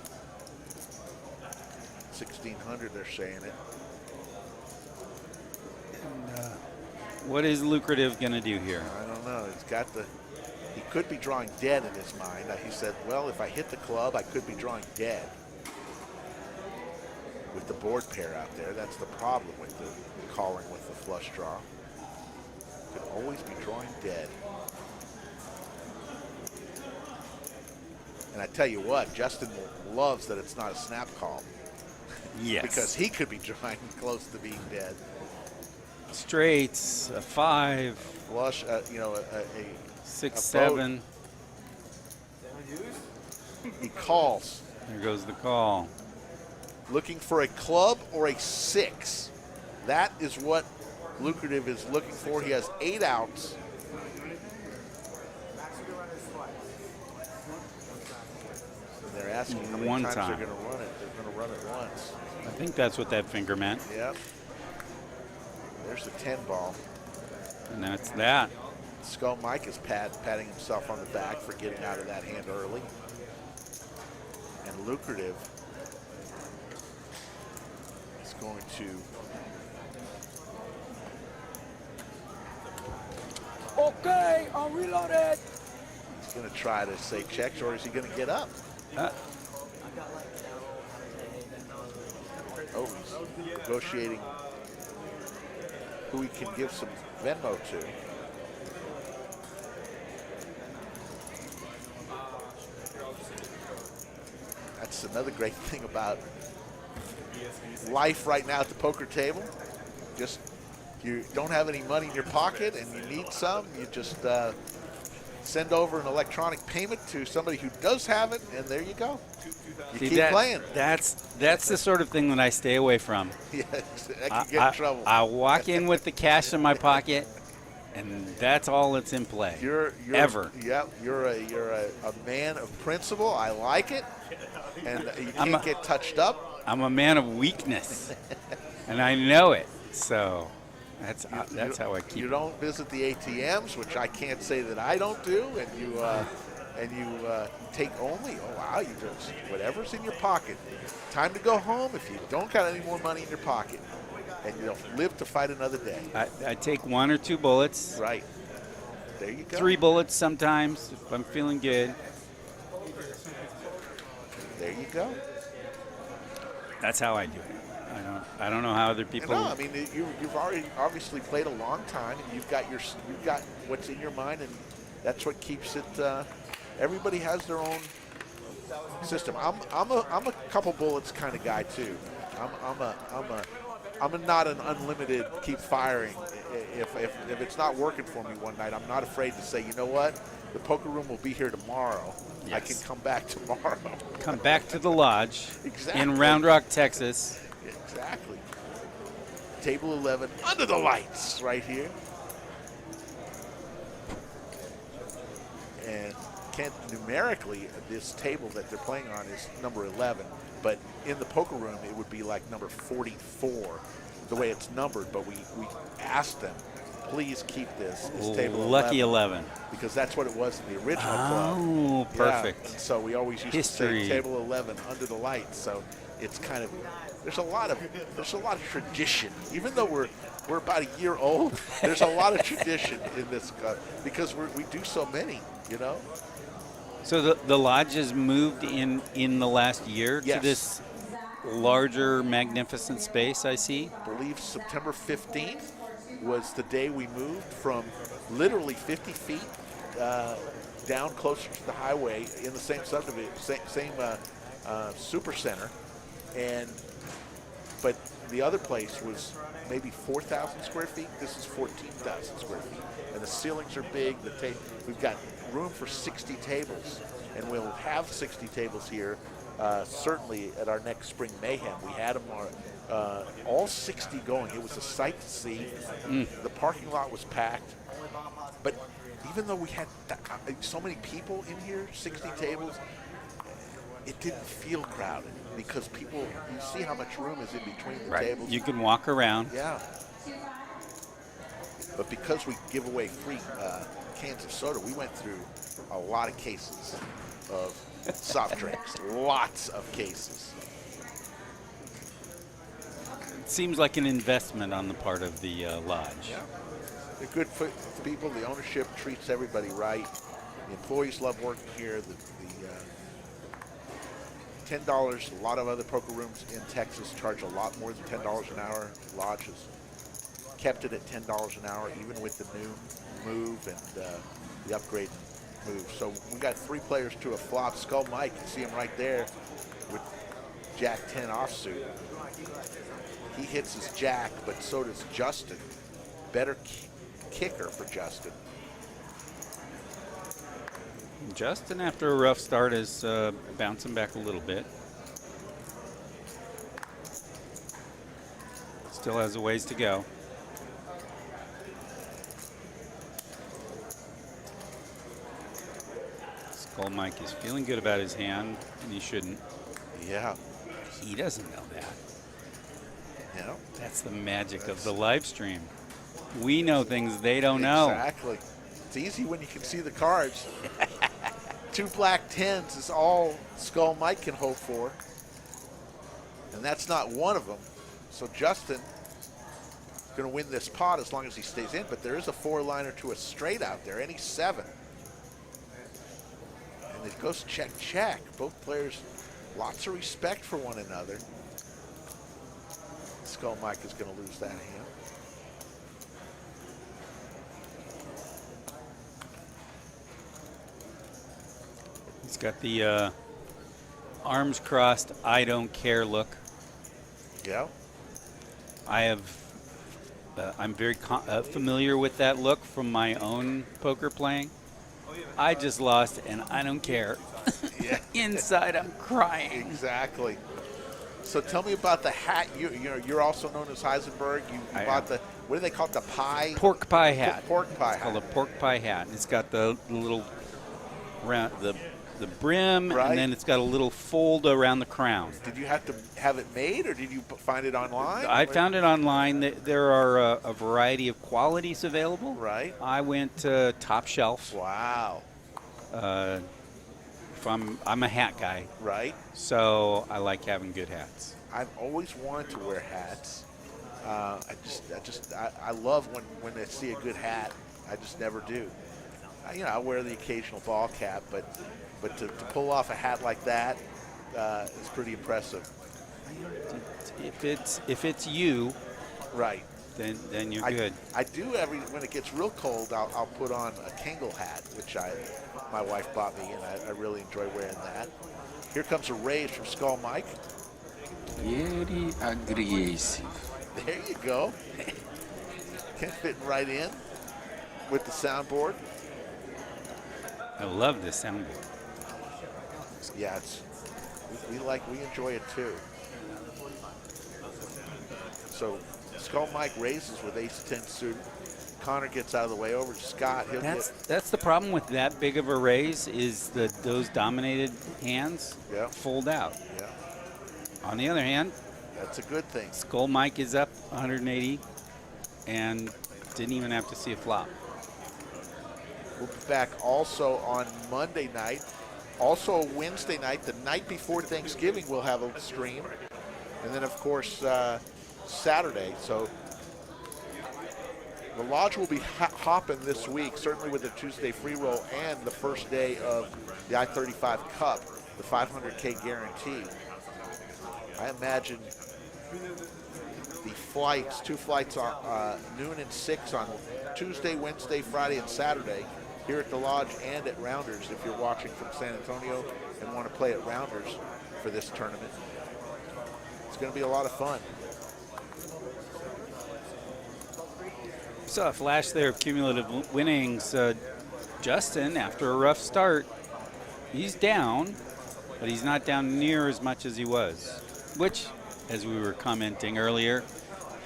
Speaker 1: 1,600, they're saying it.
Speaker 3: What is Lucrative going to do here?
Speaker 1: I don't know. He could be drawing dead in his mind. He said, well, if I hit the club, I could be drawing dead. With the board pair out there, that's the problem with the calling with the flush draw. Could always be drawing dead. And I tell you what, Justin loves that it's not a snap call.
Speaker 3: Yes.
Speaker 1: Because he could be drawing close to being dead.
Speaker 3: Straights, a 5.
Speaker 1: Flush, a
Speaker 3: 6,
Speaker 1: a
Speaker 3: 7.
Speaker 1: He calls.
Speaker 3: There goes the call.
Speaker 1: Looking for a club or a 6. That is what Lucrative is looking for. He has 8 outs. And they're asking how many
Speaker 3: One
Speaker 1: times
Speaker 3: time.
Speaker 1: they're going to run it. They're going to run it once.
Speaker 3: I think that's what that finger meant.
Speaker 1: Yep. There's the 10 ball.
Speaker 3: And that's that.
Speaker 1: Skull Mike is patting himself on the back for getting out of that hand early. And Lucrative is going to
Speaker 11: Okay, I'll reload it.
Speaker 1: he's going to try to say checks, or is he going to get up? Oh, he's negotiating who he can give some Venmo to. That's another great thing about life right now at the poker table. Just, you don't have any money in your pocket and you need some, you just send over an electronic payment to somebody who does have it, and there you go. You
Speaker 3: See,
Speaker 1: keep playing.
Speaker 3: That's the sort of thing that I stay away from.
Speaker 1: Yes, that can get in trouble.
Speaker 3: I walk in with the cash in my pocket, and that's all that's in play.
Speaker 1: You're
Speaker 3: ever.
Speaker 1: Yeah, you're a man of principle. I like it, and you can't get touched up.
Speaker 3: I'm a man of weakness, and I know it. So that's how I keep.
Speaker 1: You don't visit the ATMs, which I can't say that I don't do, and you take only. Oh wow, you just whatever's in your pocket. Time to go home if you don't got any more money in your pocket, and you don't live to fight another day.
Speaker 3: I take 1 or 2 bullets.
Speaker 1: Right. There you go.
Speaker 3: 3 bullets sometimes if I'm feeling good.
Speaker 1: There you go.
Speaker 3: That's how I do it. I don't know how other people.
Speaker 1: No, I mean you've already obviously played a long time, and you've got what's in your mind, and that's what keeps it. Everybody has their own system. I'm a couple bullets kind of guy too. I'm not an unlimited keep firing. If it's not working for me one night, I'm not afraid to say, you know what, the poker room will be here tomorrow. Yes. I can come back tomorrow.
Speaker 3: Come back to the lodge
Speaker 1: exactly.
Speaker 3: in Round Rock, Texas.
Speaker 1: Exactly. Table 11 under the lights right here. And numerically, this table that they're playing on is number 11, but in the poker room, it would be like number 44, the way it's numbered, but we asked them, please keep this table 11.
Speaker 3: Lucky 11.
Speaker 1: Because that's what it was in the original club.
Speaker 3: Oh, perfect.
Speaker 1: Yeah. So we always used to say table 11 under the lights, so it's kind of, there's a lot of tradition. Even though we're about a year old, there's a lot of tradition in this because we do so many, you know.
Speaker 3: So the lodge has moved in the last year
Speaker 1: yes.
Speaker 3: to this larger, magnificent space, I see.
Speaker 1: I believe September 15th was the day we moved from literally 50 feet down closer to the highway in the same subdivision, same super center, but the other place was maybe 4,000 square feet. This is 14,000 square feet, and the ceilings are big. We've got room for 60 tables, and we'll have 60 tables here certainly at our next spring mayhem. We had them all 60 going. It was a sight to see. The parking lot was packed, but even though we had so many people in here, 60 tables, it didn't feel crowded because people, you see how much room is in between the tables.
Speaker 3: You can walk around.
Speaker 1: Yeah. But because we give away free cans of soda, we went through a lot of cases of soft drinks. Lots of cases.
Speaker 3: It seems like an investment on the part of the lodge.
Speaker 1: Yeah. They're good for people. The ownership treats everybody right. The employees love working here. The $10, a lot of other poker rooms in Texas charge a lot more than $10 an hour. Lodge has kept it at $10 an hour, even with the new move and the upgrade move. So we got 3 players to a flop. Skull Mike, you see him right there with Jack 10 offsuit. He hits his jack, but so does Justin. Better kicker for Justin.
Speaker 3: Justin, after a rough start, is bouncing back a little bit. Still has a ways to go. Skull Mike is feeling good about his hand, and he shouldn't.
Speaker 1: Yeah.
Speaker 3: He doesn't know that.
Speaker 1: You know?
Speaker 3: That's the magic of the live stream. We know things they don't know.
Speaker 1: Exactly. It's easy when you can see the cards. 2 black 10s is all Skull Mike can hope for. And that's not one of them. So Justin going to win this pot as long as he stays in. But there is a 4-liner to a straight out there, any 7. And it goes check, check. Both players, lots of respect for one another. Skull Mike is going to lose that hand.
Speaker 3: He's got the arms crossed, I don't care look.
Speaker 1: Yeah.
Speaker 3: I'm very familiar with that look from my own poker playing. I just lost and I don't care.
Speaker 1: Yeah.
Speaker 3: Inside I'm crying.
Speaker 1: Exactly. So tell me about the hat. You're also known as Heisenberg. You bought the, what do they call it, the pie?
Speaker 3: Pork pie hat.
Speaker 1: Pork pie hat.
Speaker 3: It's called a pork pie hat. It's got the little round, the the brim,
Speaker 1: Right.
Speaker 3: and then it's got a little fold around the crown.
Speaker 1: Did you have to have it made, or did you find it online?
Speaker 3: I found it online. There are a variety of qualities available.
Speaker 1: Right.
Speaker 3: I went top shelf.
Speaker 1: Wow.
Speaker 3: If I'm a hat guy,
Speaker 1: Right.
Speaker 3: so I like having good hats.
Speaker 1: I've always wanted to wear hats. I love when I see a good hat. I just never do. I wear the occasional ball cap, but to pull off a hat like that is pretty impressive.
Speaker 3: If it's you,
Speaker 1: right,
Speaker 3: then you're good.
Speaker 1: I do when it gets real cold, I'll put on a Kangol hat, which my wife bought me, and I really enjoy wearing that. Here comes a raise from Skull Mike.
Speaker 7: Very aggressive.
Speaker 1: There you go. Ken fitting right in with the soundboard.
Speaker 3: I love this soundboard.
Speaker 1: Yeah, we enjoy it too. So Skull Mike raises with ace-10 suited. Connor gets out of the way over to Scott.
Speaker 3: That's the problem with that big of a raise is that those dominated hands fold out.
Speaker 1: Yeah.
Speaker 3: On the other hand,
Speaker 1: that's a good thing.
Speaker 3: Skull Mike is up 180 and didn't even have to see a flop.
Speaker 1: We'll be back also on Monday night. Also Wednesday night, the night before Thanksgiving, we'll have a stream. And then, of course, Saturday. So the Lodge will be hopping this week, certainly with the Tuesday free roll and the first day of the I-35 Cup, the 500K guarantee. I imagine the flights, 2 flights on noon and 6 on Tuesday, Wednesday, Friday, and Saturday here at the Lodge and at Rounders if you're watching from San Antonio and want to play at Rounders for this tournament. It's going to be a lot of fun.
Speaker 3: Saw a flash there of cumulative winnings. Justin, after a rough start, he's down, but he's not down near as much as he was, which, as we were commenting earlier,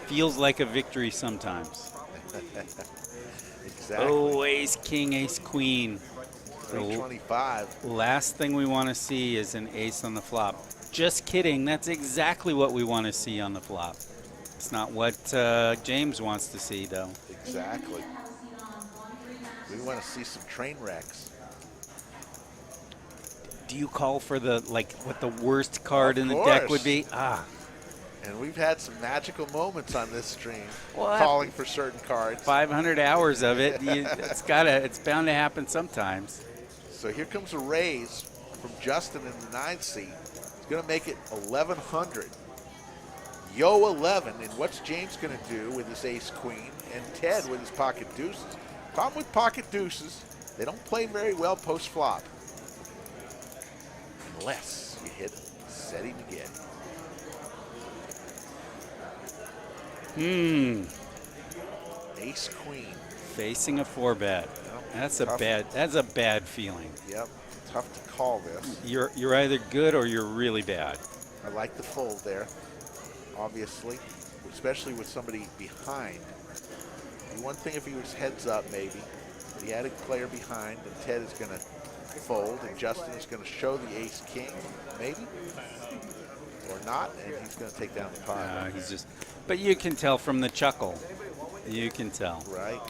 Speaker 3: feels like a victory sometimes.
Speaker 1: Exactly.
Speaker 3: Oh, ace, king, ace, queen.
Speaker 1: 325.
Speaker 3: Last thing we want to see is an ace on the flop. Just kidding. That's exactly what we want to see on the flop. It's not what James wants to see, though.
Speaker 1: Exactly. We want to see some train wrecks.
Speaker 3: Do you call for what the worst card in the
Speaker 1: course.
Speaker 3: deck would be? Ah.
Speaker 1: And we've had some magical moments on this stream,
Speaker 3: Well,
Speaker 1: calling for certain cards.
Speaker 3: 500 hours of it. It's bound to happen sometimes.
Speaker 1: So here comes a raise from Justin in the 9th seat. He's going to make it 1,100. Yo 11, and what's James going to do with his ace queen, and Ted with his pocket deuces? Problem with pocket deuces, they don't play very well post flop. Unless you hit set him again. Ace queen.
Speaker 3: Facing a 4-bet. That's a bad feeling.
Speaker 1: Yep, tough to call this.
Speaker 3: You're either good or you're really bad.
Speaker 1: I like the fold there, obviously, especially with somebody behind. One thing if he was heads up, maybe. The added player behind, and Ted is going to fold, and Justin is going to show the ace king, maybe, or not, and he's going to take down the pot.
Speaker 3: But you can tell from the chuckle. You can tell.
Speaker 1: Right.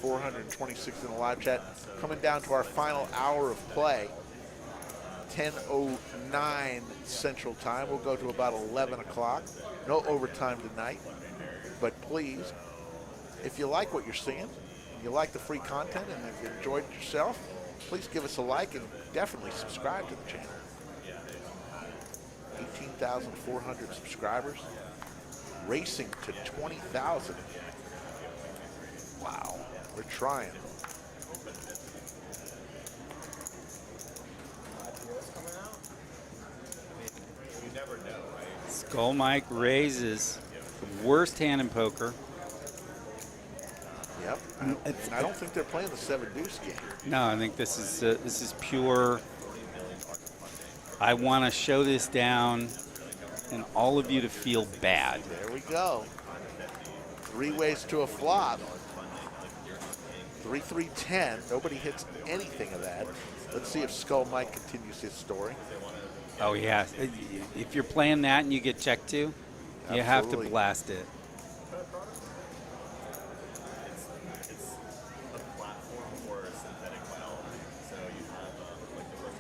Speaker 1: $426 in the live chat. Coming down to our final hour of play. 10:09 Central Time. We'll go to about 11 o'clock. No overtime tonight. But please, if you like what you're seeing, you like the free content, and if you enjoyed it yourself, please give us a like and definitely subscribe to the channel. 18,400 subscribers. Racing to 20,000. Wow. We're trying.
Speaker 3: Skull Mike raises the worst hand in poker.
Speaker 1: Yep. And I don't think they're playing the 7 deuce game.
Speaker 3: No, I think this is pure I want to show this down and all of you to feel bad.
Speaker 1: There we go. 3 ways to a flop. 3-3-10. Nobody hits anything of that. Let's see if Skull Mike continues his story.
Speaker 3: Oh, yeah. If you're playing that and you get checked to, you have to
Speaker 1: Absolutely.
Speaker 3: blast it.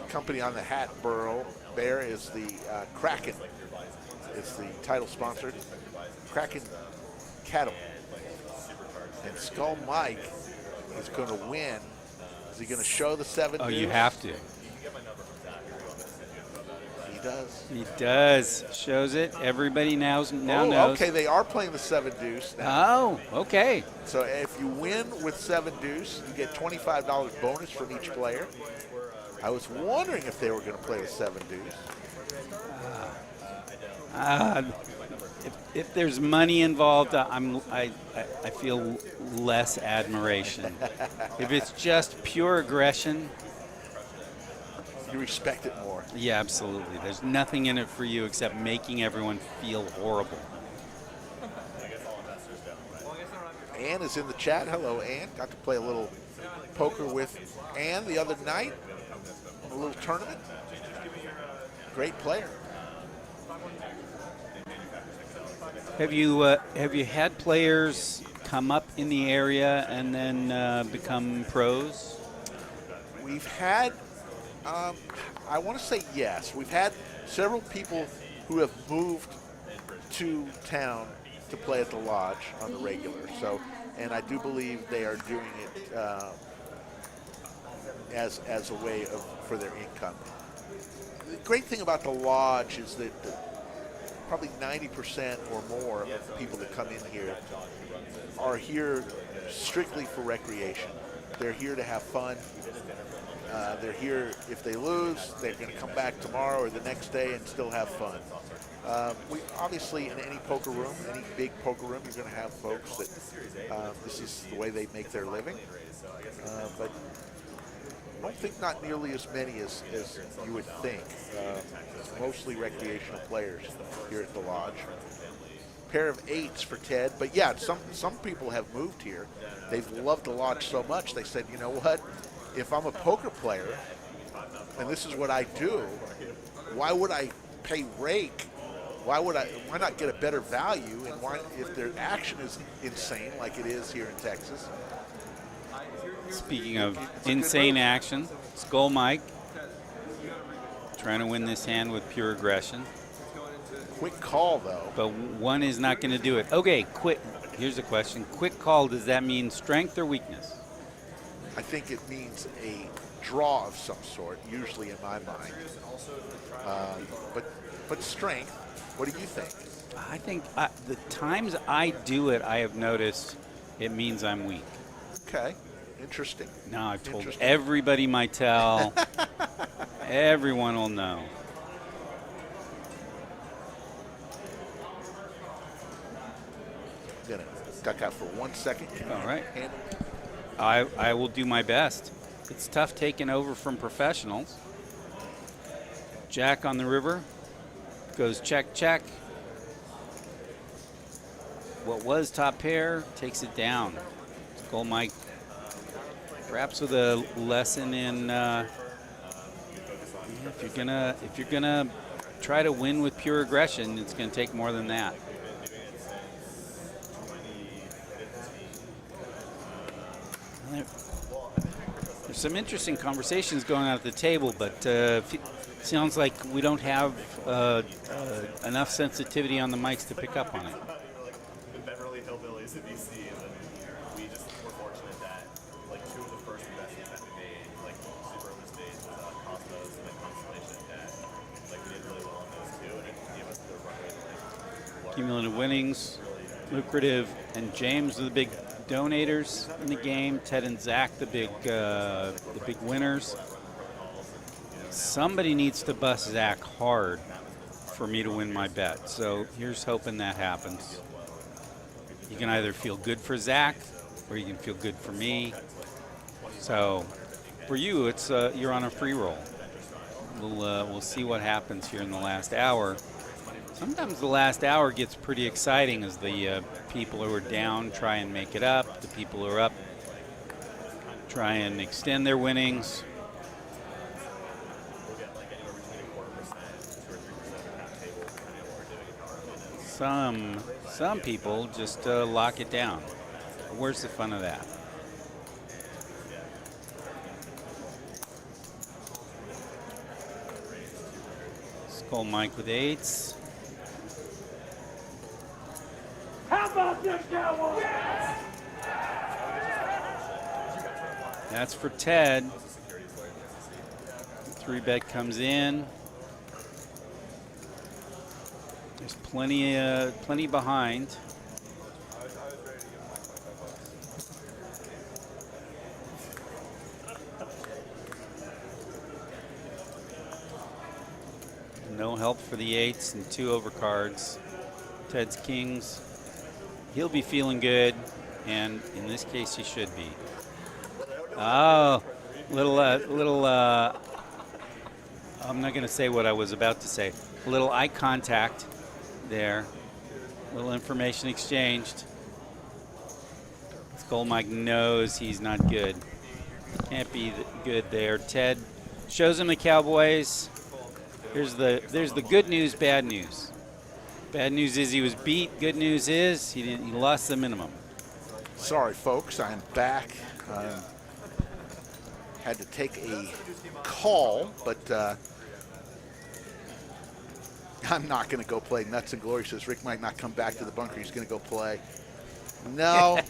Speaker 1: Company on the hat bear is the Kraken. It's the title sponsor. Kraken Cattle. And Skull Mike is going to win. Is he going to show the 7
Speaker 3: Oh,
Speaker 1: deuce?
Speaker 3: you have to.
Speaker 1: He does.
Speaker 3: He does. Shows it. Everybody now knows.
Speaker 1: Okay, they are playing the 7 deuce now.
Speaker 3: Oh, okay.
Speaker 1: So if you win with 7 deuce, you get $25 bonus from each player. I was wondering if they were going to play the 7 deuce.
Speaker 3: If there's money involved, I feel less admiration. If it's just pure aggression,
Speaker 1: you respect it more.
Speaker 3: Yeah, absolutely. There's nothing in it for you except making everyone feel horrible.
Speaker 1: Ann is in the chat. Hello, Ann. Got to play a little poker with Ann the other night. A little tournament. Great player.
Speaker 3: Have you had players come up in the area and then become pros?
Speaker 1: We've had, I want to say yes. We've had several people who have moved to town to play at the lodge on the regular. So, and I do believe they are doing it as a way for their income. The great thing about the lodge is that probably 90% or more of the people that come in here are here strictly for recreation. They're here to have fun. They're here, if they lose, they're going to come back tomorrow or the next day and still have fun. We obviously, in any poker room, any big poker room, you're going to have folks that this is the way they make their living. But I don't think not nearly as many as you would think. Mostly recreational players here at the lodge. Pair of 8s for Ted. But yeah, some people have moved here. They've loved the lodge so much, they said, you know what? If I'm a poker player, and this is what I do, why would I pay rake? Why not get a better value? And why, if their action is insane like it is here in Texas?
Speaker 3: Speaking of insane action, Skull Mike trying to win this hand with pure aggression.
Speaker 1: Quick call, though.
Speaker 3: But one is not going to do it. Okay, here's a question. Quick call, does that mean strength or weakness?
Speaker 1: I think it means a draw of some sort, usually in my mind. But strength, what do you think?
Speaker 3: I think the times I do it, I have noticed it means I'm weak.
Speaker 1: Okay, interesting.
Speaker 3: Now I've told everybody my tell. Everyone will know.
Speaker 1: Gonna duck out for 1 second.
Speaker 3: All right. I will do my best. It's tough taking over from professionals. Jack on the river. Goes check, check. What was top pair takes it down. Skull Mike perhaps with a lesson in if you're gonna try to win with pure aggression, it's gonna take more than that. There's some interesting conversations going on at the table, but sounds like we don't have enough sensitivity on the mics to pick up on it.
Speaker 9: The Beverly Hillbillies of DC, and we just were fortunate that like 2 of the first investments that we made, like super early stage, was Cosmos and Constellation, that like we did really well on those 2, and it gave us the runway to like
Speaker 3: Cumulative winnings, lucrative, and James are the big donators in the game. Ted and Zach, the big winners. Somebody needs to bust Zach hard for me to win my bet. So here's hoping that happens. You can either feel good for Zach or you can feel good for me. So for you, it's you're on a free roll. we'll see what happens here in the last hour. Sometimes the last hour gets pretty exciting as the people who are down try and make it up. The people who are up try and extend their winnings. Some people just lock it down. Where's the fun of that? Skull Mike with 8s.
Speaker 11: How about this, Cowboy?
Speaker 3: That's for Ted. 3-bet comes in. There's plenty behind. No help for the 8s and 2 overcards. Ted's kings. He'll be feeling good, and in this case, he should be. Oh, little. I'm not going to say what I was about to say. A little eye contact there. A little information exchanged. Skull Mike knows he's not good. Can't be good there. Ted shows him the Cowboys. There's the good news, bad news. Bad news is he was beat. Good news is he lost the minimum.
Speaker 1: Sorry, folks, I'm back. Had to take a call, but I'm not going to go play Nuts and Glory. Says Rick might not come back to the bunker. He's going to go play. No.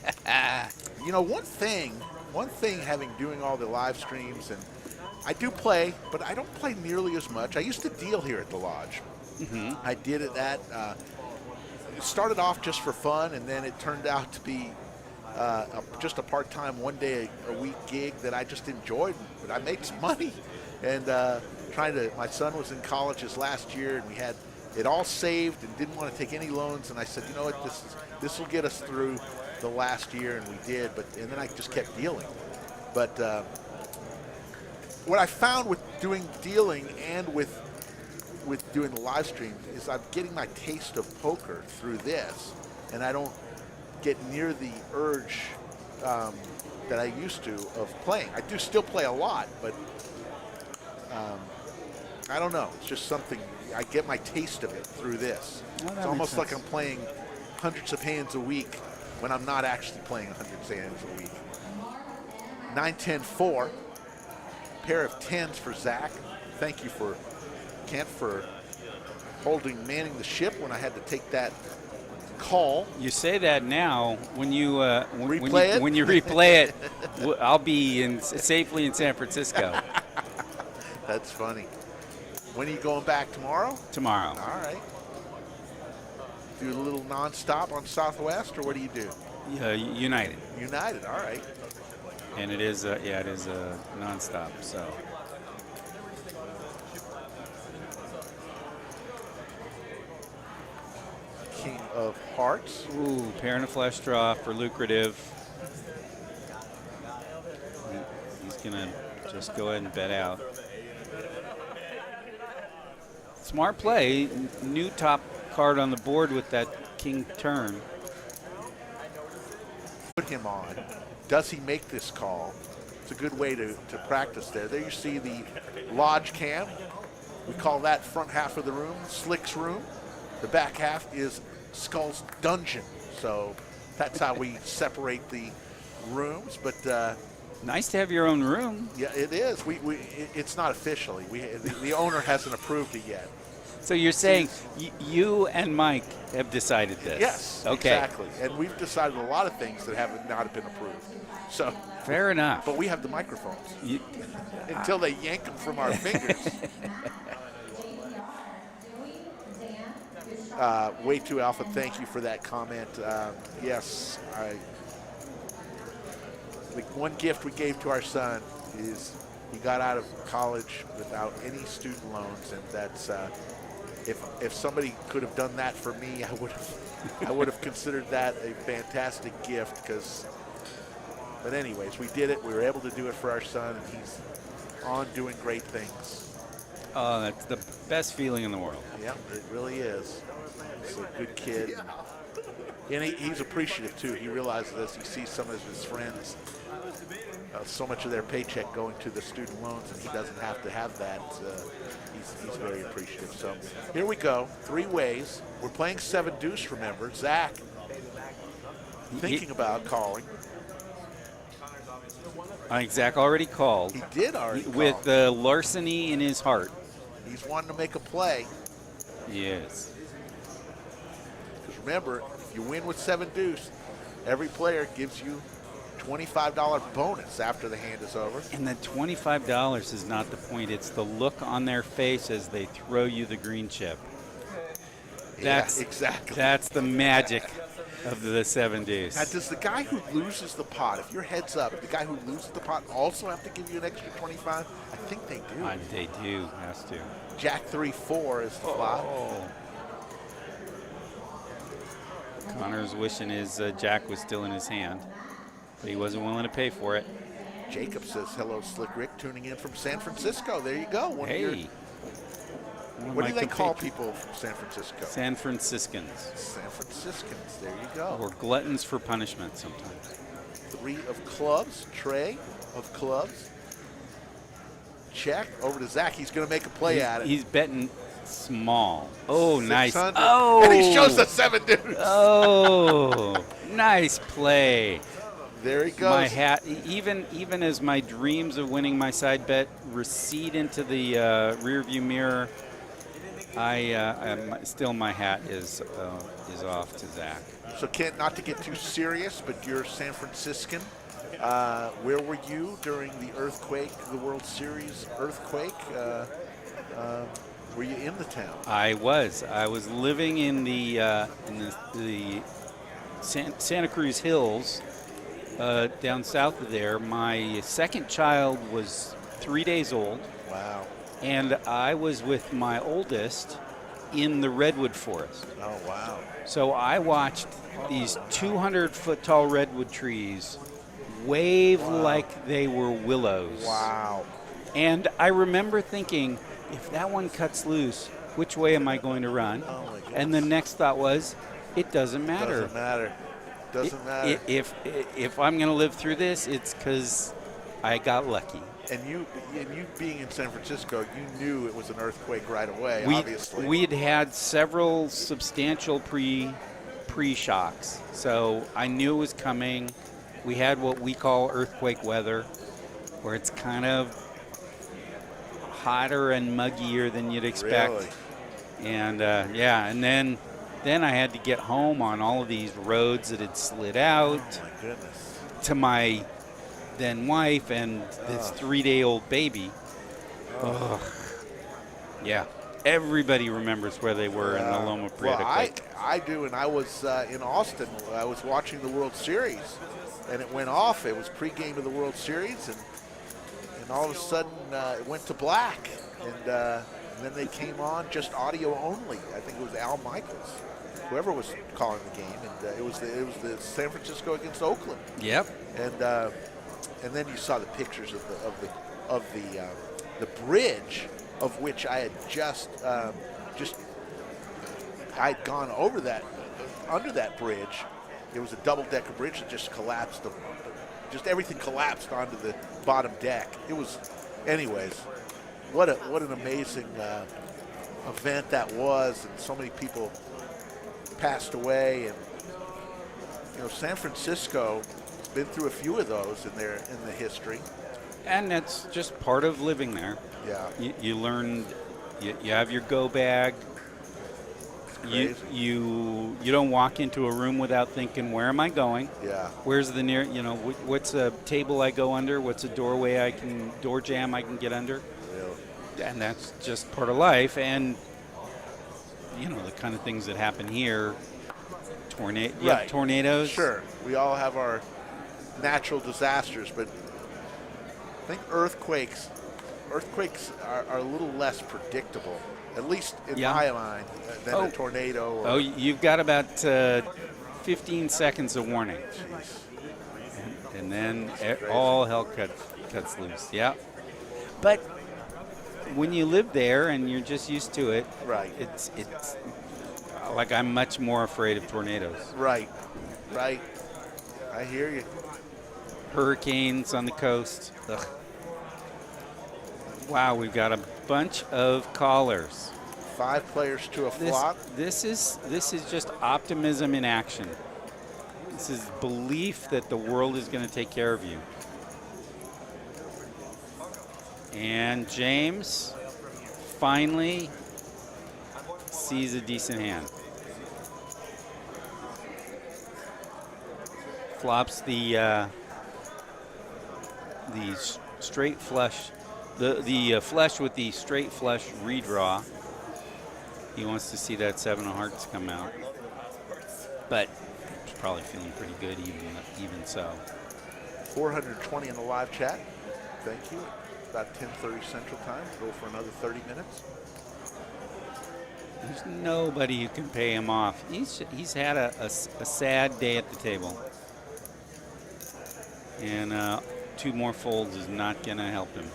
Speaker 1: You know, one thing having doing all the live streams, and I do play, but I don't play nearly as much. I used to deal here at the lodge.
Speaker 3: Mm-hmm.
Speaker 1: I did it at, it started off just for fun, and then it turned out to be just a part-time, one-day-a-week gig that I just enjoyed, but I made some money. And my son was in college his last year, and we had it all saved and didn't want to take any loans. And I said, you know what, this will get us through the last year, and we did. And then I just kept dealing. But what I found with doing dealing and with doing the live stream is I'm getting my taste of poker through this, and I don't get near the urge that I used to of playing. I do still play a lot, but I don't know. It's just something, I get my taste of it through this. It's almost like I'm playing hundreds of hands a week when I'm not actually playing hundreds of hands a week. 9-10-4. Pair of 10s for Zach. Thank you Kent for manning the ship when I had to take that call.
Speaker 3: You say that now. When you
Speaker 1: replay
Speaker 3: it, I'll be safely in San Francisco.
Speaker 1: That's funny. When are you going back, tomorrow?
Speaker 3: Tomorrow.
Speaker 1: All right. Do a little nonstop on Southwest, or what do you do?
Speaker 3: United.
Speaker 1: United, all right.
Speaker 3: And it is nonstop. So.
Speaker 1: King of Hearts.
Speaker 3: Ooh, pair and a flush draw for lucrative. He's gonna just go ahead and bet out. Smart play. New top card on the board with that king turn.
Speaker 1: Put him on. Does he make this call? It's a good way to practice there. There you see the lodge cam. We call that front half of the room Slick's room. The back half is Skull's dungeon. So that's how we separate the rooms. But
Speaker 3: nice to have your own room.
Speaker 1: Yeah, it is. It's not officially. The owner hasn't approved it yet.
Speaker 3: So you're saying you and Mike have decided this?
Speaker 1: Yes,
Speaker 3: okay.
Speaker 1: Exactly. And we've decided a lot of things that have not been approved. So
Speaker 3: fair enough.
Speaker 1: But we have the microphones until they yank them from our fingers. Way Too Alpha, thank you for that comment. Yes, the one gift we gave to our son is he got out of college without any student loans, and that's if somebody could have done that for me, I would have considered that a fantastic gift. But anyways, we did it. We were able to do it for our son, and he's on doing great things.
Speaker 3: Oh, that's the best feeling in the world.
Speaker 1: Yeah, it really is. He's a good kid. And he's appreciative, too. He realizes as he sees some of his friends, so much of their paycheck going to the student loans, and he doesn't have to have that. He's very appreciative. So here we go. 3 ways. We're playing 7 deuce, remember. Zach thinking about calling.
Speaker 3: I think Zach already called.
Speaker 1: He did already call.
Speaker 3: With larceny in his heart.
Speaker 1: He's wanting to make a play.
Speaker 3: Yes.
Speaker 1: Because remember, if you win with 7 deuce, every player gives you $25 bonus after the hand is over.
Speaker 3: And the $25 is not the point. It's the look on their face as they throw you the green chip. That's
Speaker 1: exactly.
Speaker 3: That's the magic of the 7 deuce.
Speaker 1: Now, does the guy who loses the pot, if your head's up, the guy who loses the pot also have to give you an extra 25? I think they do.
Speaker 3: They do. Has to.
Speaker 1: Jack 3-4 is the flop.
Speaker 3: Connor's wishing his Jack was still in his hand, but he wasn't willing to pay for it.
Speaker 1: Jacob says, hello, Slick Rick, tuning in from San Francisco. There you go. What do they call people from San Francisco?
Speaker 3: San Franciscans.
Speaker 1: San Franciscans. There you go.
Speaker 3: Or gluttons for punishment sometimes.
Speaker 1: 3 of clubs. Trey of clubs. Check. Over to Zach. He's going to make a play at it.
Speaker 3: He's betting small. Oh, nice.
Speaker 1: Oh. And he shows the 7 deuce.
Speaker 3: Oh, nice play.
Speaker 1: There he goes.
Speaker 3: My hat, even as my dreams of winning my side bet recede into the rearview mirror, still my hat is off to Zach.
Speaker 1: So, Kent, not to get too serious, but you're San Franciscan. Where were you during the earthquake, the World Series earthquake? Were you in the town?
Speaker 3: I was living in the Santa Cruz Hills, down south of there. My second child was 3 days old.
Speaker 1: Wow.
Speaker 3: And I was with my oldest in the redwood forest.
Speaker 1: Oh, wow.
Speaker 3: So I watched these 200-foot tall redwood trees wave like they were willows.
Speaker 1: Wow.
Speaker 3: And I remember thinking, if that one cuts loose, which way am I going to run?
Speaker 1: Oh, my goodness.
Speaker 3: And the next thought was, it doesn't matter.
Speaker 1: Doesn't matter.
Speaker 3: If I'm going to live through this, it's because I got lucky.
Speaker 1: And you being in San Francisco, you knew it was an earthquake right away, obviously.
Speaker 3: We had several substantial pre-shocks, so I knew it was coming. We had what we call earthquake weather, where it's kind of hotter and muggier than you'd expect.
Speaker 1: Really?
Speaker 3: And and then I had to get home on all of these roads that had slid out.
Speaker 1: Oh my goodness.
Speaker 3: To my then wife and this 3-day-old baby. Yeah, everybody remembers where they were in the Loma Prieta quake.
Speaker 1: I do, and I was in Austin. I was watching the World Series, and it went off. It was pregame of the World Series, and all of a sudden it went to black, and then they came on just audio only. I think it was Al Michaels, whoever was calling the game, and it was the San Francisco against Oakland.
Speaker 3: Yep.
Speaker 1: And then you saw the pictures of the bridge, of which I had I'd gone over that, under that bridge. It was a double-decker bridge that just collapsed. Just everything collapsed onto the bottom deck. It was, anyways, what an amazing event that was, and so many people passed away, and San Francisco has been through a few of those in the history.
Speaker 3: And that's just part of living there.
Speaker 1: Yeah.
Speaker 3: You learn, you have your go bag. You don't walk into a room without thinking, where am I going?
Speaker 1: Yeah.
Speaker 3: Where's the near, what's a table I go under? What's a door jam I can get under?
Speaker 1: Really?
Speaker 3: And that's just part of life. And, the kind of things that happen here, tornadoes.
Speaker 1: Sure. We all have our natural disasters, but I think earthquakes are a little less predictable, at least in my mind, than a tornado.
Speaker 3: You've got about 15 seconds of warning. And then all hell cuts loose. Yeah. But when you live there and you're just used to it,
Speaker 1: Right.
Speaker 3: It's like I'm much more afraid of tornadoes.
Speaker 1: Right. Right. I hear you.
Speaker 3: Hurricanes on the coast. Ugh. Wow, we've got a bunch of callers.
Speaker 1: 5 players to a flop.
Speaker 3: This is just optimism in action. This is belief that the world is going to take care of you. And James finally sees a decent hand. Flops the straight flush, the flush with the straight flush redraw. He wants to see that 7 of hearts come out, but he's probably feeling pretty good even so.
Speaker 1: 420 in the live chat. Thank you. About 10:30 Central Time. Go for another 30 minutes.
Speaker 3: There's nobody who can pay him off. He's had a sad day at the table, and 2 more folds is not going to help him.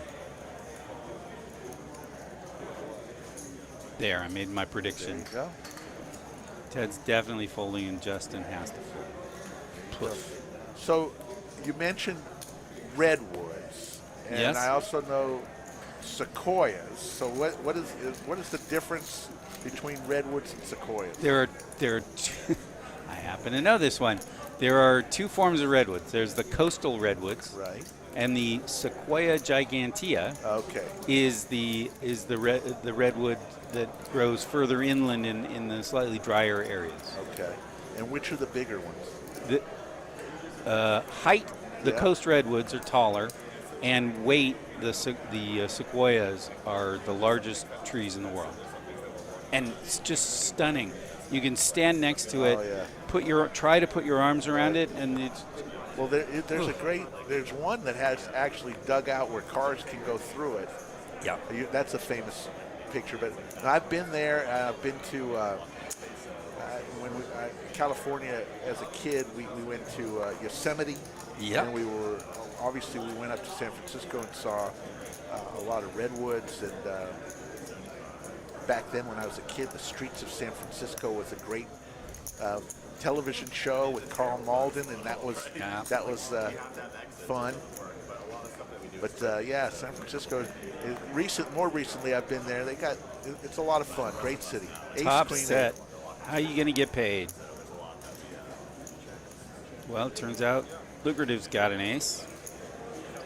Speaker 3: There, I made my prediction.
Speaker 1: There you go.
Speaker 3: Ted's definitely folding, and Justin has to fold.
Speaker 1: So you mentioned redwoods, and
Speaker 3: Yes.
Speaker 1: I also know sequoias. So what is the difference between redwoods and sequoias?
Speaker 3: There are two, I happen to know this one. There are 2 forms of redwoods. There's the coastal redwoods,
Speaker 1: Right.
Speaker 3: and the Sequoia gigantea
Speaker 1: Okay.
Speaker 3: is the redwood that grows further inland in the slightly drier areas.
Speaker 1: Okay. And which are the bigger ones?
Speaker 3: The height, the
Speaker 1: Yeah.
Speaker 3: coast redwoods are taller, and weight, the sequoias are the largest trees in the world. And it's just stunning. You can stand next to it,
Speaker 1: Oh, yeah.
Speaker 3: try to put your arms around it, and it's
Speaker 1: Well, there's one that has actually dug out where cars can go through it.
Speaker 3: yeah.
Speaker 1: That's a picture, but I've been there. I've been to California as a kid. We went to Yosemite.
Speaker 3: Yep.
Speaker 1: And we went up to San Francisco and saw a lot of redwoods. And back then, when I was a kid, the Streets of San Francisco was a great television show with Carl Malden, and that was fun. But yeah, San Francisco. More recently, I've been there. It's a lot of fun. Great city.
Speaker 3: Top
Speaker 1: Queen
Speaker 3: set.
Speaker 1: eight.
Speaker 3: How are you going to get paid? Well, it turns out Lucrative's got an ace.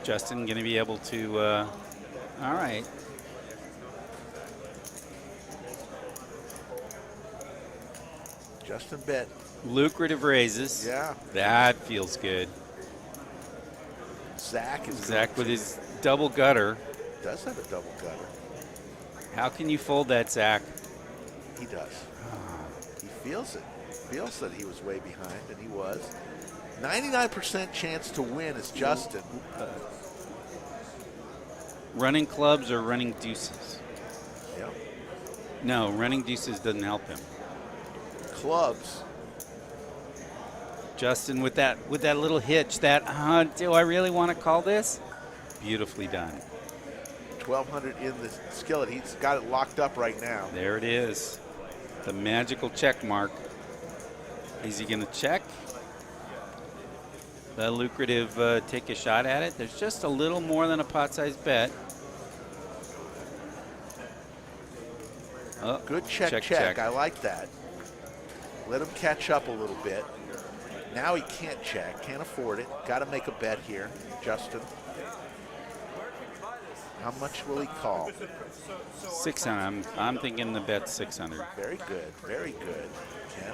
Speaker 3: Justin going to be able to. All right.
Speaker 1: Justin bet.
Speaker 3: Lucrative raises.
Speaker 1: Yeah.
Speaker 3: That feels good.
Speaker 1: Zach
Speaker 3: with his double gutter.
Speaker 1: Does have a double gutter.
Speaker 3: How can you fold that, Zach?
Speaker 1: He does. He feels it. Feels that he was way behind, and he was. 99% chance to win is Justin.
Speaker 3: Running clubs or running deuces?
Speaker 1: Yep.
Speaker 3: No, running deuces doesn't help him.
Speaker 1: Clubs.
Speaker 3: Justin with that little hitch, do I really want to call this? Beautifully done.
Speaker 1: 1,200 in the skillet. He's got it locked up right now.
Speaker 3: There it is. The magical check mark. Is he going to check? The Lucrative take a shot at it. There's just a little more than a pot-sized bet. Oh,
Speaker 1: Good check. I like that. Let him catch up a little bit. Now he can't check, can't afford it. Got to make a bet here, Justin. How much will he call?
Speaker 3: 600. I'm thinking the bet's 600.
Speaker 1: Very good, Ken.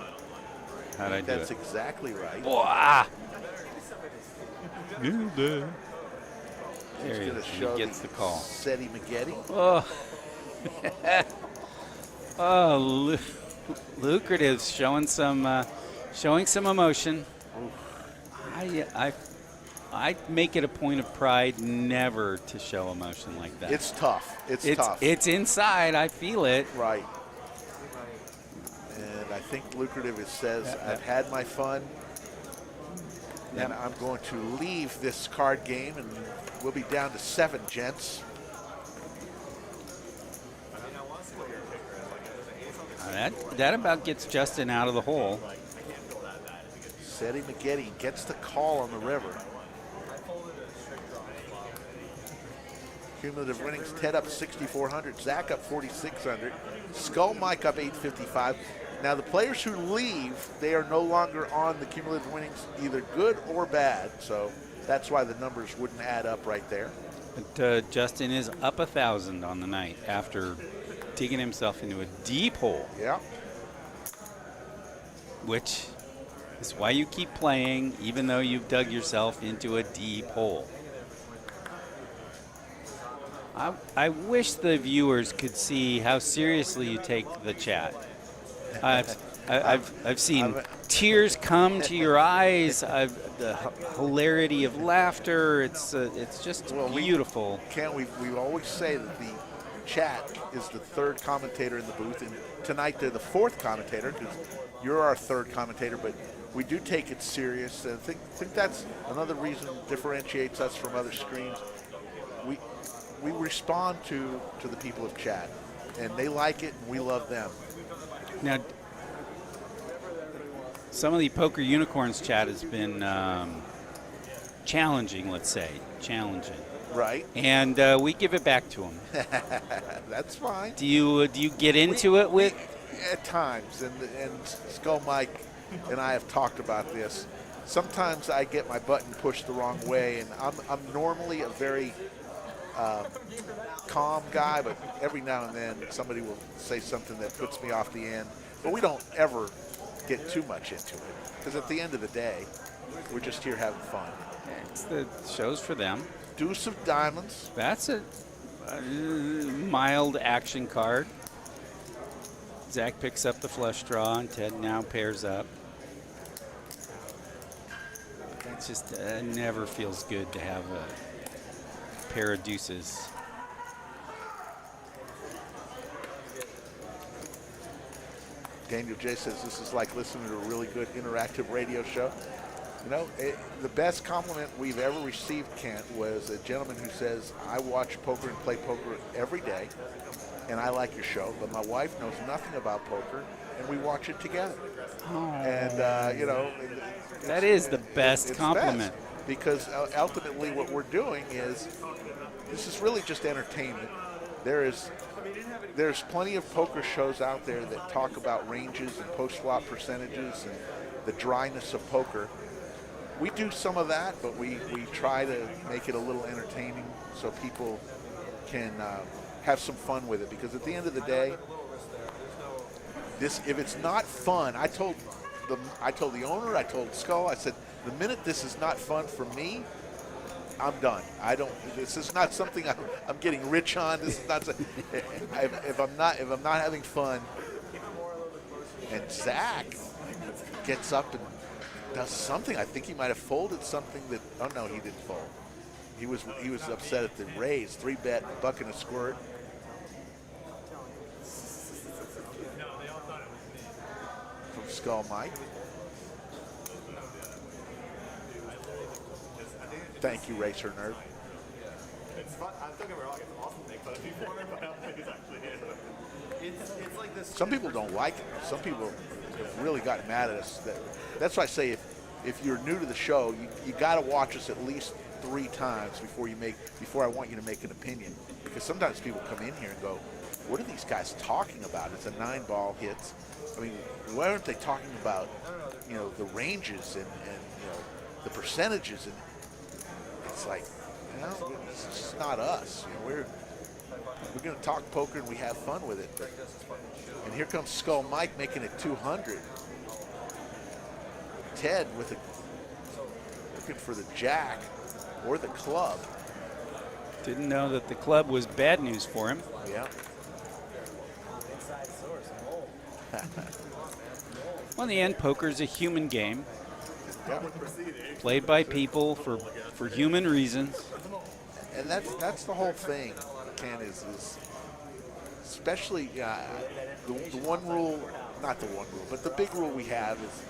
Speaker 3: How'd I do
Speaker 1: That's
Speaker 3: it?
Speaker 1: exactly right.
Speaker 3: Wow.
Speaker 1: He's
Speaker 3: There he
Speaker 1: going to
Speaker 3: is.
Speaker 1: show
Speaker 3: He gets the call.
Speaker 1: Seti Maggette.
Speaker 3: Oh. Oh, Lucrative's showing some emotion. I make it a point of pride never to show emotion like that.
Speaker 1: It's tough. It's tough.
Speaker 3: It's inside. I feel it.
Speaker 1: Right. And I think Lucrative says, I've had my fun, and I'm going to leave this card game, and we'll be down to 7, gents.
Speaker 3: That about gets Justin out of the hole.
Speaker 1: Seti McGetty gets the call on the river. Cumulative winnings, Ted up 6,400, Zach up 4,600, Skull Mike up 855. Now the players who leave, they are no longer on the cumulative winnings, either good or bad. So that's why the numbers wouldn't add up right there.
Speaker 3: But Justin is up 1,000 on the night after digging himself into a deep hole.
Speaker 1: Yeah.
Speaker 3: Which is why you keep playing, even though you've dug yourself into a deep hole. I wish the viewers could see how seriously you take the chat. I've seen tears come to your eyes. The hilarity of laughter. It's just beautiful.
Speaker 1: We always say that the chat is the third commentator in the booth, and tonight they're the fourth commentator because you're our third commentator. But we do take it serious, and I think that's another reason differentiates us from other screens. We respond to the people of chat, and they like it, and we love them.
Speaker 3: Now, some of the Poker Unicorns chat has been challenging, let's say. Challenging.
Speaker 1: Right.
Speaker 3: And we give it back to them.
Speaker 1: That's fine.
Speaker 3: Do you get into it with?
Speaker 1: At times, and Skull Mike and I have talked about this. Sometimes I get my button pushed the wrong way, and I'm normally a very calm guy, but every now and then somebody will say something that puts me off the end. But we don't ever get too much into it, because at the end of the day, we're just here having fun.
Speaker 3: It's the show's for them.
Speaker 1: Deuce of Diamonds.
Speaker 3: That's a mild action card. Zach picks up the flush draw, and Ted now pairs up. It's just never feels good to have a pair of deuces.
Speaker 1: Daniel J says this is like listening to a really good interactive radio show. You know, the best compliment we've ever received, Kent, was a gentleman who says, I watch poker and play poker every day, and I like your show, but my wife knows nothing about poker, and we watch it together.
Speaker 3: Oh.
Speaker 1: And, you know.
Speaker 3: That is the best compliment.
Speaker 1: Best, because ultimately what we're doing is, this is really just entertainment. There's plenty of poker shows out there that talk about ranges and post-flop percentages and the dryness of poker. We do some of that, but we try to make it a little entertaining so people can have some fun with it. Because at the end of the day, if it's not fun, I told the owner, I told Skull, I said, the minute this is not fun for me, I'm done. This is not something I'm getting rich on. This is not. If I'm not having fun, and Zach gets up and does something. I think he might have folded something that. Oh no, he didn't fold. He was upset at the raise. 3-bet, buck and a squirt. From Skull Mike. Thank you, Racer Nerd.
Speaker 9: It's fun. Don't get me wrong, it's awesome to make fun of people for it, but I don't think it's actually it. It's like this.
Speaker 1: Some people don't like it. Some people have really gotten mad at us. That's why I say if you're new to the show, you got to watch us at least 3 times before I want you to make an opinion. Because sometimes people come in here and go, what are these guys talking about? It's a 9-ball hits. I mean, why aren't they talking about, you know, the ranges and you know, the percentages? And it's like, you know, it's just not us. You know, we're going to talk poker and we have fun with it. And here comes Skull Mike making it 200. Ted looking for the jack or the club.
Speaker 3: Didn't know that the club was bad news for him.
Speaker 1: Yeah.
Speaker 3: Well, in the end, poker is a human game.
Speaker 1: Yeah.
Speaker 3: Played by people for human reasons.
Speaker 1: And that's the whole thing, Ken, is especially the one rule, not the one rule, but the big rule we have is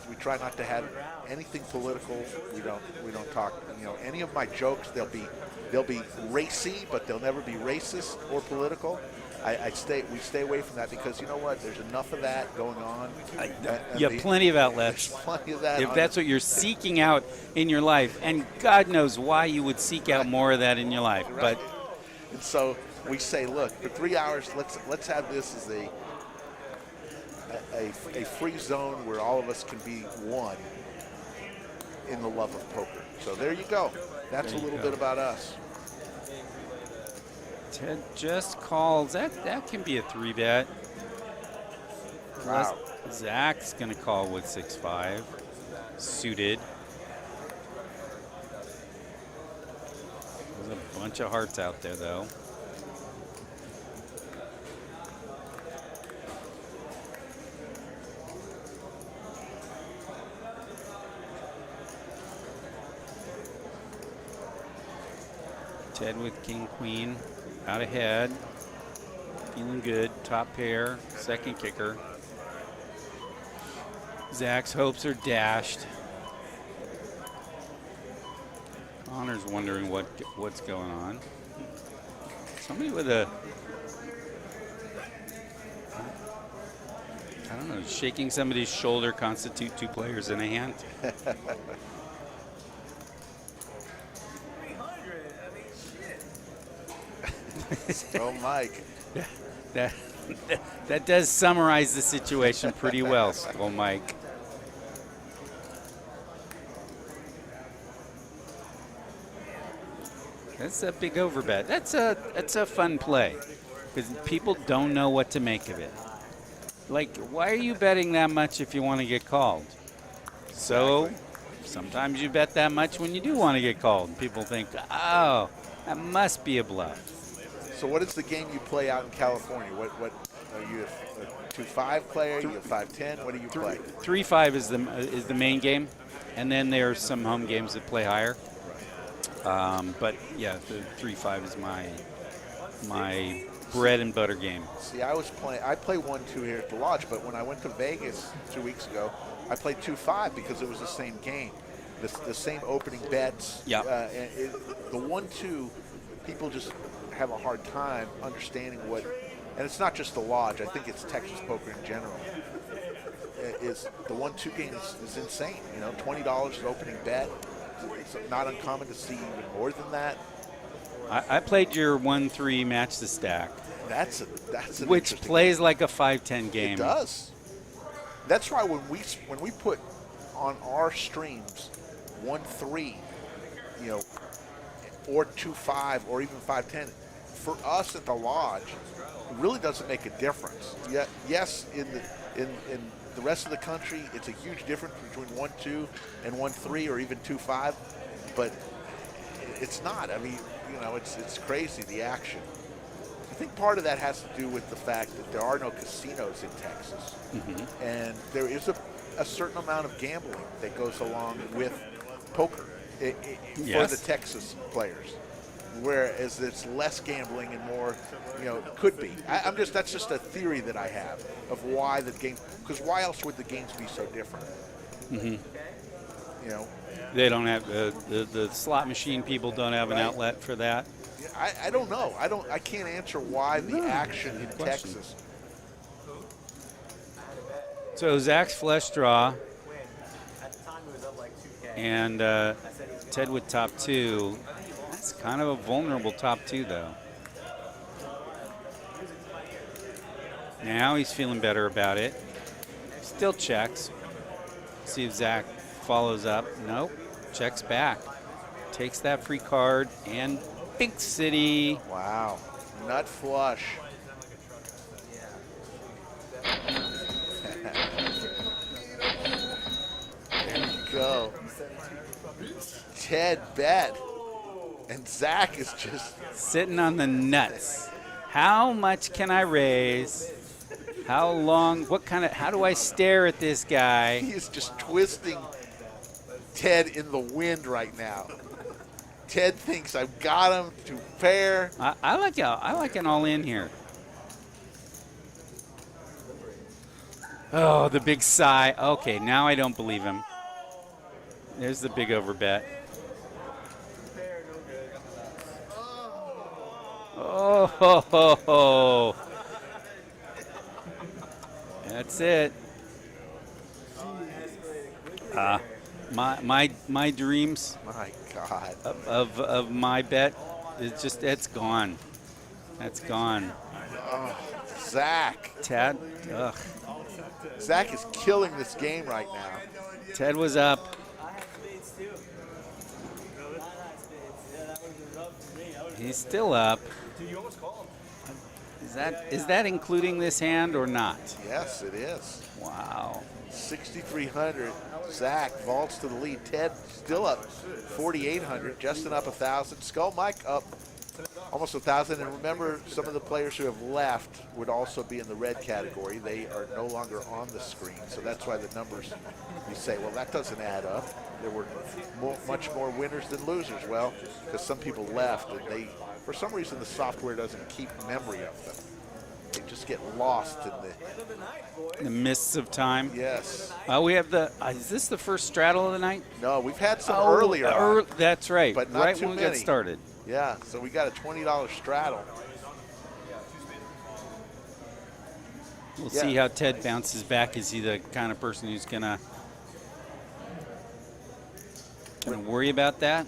Speaker 1: we try not to have anything political. We don't talk, you know, any of my jokes, they'll be racy, but they'll never be racist or political. we stay away from that because you know what? There's enough of that going on.
Speaker 3: You have plenty of outlets.
Speaker 1: There's plenty of that.
Speaker 3: If that's what you're seeking out in your life, and God knows why you would seek out more of that in your life,
Speaker 1: Right.
Speaker 3: but
Speaker 1: And so we say, look, for 3 hours, let's have this as a free zone where all of us can be one in the love of poker. So there you go. That's a little bit about us.
Speaker 3: Ted just calls. That can be a 3-bet.
Speaker 1: Wow.
Speaker 3: Zach's going to call with 6-5, suited. There's a bunch of hearts out there, though. Ted with king, queen, out ahead. Feeling good. Top pair, second kicker. Zach's hopes are dashed. Connor's wondering what's going on. Somebody with a, I don't know, shaking somebody's shoulder constitute 2 players in a hand.
Speaker 1: Oh, Mike.
Speaker 3: That does summarize the situation pretty well, Skull Mike. That's a big overbet. That's a fun play because people don't know what to make of it. Like, why are you betting that much if you want to get called? So sometimes you bet that much when you do want to get called. People think, oh, that must be a bluff.
Speaker 1: So what is the game you play out in California? What are you a 2-5 player? Are you a 5-10? What do you play?
Speaker 3: 3-5 is the main game, and then there's some home games that play higher. But yeah, the 3-5 is my bread and butter game.
Speaker 1: See, I play 1-2 here at the lodge, but when I went to Vegas 2 weeks ago, I played 2-5 because it was the same game, the same opening bets.
Speaker 3: Yeah.
Speaker 1: The 1-2, people just have a hard time understanding what, and it's not just the lodge. I think it's Texas poker in general. Is the 1-2 game is insane. You know, $20 is opening bet. It's not uncommon to see even more than that.
Speaker 3: I played your 1-3 match the stack.
Speaker 1: That's an
Speaker 3: which plays game. Like a 5-10 game.
Speaker 1: It does. That's why when we put on our streams 1-3, you know, or 2-5 or even 5-10, for us at the lodge, it really doesn't make a difference. Yeah, yes, in the rest of the country, it's a huge difference between 1-2 and 1-3 or even 2-5, but it's not. I mean, you know, it's crazy, the action. I think part of that has to do with the fact that there are no casinos in Texas, and there is a certain amount of gambling that goes along with poker for the Texas players, whereas it's less gambling and more, you know, could be. That's just a theory that I have of why the game, because why else would the games be so different? You know,
Speaker 3: they don't have the slot machine people don't have an outlet for that.
Speaker 1: I don't know. I can't answer why the action in Texas.
Speaker 3: So Zach's flush draw, and Ted with top 2. That's kind of a vulnerable top 2, though. Now he's feeling better about it. Still checks. See if Zach follows up. Nope. Checks back. Takes that free card and Big City.
Speaker 1: Wow. Nut flush. There you go. Ted bet. And Zach is just
Speaker 3: sitting on the nuts. How much can I raise? How long? How do I stare at this guy?
Speaker 1: He is just twisting Ted in the wind right now. Ted thinks I've got him to pair.
Speaker 3: I like an all-in here. Oh, the big sigh. Okay, now I don't believe him. There's the big overbet. Oh, ho, ho, ho. That's it. My dreams
Speaker 1: My God.
Speaker 3: of my bet it's gone. That's gone.
Speaker 1: Oh, Zach.
Speaker 3: Ted, ugh.
Speaker 1: Zach is killing this game right now.
Speaker 3: Ted was up. He's still up. Is that including this hand or not?
Speaker 1: Yes, it is.
Speaker 3: Wow.
Speaker 1: 6,300. Zach vaults to the lead. Ted still up 4,800. Justin up 1,000. Skull Mike up almost 1,000. And remember, some of the players who have left would also be in the red category. They are no longer on the screen. So that's why the numbers, you say, well, that doesn't add up. There were much more winners than losers. Well, because some people left and they, for some reason, the software doesn't keep memory of them. They just get lost in
Speaker 3: the mists of time.
Speaker 1: Yes.
Speaker 3: We have the. Is this the first straddle of the night?
Speaker 1: No, we've had some earlier.
Speaker 3: That's right.
Speaker 1: But not
Speaker 3: right
Speaker 1: too
Speaker 3: when we
Speaker 1: many.
Speaker 3: got started.
Speaker 1: Yeah. So we got a $20 straddle.
Speaker 3: We'll see how Ted bounces back. Is he the kind of person who's gonna worry about that?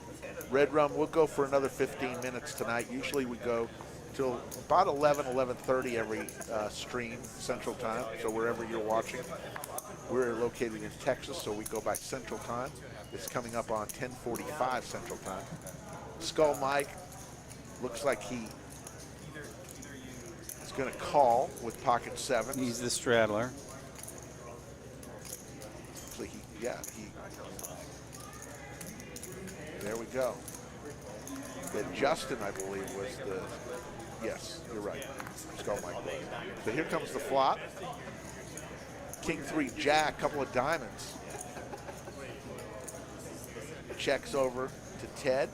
Speaker 1: Red Rum, we'll go for another 15 minutes tonight. Usually we go till about 11:30 every stream Central Time. So wherever you're watching, we're located in Texas, so we go by Central Time. It's coming up on 10:45 Central Time. Skull Mike looks like he is going to call with pocket 7.
Speaker 3: He's the straddler.
Speaker 1: So there we go. That Justin, I believe, was the. Yes, you're right. Skull Mike was. So here comes the flop. King 3 Jack, couple of diamonds. Checks over to Ted.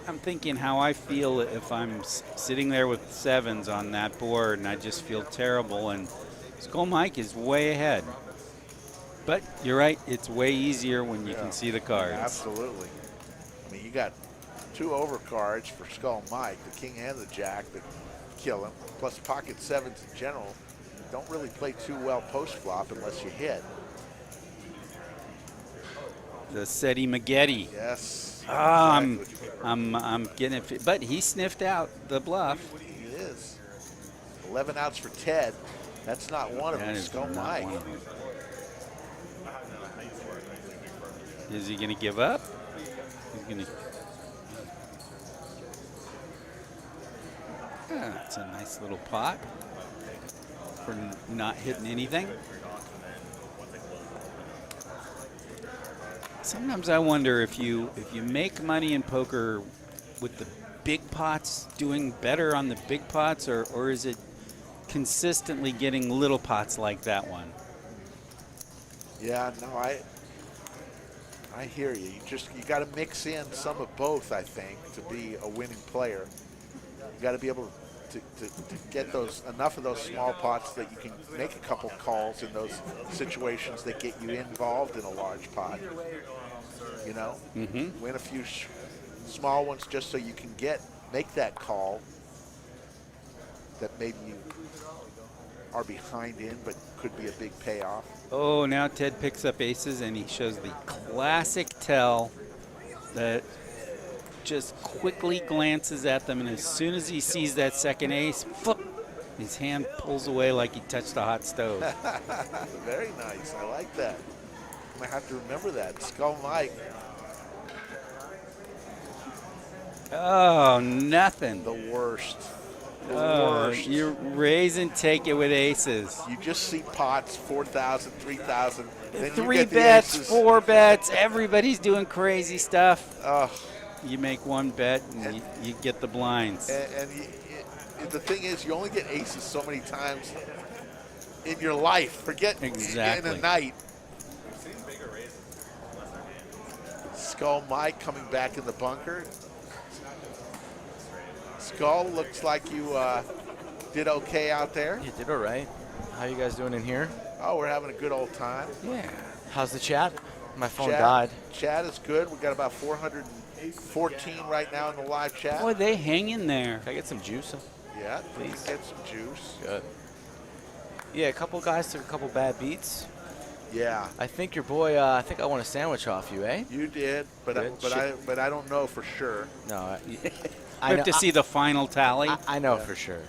Speaker 3: I'm thinking how I feel if I'm sitting there with 7s on that board and I just feel terrible, and Skull Mike is way ahead. But you're right, it's way easier when you can see the cards.
Speaker 1: Absolutely. I mean, you got 2 overcards for Skull Mike, the king and the jack that kill him, plus pocket 7s in general. Don't really play too well post-flop unless you hit.
Speaker 3: The Seti Maggette.
Speaker 1: Yes.
Speaker 3: I'm getting it, but he sniffed out the bluff.
Speaker 1: He is. 11 outs for Ted. That's not one of them. Skull Mike.
Speaker 3: Is he going to give up? He's going to. It's a nice little pot for not hitting anything. Sometimes I wonder if you make money in poker with the big pots, doing better on the big pots, or is it consistently getting little pots like that one?
Speaker 1: Yeah, no, I hear you. You got to mix in some of both, I think, to be a winning player. You got to be able to get enough of those small pots that you can make a couple calls in those situations that get you involved in a large pot. You know, win a few small ones just so you can make that call that maybe you are behind in, but could be a big payoff.
Speaker 3: Oh, now Ted picks up aces, and he shows the classic tell that just quickly glances at them, and as soon as he sees that second ace, flip, his hand pulls away like he touched a hot stove.
Speaker 1: Very nice. I like that. I'm going to have to remember that. Skull Mike.
Speaker 3: Oh, nothing.
Speaker 1: The worst.
Speaker 3: Worst. You raise and take it with aces.
Speaker 1: You just see pots, 4,000, 3,000.
Speaker 3: 3 bets, 4 bets. Everybody's doing crazy stuff. You make 1 bet and you get the blinds.
Speaker 1: And the thing is, you only get aces so many times in your life. Forget in a night. Skull Mike coming back in the bunker. Skull, looks like you did okay out there.
Speaker 2: You did all right. How you guys doing in here?
Speaker 1: Oh, we're having a good old time.
Speaker 2: Yeah. How's the chat? My phone died.
Speaker 1: Chat is good. We got about 414 right now in the live chat.
Speaker 3: Boy, they hang in there.
Speaker 2: Can I get some juice?
Speaker 1: Yeah,
Speaker 2: Please.
Speaker 1: get some juice.
Speaker 2: Good. Yeah, a couple guys took a couple bad beats.
Speaker 1: Yeah.
Speaker 2: I think your boy. I think I want a sandwich off you, eh?
Speaker 1: You did, but I don't know for sure.
Speaker 2: No.
Speaker 3: We have to see the final tally.
Speaker 2: I know for sure.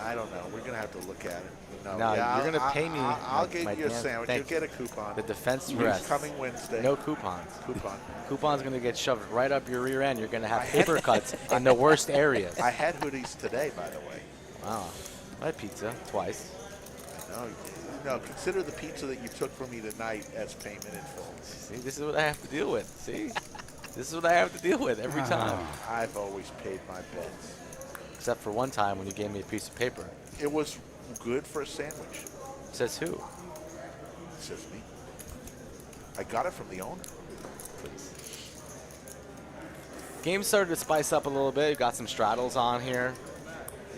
Speaker 1: I don't know. We're gonna have to look at it.
Speaker 2: No, you're gonna pay me.
Speaker 1: I'll get you a sandwich. You'll get a coupon.
Speaker 2: The defense
Speaker 1: It's
Speaker 2: rests.
Speaker 1: coming Wednesday.
Speaker 2: No coupons. Coupon's gonna get shoved right up your rear end. You're gonna have paper cuts in the worst areas.
Speaker 1: I had hoodies today, by the way.
Speaker 2: Wow. I had pizza twice.
Speaker 1: No, consider the pizza that you took from me tonight as payment in full.
Speaker 2: See, this is what I have to deal with. See? This is what I have to deal with every time.
Speaker 1: I've always paid my bets.
Speaker 2: Except for one time when you gave me a piece of paper.
Speaker 1: It was good for a sandwich.
Speaker 2: Says who?
Speaker 1: It says me. I got it from the owner.
Speaker 2: Game started to spice up a little bit. We've got some straddles on here.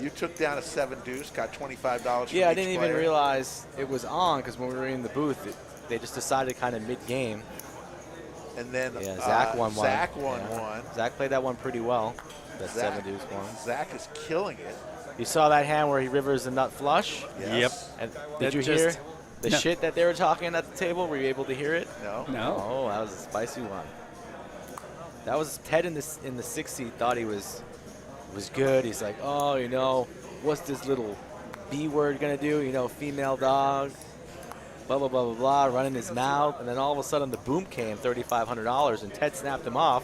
Speaker 1: You took down a 7 deuce, got $25 from
Speaker 2: Yeah, I
Speaker 1: each
Speaker 2: didn't even
Speaker 1: player.
Speaker 2: realize it was on because when we were in the booth, they just decided kind of mid-game.
Speaker 1: And then
Speaker 2: Zach won one.
Speaker 1: Zach won one.
Speaker 2: Zach played that one pretty well. That
Speaker 1: Zach,
Speaker 2: 7 deuce one.
Speaker 1: Zach is killing it.
Speaker 2: You saw that hand where he rivers the nut flush?
Speaker 1: Yes.
Speaker 2: And
Speaker 3: That
Speaker 2: did you
Speaker 3: just-
Speaker 2: hear the
Speaker 3: No.
Speaker 2: shit that they were talking at the table? Were you able to hear it?
Speaker 1: No.
Speaker 3: No.
Speaker 2: Oh, that was a spicy one. That was Ted in the 6th seat thought he was good. He's like, oh, you know, what's this little B word gonna do? You know, female dog. Blah blah blah blah blah. Running his mouth, and then all of a sudden the boom came, $3,500, and Ted snapped him off.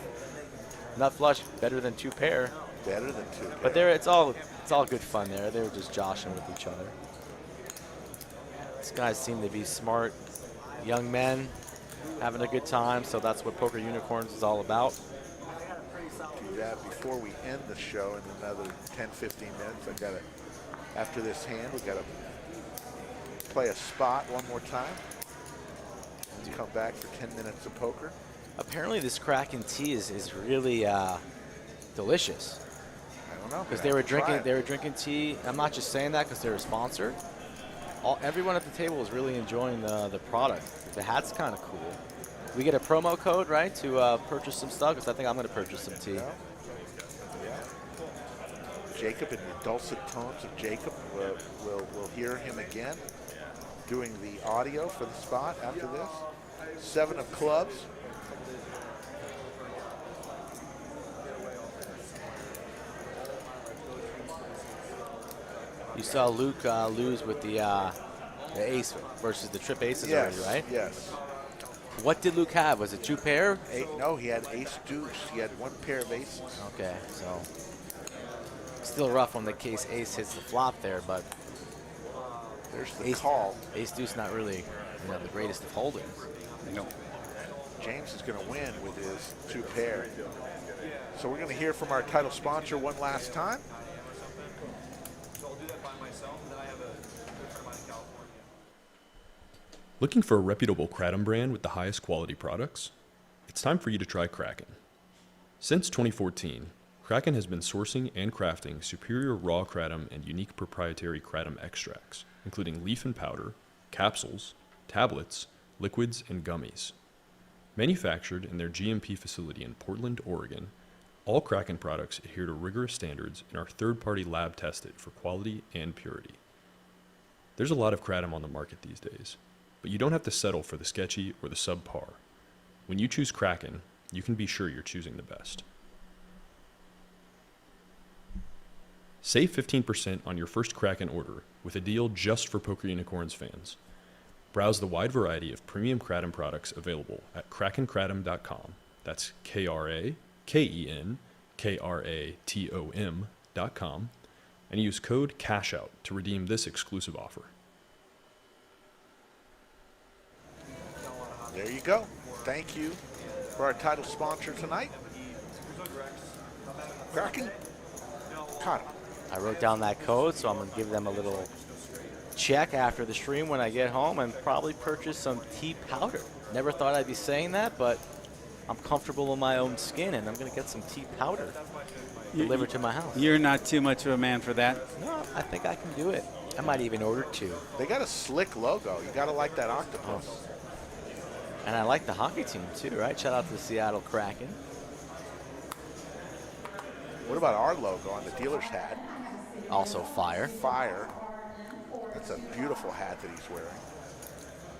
Speaker 2: Nut flush better than 2 pair.
Speaker 1: Better than 2 pair.
Speaker 2: But it's all good fun there. They were just joshing with each other. These guys seem to be smart young men having a good time, so that's what Poker Unicorns is all about.
Speaker 1: Do that before we end the show in another 10-15 minutes. After this hand, we gotta play a spot one more time. And come back for 10 minutes of poker.
Speaker 2: Apparently this Kraken tea is really delicious.
Speaker 1: I don't know.
Speaker 2: Because they were drinking tea. I'm not just saying that because they were sponsored. Everyone at the table was really enjoying the product. The hat's kind of cool. We get a promo code, right, to purchase some stuff, because I think I'm going to purchase some tea.
Speaker 1: Yeah. Jacob, in the dulcet tones of Jacob, we'll hear him again doing the audio for the spot after this. 7 of clubs.
Speaker 2: You saw Luke lose with the ace versus the trip aces already, right?
Speaker 1: Yes.
Speaker 2: What did Luke have? Was it 2 pair?
Speaker 1: No, he had ace deuce. He had 1 pair of aces.
Speaker 2: Okay, so still rough when the case ace hits the flop there, but
Speaker 1: there's the call.
Speaker 2: Ace deuce not really, the greatest of holdings.
Speaker 3: No.
Speaker 1: James is going to win with his 2 pair. So we're going to hear from our title sponsor one last time.
Speaker 4: Looking for a reputable Kratom brand with the highest quality products? It's time for you to try Kraken. Since 2014, Kraken has been sourcing and crafting superior raw kratom and unique proprietary kratom extracts, including leaf and powder, capsules, tablets, liquids, and gummies. Manufactured in their GMP facility in Portland, Oregon, all Kraken products adhere to rigorous standards and are third-party lab tested for quality and purity. There's a lot of kratom on the market these days, but you don't have to settle for the sketchy or the subpar. When you choose Kraken, you can be sure you're choosing the best. Save 15% on your first Kraken order with a deal just for Poker Unicorns fans. Browse the wide variety of premium Kratom products available at krakenkratom.com. That's KrakenKratom.com, and use code CASHOUT to redeem this exclusive offer.
Speaker 1: There you go. Thank you for our title sponsor tonight. Kraken. Caught him.
Speaker 2: I wrote down that code, so I'm going to give them a little check after the stream when I get home and probably purchase some tea powder. Never thought I'd be saying that, but I'm comfortable in my own skin, and I'm going to get some tea powder delivered to my house.
Speaker 3: You're not too much of a man for that.
Speaker 2: No, I think I can do it. I might even order 2.
Speaker 1: They got a slick logo. You got to like that octopus.
Speaker 2: And I like the hockey team too, right? Shout out to the Seattle Kraken.
Speaker 1: What about our logo on the dealer's hat?
Speaker 2: Also fire.
Speaker 1: Fire. That's a beautiful hat that he's wearing.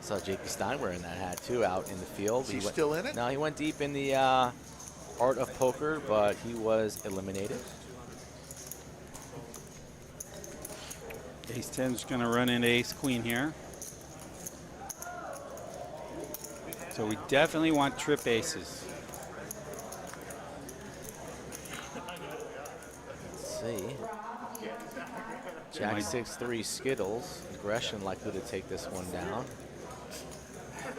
Speaker 2: Saw Jakey Stein wearing that hat too out in the field.
Speaker 1: Is he still in it?
Speaker 2: No, he went deep in the art of poker, but he was eliminated.
Speaker 3: Ace 10's going to run into Ace Queen here. So we definitely want trip aces.
Speaker 2: Let's see. Jack 6-3 Skittles. Aggression likely to take this one down.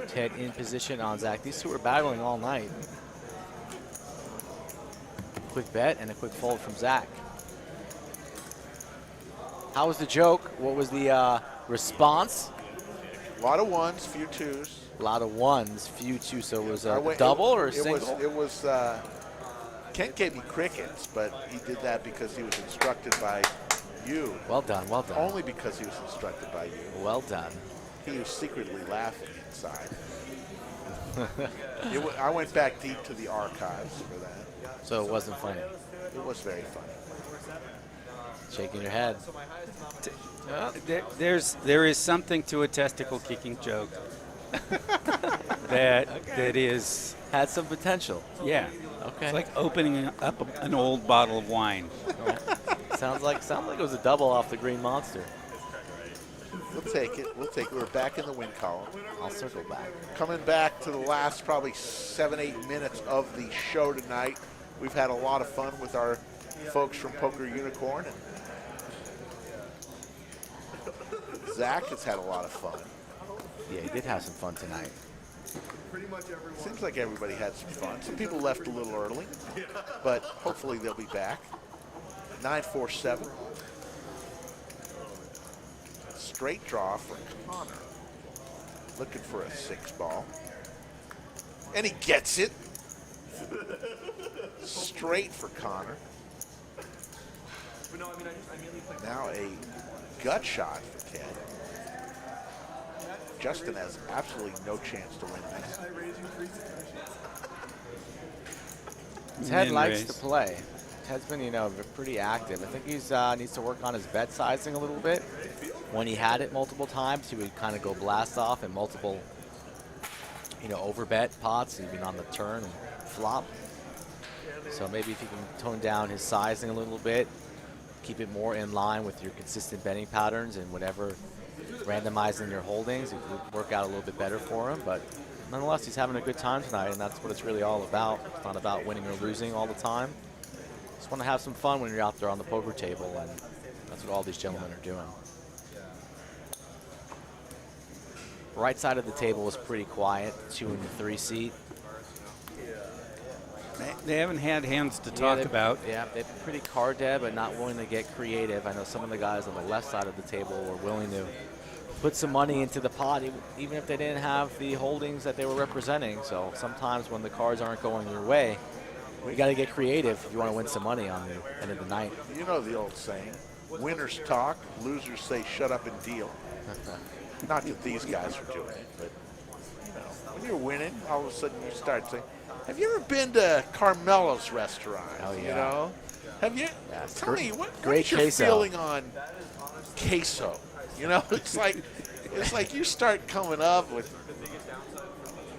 Speaker 2: Ted in position on Zach. These two are battling all night. Quick bet and a quick fold from Zach. How was the joke? What was the response?
Speaker 1: A lot of ones, few twos.
Speaker 2: A lot of ones, few twos. So it was a double or a single?
Speaker 1: It was Kent gave me crickets, but he did that because he was instructed by you.
Speaker 2: Well done, well done.
Speaker 1: Only because he was instructed by you.
Speaker 2: Well done.
Speaker 1: He was secretly laughing inside. I went back deep to the archives for that.
Speaker 2: So it wasn't funny?
Speaker 1: It was very funny.
Speaker 2: Shaking your head.
Speaker 3: There is something to a testicle kicking joke that is
Speaker 2: had some potential.
Speaker 3: Yeah.
Speaker 2: Okay.
Speaker 3: It's like opening up an old bottle of wine.
Speaker 2: Sounds like it was a double off the Green Monster.
Speaker 1: We'll take it. We'll take it. We're back in the win column.
Speaker 2: I'll circle back.
Speaker 1: Coming back to the last probably 7-8 minutes of the show tonight. We've had a lot of fun with our folks from Poker Unicorn. And Zach has had a lot of fun.
Speaker 2: Yeah, he did have some fun tonight.
Speaker 1: Seems like everybody had some fun. Some people left a little early, but hopefully they'll be back. 9-4-7. Straight draw for Connor. Looking for a 6-ball. And he gets it. Straight for Connor. Now a gut shot for Ted. Justin has absolutely no chance to win this.
Speaker 2: Ted likes to play. Ted's been, pretty active. I think he's needs to work on his bet sizing a little bit. When he had it multiple times, he would kind of go blast off in multiple, overbet pots, even on the turn and flop. So maybe if you can tone down his sizing a little bit, keep it more in line with your consistent betting patterns and whatever randomizing your holdings, it would work out a little bit better for him. But nonetheless, he's having a good time tonight, and that's what it's really all about. It's not about winning or losing all the time. Just want to have some fun when you're out there on the poker table, and that's what all these gentlemen are doing. Right side of the table was pretty quiet, 2 and 3 seat.
Speaker 3: They haven't had hands to talk about.
Speaker 2: Yeah, they're pretty card dead, but not willing to get creative. I know some of the guys on the left side of the table were willing to put some money into the pot, even if they didn't have the holdings that they were representing. So sometimes when the cards aren't going your way, you got to get creative if you want to win some money on the end of the night.
Speaker 1: You know the old saying, winners talk, losers say shut up and deal. Not that these guys are doing it, but when you're winning, all of a sudden you start saying, have you ever been to Carmelo's restaurant?
Speaker 2: Oh, yeah.
Speaker 1: Have you?
Speaker 2: Yeah,
Speaker 1: Tell me, what's your
Speaker 2: queso.
Speaker 1: feeling on queso? It's like you start coming up with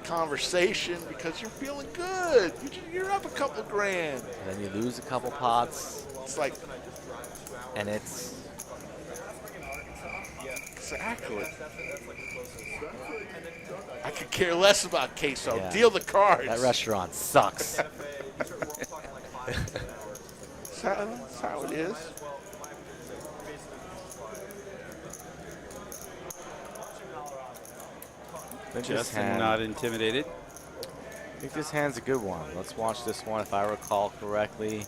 Speaker 1: conversation because you're feeling good. You're up a couple grand.
Speaker 2: And then you lose a couple pots.
Speaker 1: It's like,
Speaker 2: and it's
Speaker 1: exactly. I could care less about queso.
Speaker 2: Yeah.
Speaker 1: Deal the cards.
Speaker 2: That restaurant sucks.
Speaker 1: That's how it is.
Speaker 3: Justin not intimidated.
Speaker 2: I think this hand's a good one. Let's watch this one. If I recall correctly,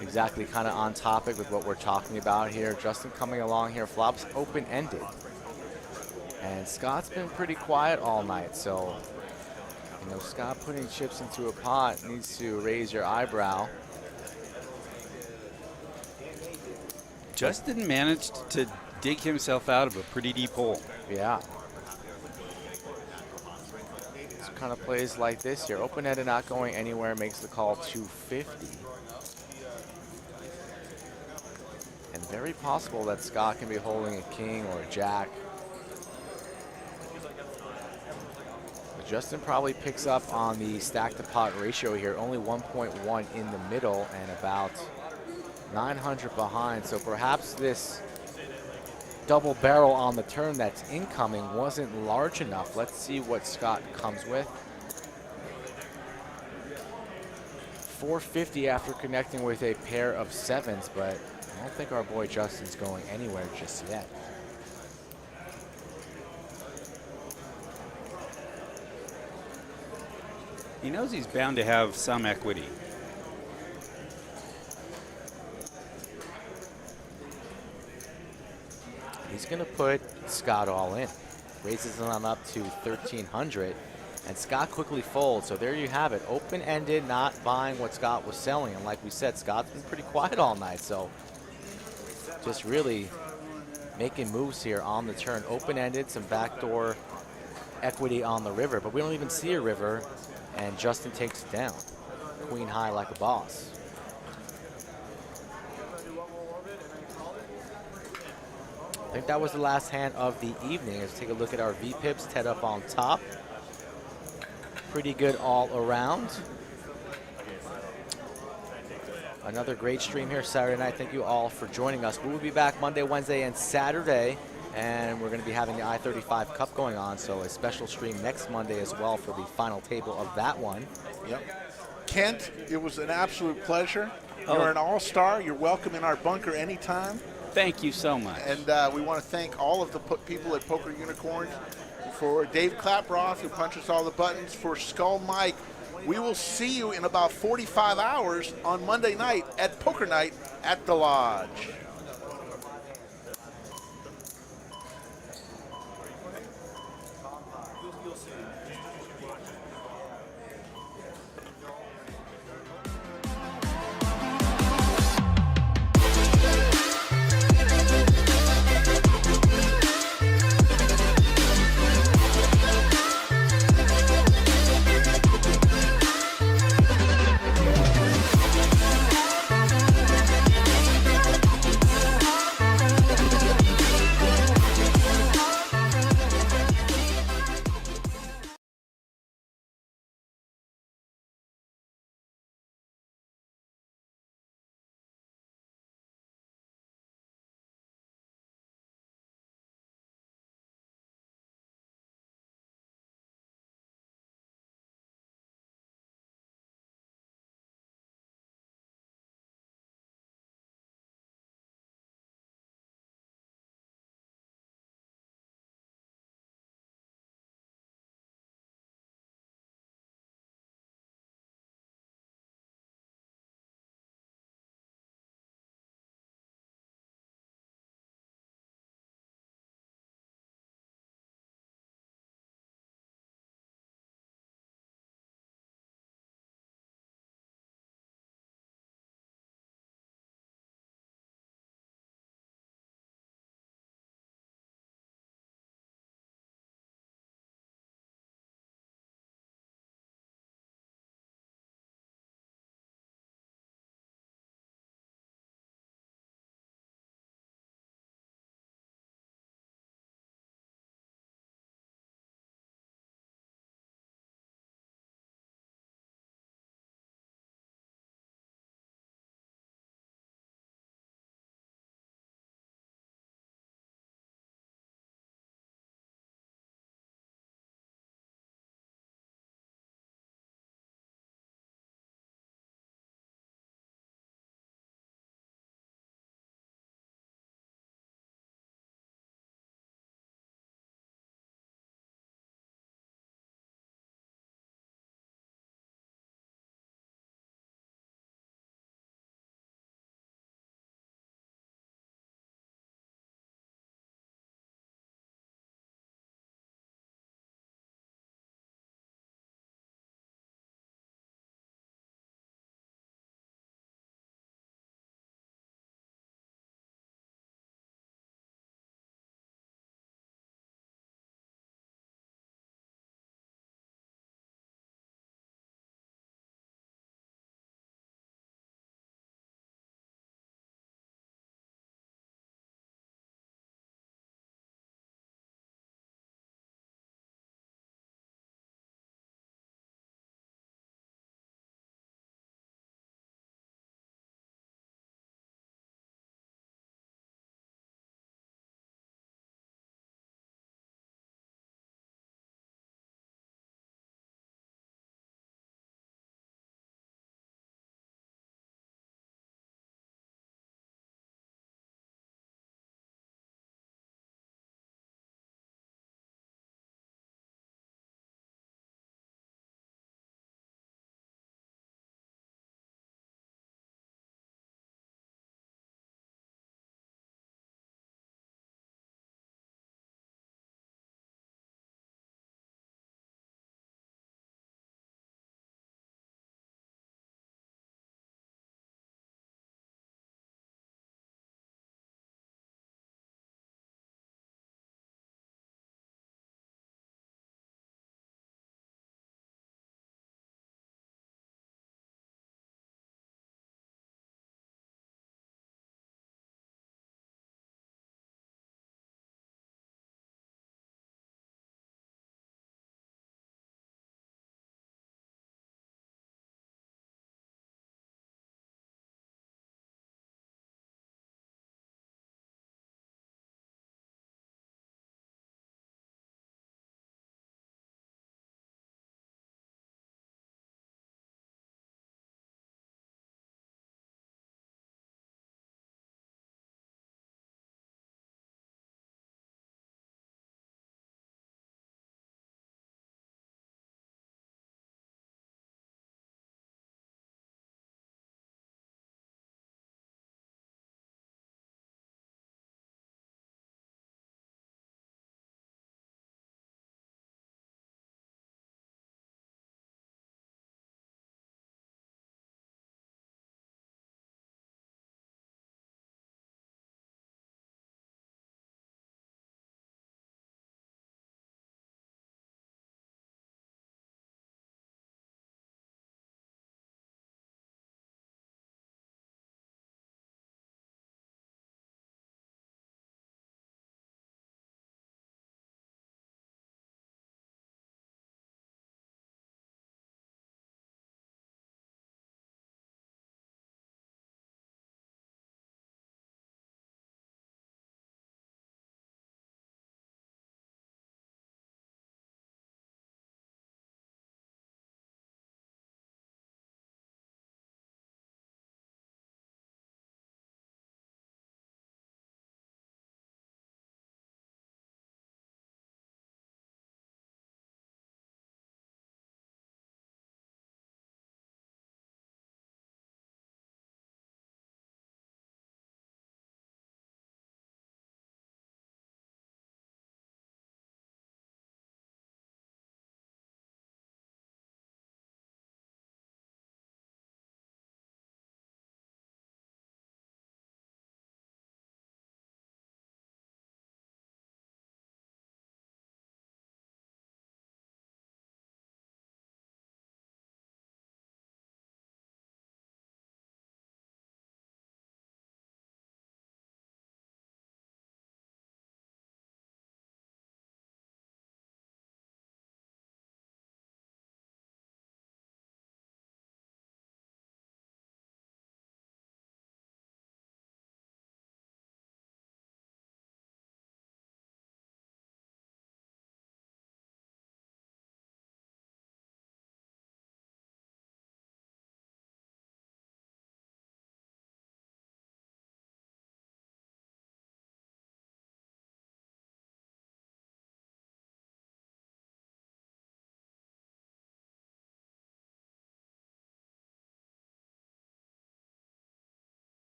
Speaker 2: exactly kind of on topic with what we're talking about here. Justin coming along here, flops open-ended. And Scott's been pretty quiet all night, so Scott putting chips into a pot needs to raise your eyebrow.
Speaker 3: Justin managed to dig himself out of a pretty deep hole.
Speaker 2: Yeah. kind of plays like this here. Open-ended, not going anywhere, makes the call 250. And very possible that Scott can be holding a king or a jack. But Justin probably picks up on the stack to pot ratio here, only 1.1 in the middle and about 900 behind. So perhaps this double barrel on the turn that's incoming wasn't large enough. Let's see what Scott comes with. 450 after connecting with a pair of sevens, but I don't think our boy Justin's going anywhere just yet.
Speaker 3: He knows he's bound to have some equity.
Speaker 2: He's going to put Scott all in. Raises him up to 1,300, and Scott quickly folds. So there you have it. Open-ended, not buying what Scott was selling. And like we said, Scott's been pretty quiet all night. So just really making moves here on the turn. Open-ended, some backdoor equity on the river. But we don't even see a river, and Justin takes it down. Queen high like a boss. I think that was the last hand of the evening. Let's take a look at our VPIPs. Ted up on top. Pretty good all around. Another great stream here Saturday night. Thank you all for joining us. We will be back Monday, Wednesday, and Saturday. And we're going to be having the I-35 Cup going on. So a special stream next Monday as well for the final table of that one.
Speaker 1: Yep. Kent, it was an absolute pleasure. You're an all-star. You're welcome in our bunker anytime.
Speaker 3: Thank you so much.
Speaker 1: And we want to thank all of the people at Poker Unicorns, for Dave Klaproth, who punches all the buttons, for Skull Mike. We will see you in about 45 hours on Monday night at Poker Night at the Lodge.